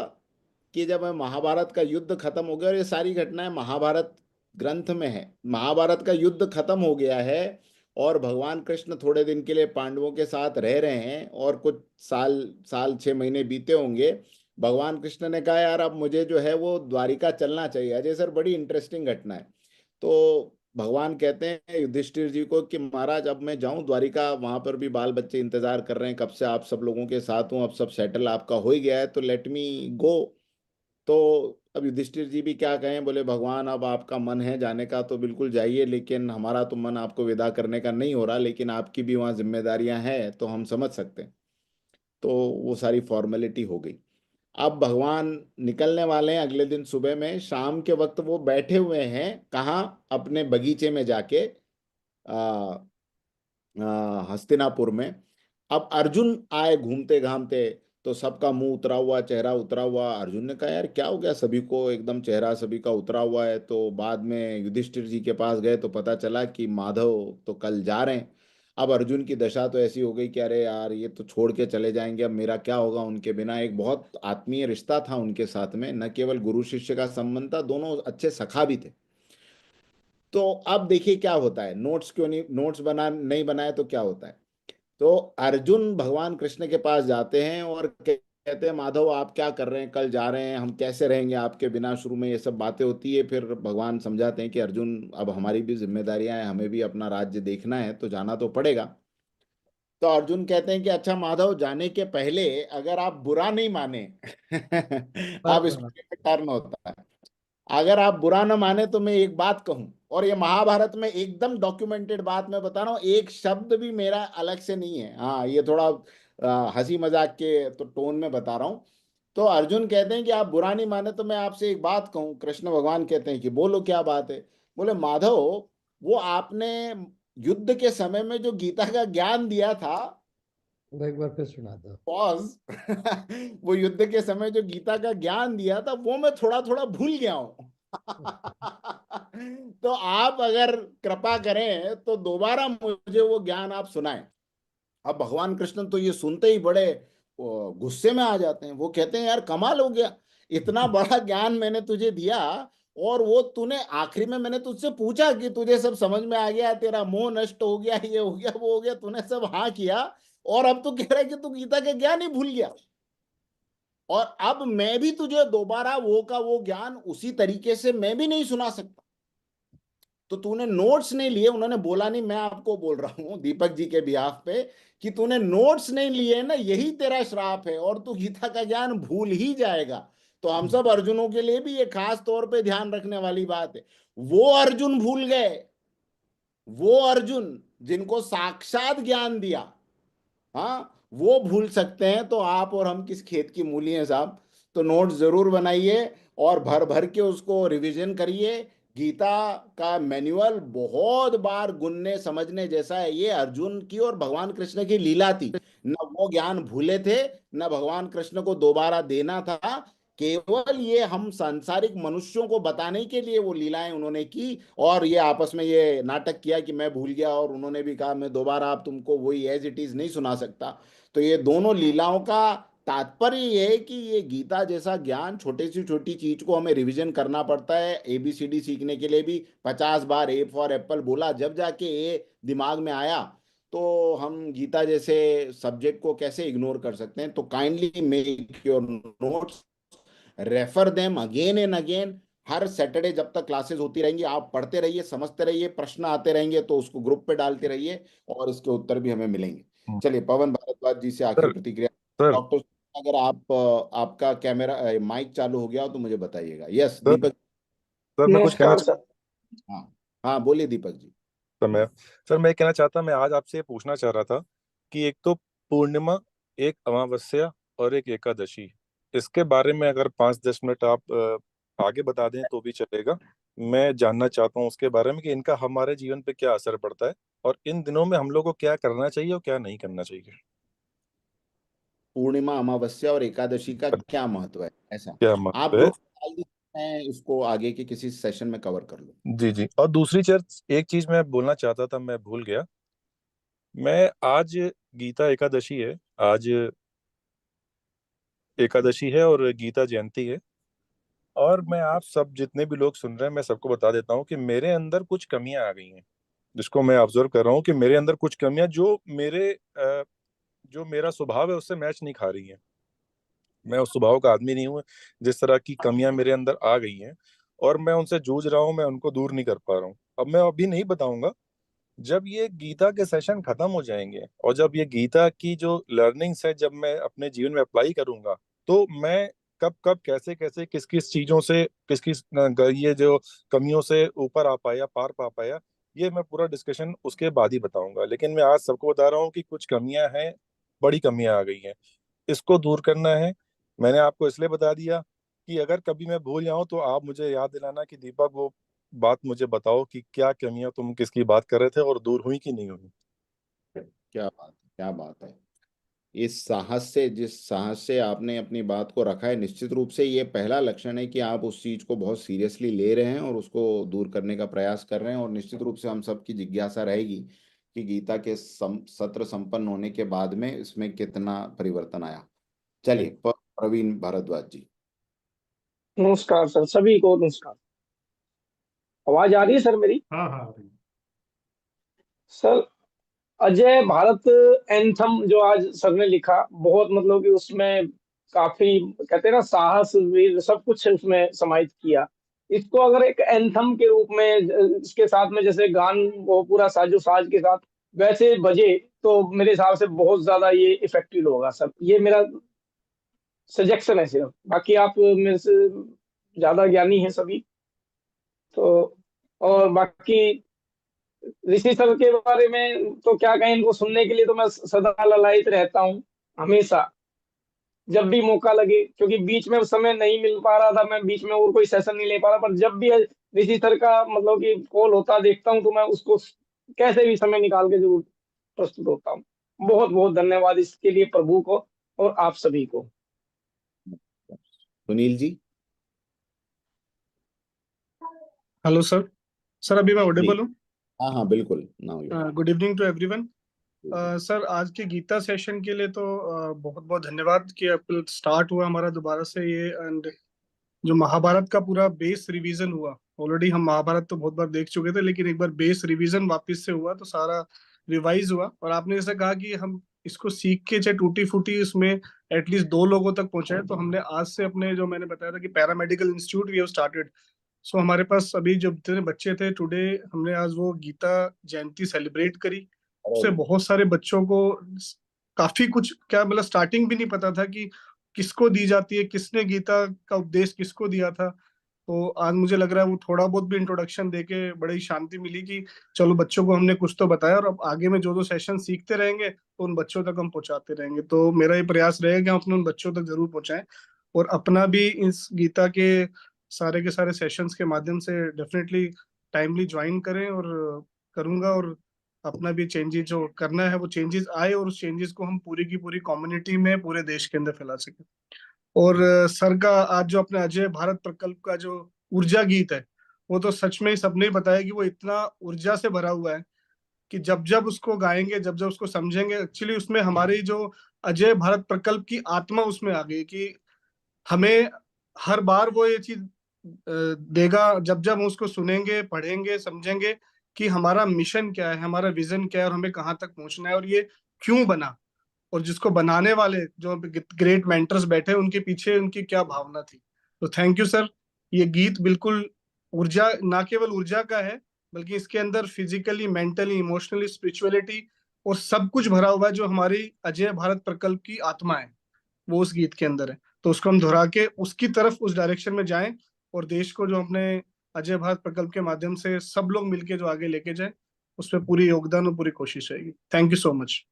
कि जब महाभारत का युद्ध खत्म हो गया, और ये सारी घटनाएं महाभारत ग्रंथ में है, महाभारत का युद्ध खत्म हो गया है, और भगवान कृष्ण थोड़े दिन के लिए पांडवों के साथ रह रहे हैं, और कुछ साल साल 6 महीने बीते होंगे। भगवान कृष्ण ने कहा यार अब मुझे जो है वो द्वारिका चलना चाहिए। अजय सर, बड़ी इंटरेस्टिंग घटना है। तो भगवान कहते हैं युधिष्ठिर जी को कि महाराज अब मैं जाऊं द्वारिका, वहां पर भी बाल बच्चे इंतजार कर रहे हैं कब से आप सब लोगों के साथ हूं, अब सब सेटल आपका हो ही गया है, तो लेट मी गो। तो अब युधिष्ठिर जी भी क्या कहें, बोले भगवान अब आपका मन है जाने का तो बिल्कुल जाइए, लेकिन हमारा तो मन आपको विदा करने का नहीं हो रहा, लेकिन आपकी भी वहाँ जिम्मेदारियां हैं तो हम समझ सकते हैं। तो वो सारी फॉर्मेलिटी हो गई। अब भगवान निकलने वाले हैं अगले दिन सुबह में, शाम के वक्त वो बैठे हुए हैं कहाँ, अपने बगीचे में जाके आ, हस्तिनापुर में। अब अर्जुन आए घूमते घामते, तो सबका मुंह उतरा हुआ, चेहरा उतरा हुआ। अर्जुन ने कहा यार क्या हो गया, सभी को एकदम चेहरा सभी का उतरा हुआ है। तो बाद में युधिष्ठिर जी के पास गए तो पता चला कि माधव तो कल जा रहे हैं। अब अर्जुन की दशा तो ऐसी हो गई कि अरे यार ये तो छोड़ के चले जाएंगे, अब मेरा क्या होगा उनके बिना। एक बहुत आत्मीय रिश्ता था उनके साथ में, न केवल गुरु शिष्य का संबंध था, दोनों अच्छे सखा भी थे। तो अब देखिए क्या होता है, नोट्स क्यों नहीं, नोट्स बना नहीं बनाए तो क्या होता है। तो अर्जुन भगवान कृष्ण के पास जाते हैं और कहते हैं माधव आप क्या कर रहे हैं, कल जा रहे हैं, हम कैसे रहेंगे आपके बिना। शुरू में ये सब बातें होती है, फिर भगवान समझाते हैं कि अर्जुन अब हमारी भी जिम्मेदारियां हैं, हमें भी अपना राज्य देखना है तो जाना तो पड़ेगा। तो अर्जुन कहते हैं कि अच्छा माधव, जाने के पहले अगर आप बुरा नहीं माने अब पर इसमें टर्न होता है, अगर आप बुरा न माने तो मैं एक बात कहूं, और ये महाभारत में एकदम डॉक्यूमेंटेड बात मैं बता रहा हूं, एक शब्द भी मेरा अलग से नहीं है। हाँ ये थोड़ा हंसी मजाक के तो टोन में बता रहा हूं। तो अर्जुन कहते हैं कि आप बुरा नहीं माने तो मैं आपसे एक बात कहूं। कृष्ण भगवान कहते हैं कि बोलो क्या बात है। बोले माधव, वो आपने युद्ध के समय में जो गीता का ज्ञान दिया था, वो एक बार फिर सुना दो। पॉज वो युद्ध के समय जो गीता का ज्ञान दिया था वो मैं थोड़ा थोड़ा भूल गया हूं। तो आप अगर कृपा करें तो दोबारा मुझे वो ज्ञान आप सुनाएं। अब भगवान कृष्ण तो ये सुनते ही बड़े गुस्से में आ जाते हैं। वो कहते हैं यार कमाल हो गया, इतना बड़ा ज्ञान मैंने तुझे दिया, और वो तूने आखिरी में मैंने तुझसे पूछा कि तुझे सब समझ में आ गया, तेरा मोह नष्ट हो गया, ये हो गया वो हो गया, तूने सब हाँ किया, और अब तू कह रहा है कि तू गीता के ज्ञान ही भूल गया। और अब मैं भी तुझे दोबारा वो का वो ज्ञान उसी तरीके से मैं भी नहीं सुना सकता। तो तूने नोट्स नहीं लिए, उन्होंने बोला नहीं, मैं आपको बोल रहा हूं दीपक जी के बिहाफ पे, कि तूने नोट्स नहीं लिए ना, यही तेरा श्राप है, और तू गीता का ज्ञान भूल ही जाएगा। तो हम सब अर्जुनों के लिए भी ये खास तौर पे ध्यान रखने वाली बात है। वो अर्जुन भूल गए, वो अर्जुन जिनको साक्षात ज्ञान दिया, हाँ वो भूल सकते हैं, तो आप और हम किस खेत की मूली हैं साहब। तो नोट्स जरूर बनाइए और भर भर के उसको रिवीजन करिए। गीता का मैनुअल बहुत बार गुनने समझने जैसा है। ये अर्जुन की और भगवान कृष्ण की लीला थी, न वो ज्ञान भूले थे, न भगवान कृष्ण को दोबारा देना था। केवल ये हम सांसारिक मनुष्यों को बताने के लिए वो लीलाएं उन्होंने की, और ये आपस में ये नाटक किया कि मैं भूल गया, और उन्होंने भी कहा मैं दोबारा आप तुमको वही एज इट इज नहीं सुना सकता। तो ये दोनों लीलाओं का तात्पर्य ये है कि ये गीता जैसा ज्ञान, छोटी सी छोटी चीज को हमें रिवीजन करना पड़ता है। ABCD सीखने के लिए भी 50 बार ए फॉर एप्पल बोला, जब जाके ए दिमाग में आया। तो हम गीता जैसे सब्जेक्ट को कैसे इग्नोर कर सकते हैं। तो kindly make your notes, refer them again and again. Her Saturday जब तक क्लासेस होती रहेंगी आप पढ़ते रहिए, समझते रहिए, प्रश्न आते रहेंगे तो उसको ग्रुप पे डालते रहिए, और इसके उत्तर भी हमें मिलेंगे। चलिए पवन भारद्वाज जी से आखिरी सर प्रतिक्रिया। सर डॉक्टर, अगर आप आपका कैमरा माइक चालू हो गया हो तो मुझे बताइएगा। यस सर दीपक। सर मैं कुछ कहना नमस्कार सर। हाँ हाँ बोलिए दीपक जी। चाहता मैं सर मैं कहना चाहता, मैं आज आपसे ये पूछना चाह रहा था कि एक तो पूर्णिमा, एक अमावस्या और एक एकादशी, इसके बारे में अगर 5-10 मिनट आप आगे बता दें तो भी चलेगा। मैं जानना चाहता हूँ उसके बारे में कि इनका हमारे जीवन पे क्या असर पड़ता है, और इन दिनों में हम लोग को क्या करना चाहिए और क्या नहीं करना चाहिए। पूर्णिमा, अमावस्या और एकादशी का क्या महत्व है, ऐसा क्या आप मतलब है। ग्रुप में डाल दीजिए, मैं इसको आगे के किसी सेशन में कवर कर लूँ। जी जी, और दूसरी चीज, एक चीज मैं बोलना चाहता था, मैं भूल गया। मैं आज गीता एकादशी है, आज एकादशी है और गीता जयंती है। और मैं आप सब जितने भी लोग सुन रहे हैं, मैं सबको बता देता हूँ कि मेरे अंदर कुछ कमियां आ गई हैं, जिसको मैं ऑब्जर्व कर रहा हूँ कि मेरे अंदर कुछ कमियां जो जो मेरा स्वभाव है उससे मैच नहीं खा रही हैं। मैं उस स्वभाव का आदमी नहीं हूँ। जिस तरह की कमियां मेरे अंदर आ गई हैं और मैं उनसे जूझ रहा हूँ, मैं उनको दूर नहीं कर पा रहा हूँ। अब मैं अभी नहीं बताऊंगा, जब ये गीता के सेशन खत्म हो जाएंगे और जब ये गीता की जो लर्निंग्स है जब मैं अपने जीवन में अप्लाई करूंगा, तो मैं कब कब कैसे कैसे किस किस चीजों से किस किस ये जो कमियों से ऊपर आ पाया, पार पा पाया, ये मैं पूरा डिस्कशन उसके बाद ही बताऊंगा। लेकिन मैं आज सबको बता रहा हूँ कि कुछ कमियां हैं, बड़ी कमियां आ गई हैं, इसको दूर करना है। मैंने आपको इसलिए बता दिया कि अगर कभी मैं भूल जाऊं तो आप मुझे याद दिलाना कि दीपक वो बात मुझे बताओ कि क्या कमियां तुम किसकी बात कर रहे थे और दूर हुई कि नहीं हुई। क्या बात है, क्या बात है। इस साहस से, जिस साहस से आपने अपनी बात को रखा है, निश्चित रूप से ये पहला लक्षण है कि आप उस चीज को बहुत सीरियसली ले रहे हैं और उसको दूर करने का प्रयास कर रहे हैं। और निश्चित रूप से हम सबकी जिज्ञासा रहेगी कि गीता के सत्र संपन्न होने के बाद में इसमें कितना परिवर्तन आया। चलिए, प्रवीण भारद्वाज जी। नमस्कार सर, सभी को नमस्कार। आवाज आ रही है सर मेरी? हाँ हाँ भाई। सर, अजय भारत एंथम जो आज सर ने लिखा, बहुत मतलब कि उसमें काफी कहते हैं ना, साहस वीर सब कुछ उसमें समाहित किया। इसको अगर एक एंथम के रूप में इसके साथ में जैसे गान वो पूरा साजो साज के साथ वैसे बजे तो मेरे हिसाब से बहुत ज्यादा ये इफेक्टिव होगा सर। ये मेरा सजेशन है सिर्फ, बाकी आप मेरे से ज्यादा ज्ञानी हैं सभी तो। और बाकी ऋषि सर के बारे में तो क्या कहें, इनको सुनने के लिए तो मैं सदा ललायित रहता हूँ हमेशा, जब भी मौका लगे। क्योंकि बीच में समय नहीं मिल पा रहा था, मैं बीच में और कोई सेशन नहीं ले पा रहा, पर जब भी ऋषि सर का मतलब कि कॉल होता देखता हूँ तो मैं उसको कैसे भी समय निकाल के जरूर प्रस्तुत होता हूँ। बहुत बहुत धन्यवाद इसके लिए प्रभु को और आप सभी को। Sunil ji. Hello sir. Sir अभी मैं ऑडिबल हूँ? हाँ हाँ बिल्कुल। Now good evening to everyone. सर आज के गीता सेशन के लिए तो बहुत बहुत धन्यवाद कि अब स्टार्ट हुआ हमारा दोबारा से ये। एंड जो महाभारत का पूरा बेस रिवीजन हुआ, ऑलरेडी हम महाभारत तो बहुत बार देख चुके थे, लेकिन एक बार बेस रिवीजन वापस से हुआ तो सारा रिवाइज हुआ। और आपने जैसा कहा कि हम इसको सीख के चाहे टूटी फूटी उसमें एटलीस्ट 2 लोगों तक पहुंचाए, तो हमने आज से अपने जो मैंने बताया था कि paramedical institute we have started. So हमारे पास अभी जो जितने बच्चे थे टुडे, हमने आज वो गीता जयंती सेलिब्रेट करी। उससे बहुत सारे बच्चों को काफी कुछ क्या मतलब स्टार्टिंग भी नहीं पता था कि किसको दी जाती है, किसने गीता का उपदेश किसको दिया था। तो आज मुझे लग रहा है वो थोड़ा बहुत भी इंट्रोडक्शन देके बड़ी शांति मिली कि चलो बच्चों को हमने कुछ तो बताया, और अब आगे में जो जो सेशन सीखते रहेंगे तो उन बच्चों तक हम पहुंचाते रहेंगे। तो मेरा ये प्रयास रहेगा कि हम अपने उन बच्चों तक जरूर पहुंचाएं, और अपना भी इस गीता के सारे सेशंस के माध्यम से डेफिनेटली टाइमली ज्वाइन करें। और करूंगा, और अपना भी चेंजेस जो करना है वो चेंजेस आए, और उस चेंजेस को हम पूरी की पूरी कम्युनिटी में पूरे देश के अंदर फैला सके। और सर का आज जो अपने अजय भारत प्रकल्प का जो ऊर्जा गीत है, वो तो सच में ही सबने बताया कि वो इतना ऊर्जा से भरा हुआ है कि जब जब उसको गाएंगे, जब जब उसको समझेंगे, एक्चुअली उसमें हमारी जो अजय भारत प्रकल्प की आत्मा उसमें आ गई कि हमें हर बार वो ये चीज देगा जब जब हम उसको सुनेंगे, पढ़ेंगे, समझेंगे कि हमारा मिशन क्या है, हमारा विजन क्या है, और हमें कहाँ तक पहुंचना है, और ये क्यों बना, और जिसको बनाने वाले जो ग्रेट मेंटर्स बैठे उनके पीछे उनकी क्या भावना थी। तो थैंक यू सर। ये गीत बिल्कुल ऊर्जा, ना केवल ऊर्जा का है, बल्कि इसके अंदर फिजिकली, मेंटली, इमोशनली, स्पिरिचुअलिटी और सब कुछ भरा हुआ है जो हमारी अजय भारत प्रकल्प की आत्मा है, वो उस गीत के अंदर है। तो उसको हम दोहरा के उसकी तरफ, उस डायरेक्शन में जाएं, और देश को जो अपने अजय भारत प्रकल्प के माध्यम से सब लोग मिलके जो आगे लेके जाए, उस पर पूरी योगदान और पूरी कोशिश रहेगी। Thank you so much.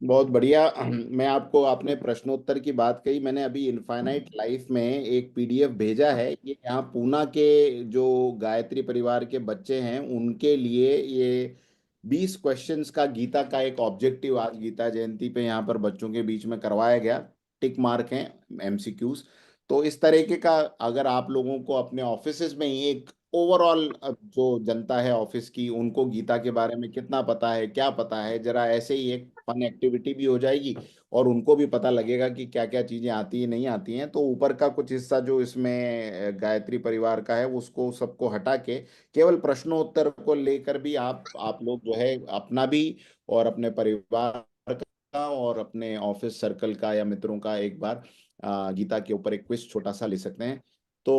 बहुत बढ़िया। मैं आपको, आपने प्रश्नोत्तर की बात कही, मैंने अभी इनफाइनाइट लाइफ में एक पीडीएफ भेजा है। ये यहाँ पूना के जो गायत्री परिवार के बच्चे हैं उनके लिए ये 20 क्वेश्चंस का गीता का एक ऑब्जेक्टिव आज गीता जयंती पे यहाँ पर बच्चों के बीच में करवाया गया। टिक मार्क हैं, एमसीक्यूज। तो इस तरीके का अगर आप लोगों को अपने ऑफिसेज में ही एक ओवरऑल जो जनता है ऑफिस की, उनको गीता के बारे में कितना पता है, क्या पता है, जरा ऐसे ही एक फन एक्टिविटी भी हो जाएगी और उनको भी पता लगेगा कि क्या क्या चीजें आती है नहीं आती हैं। तो ऊपर का कुछ हिस्सा जो इसमें गायत्री परिवार का है उसको सबको हटा के केवल प्रश्नोत्तर को लेकर भी आप लोग जो है अपना भी और अपने परिवार का और अपने ऑफिस सर्कल का या मित्रों का एक बार गीता के ऊपर एक क्विज छोटा सा ले सकते हैं। तो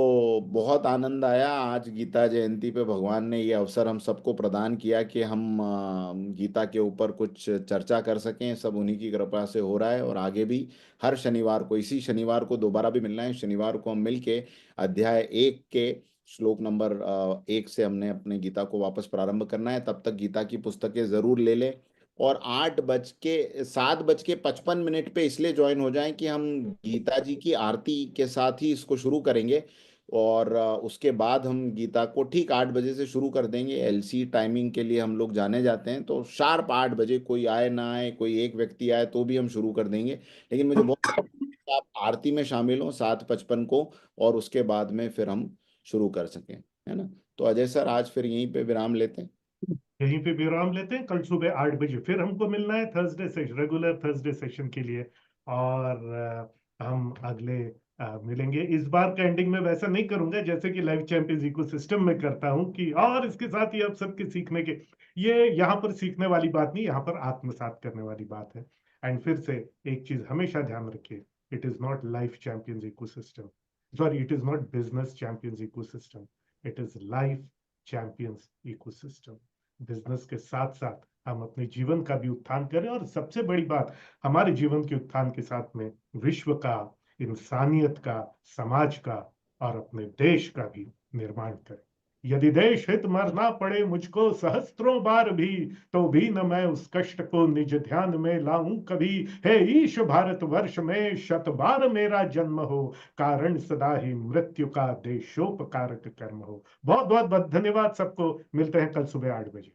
बहुत आनंद आया आज गीता जयंती पे भगवान ने ये अवसर हम सबको प्रदान किया कि हम गीता के ऊपर कुछ चर्चा कर सकें। सब उन्हीं की कृपा से हो रहा है और आगे भी हर शनिवार को, इसी शनिवार को दोबारा भी मिलना है। शनिवार को हम मिलके अध्याय 1 के श्लोक नंबर 1 से हमने अपने गीता को वापस प्रारंभ करना है। तब तक गीता की पुस्तकें जरूर ले लें और 7:55 पे इसलिए ज्वाइन हो जाएं कि हम गीता जी की आरती के साथ ही इसको शुरू करेंगे और उसके बाद हम गीता को ठीक 8 बजे से शुरू कर देंगे। एलसी टाइमिंग के लिए हम लोग जाने जाते हैं, तो शार्प 8 बजे, कोई आए ना आए, कोई एक व्यक्ति आए तो भी हम शुरू कर देंगे। लेकिन मुझे बहुत आप आरती में शामिल हो 7:55 को और उसके बाद में फिर हम शुरू कर सकें, है ना। तो अजय सर आज फिर यहीं पे विराम लेते हैं। यहीं पे विराम लेते हैं। कल सुबह 8 बजे फिर हमको मिलना है थर्सडे से रेगुलर थर्सडे सेशन के लिए और हम अगले मिलेंगे। इस बार का एंडिंग में वैसा नहीं करूंगा जैसे कि लाइफ चैंपियंस इकोसिस्टम में करता हूं कि और इसके साथ ही अब सबके सीखने के, ये यहाँ पर सीखने वाली बात नहीं, यहाँ पर आत्मसात करने वाली बात है। एंड फिर से एक चीज हमेशा ध्यान रखिए, it is not life champions ecosystem, sorry it is not business champions ecosystem, it is life champions ecosystem. Business के साथ साथ हम अपने जीवन का भी उत्थान करें और सबसे बड़ी बात, हमारे जीवन के उत्थान के साथ में विश्व का, इंसानियत का, समाज का और अपने देश का भी निर्माण करें। यदि देश हित मरना पड़े मुझको सहस्त्रों बार भी, तो भी न मैं उस कष्ट को निज ध्यान में लाऊं कभी। हे ईश भारत वर्ष में शत बार मेरा जन्म हो, कारण सदा ही मृत्यु का देशोपकारक कर्म हो। बहुत बहुत धन्यवाद सबको। मिलते हैं कल सुबह 8 बजे।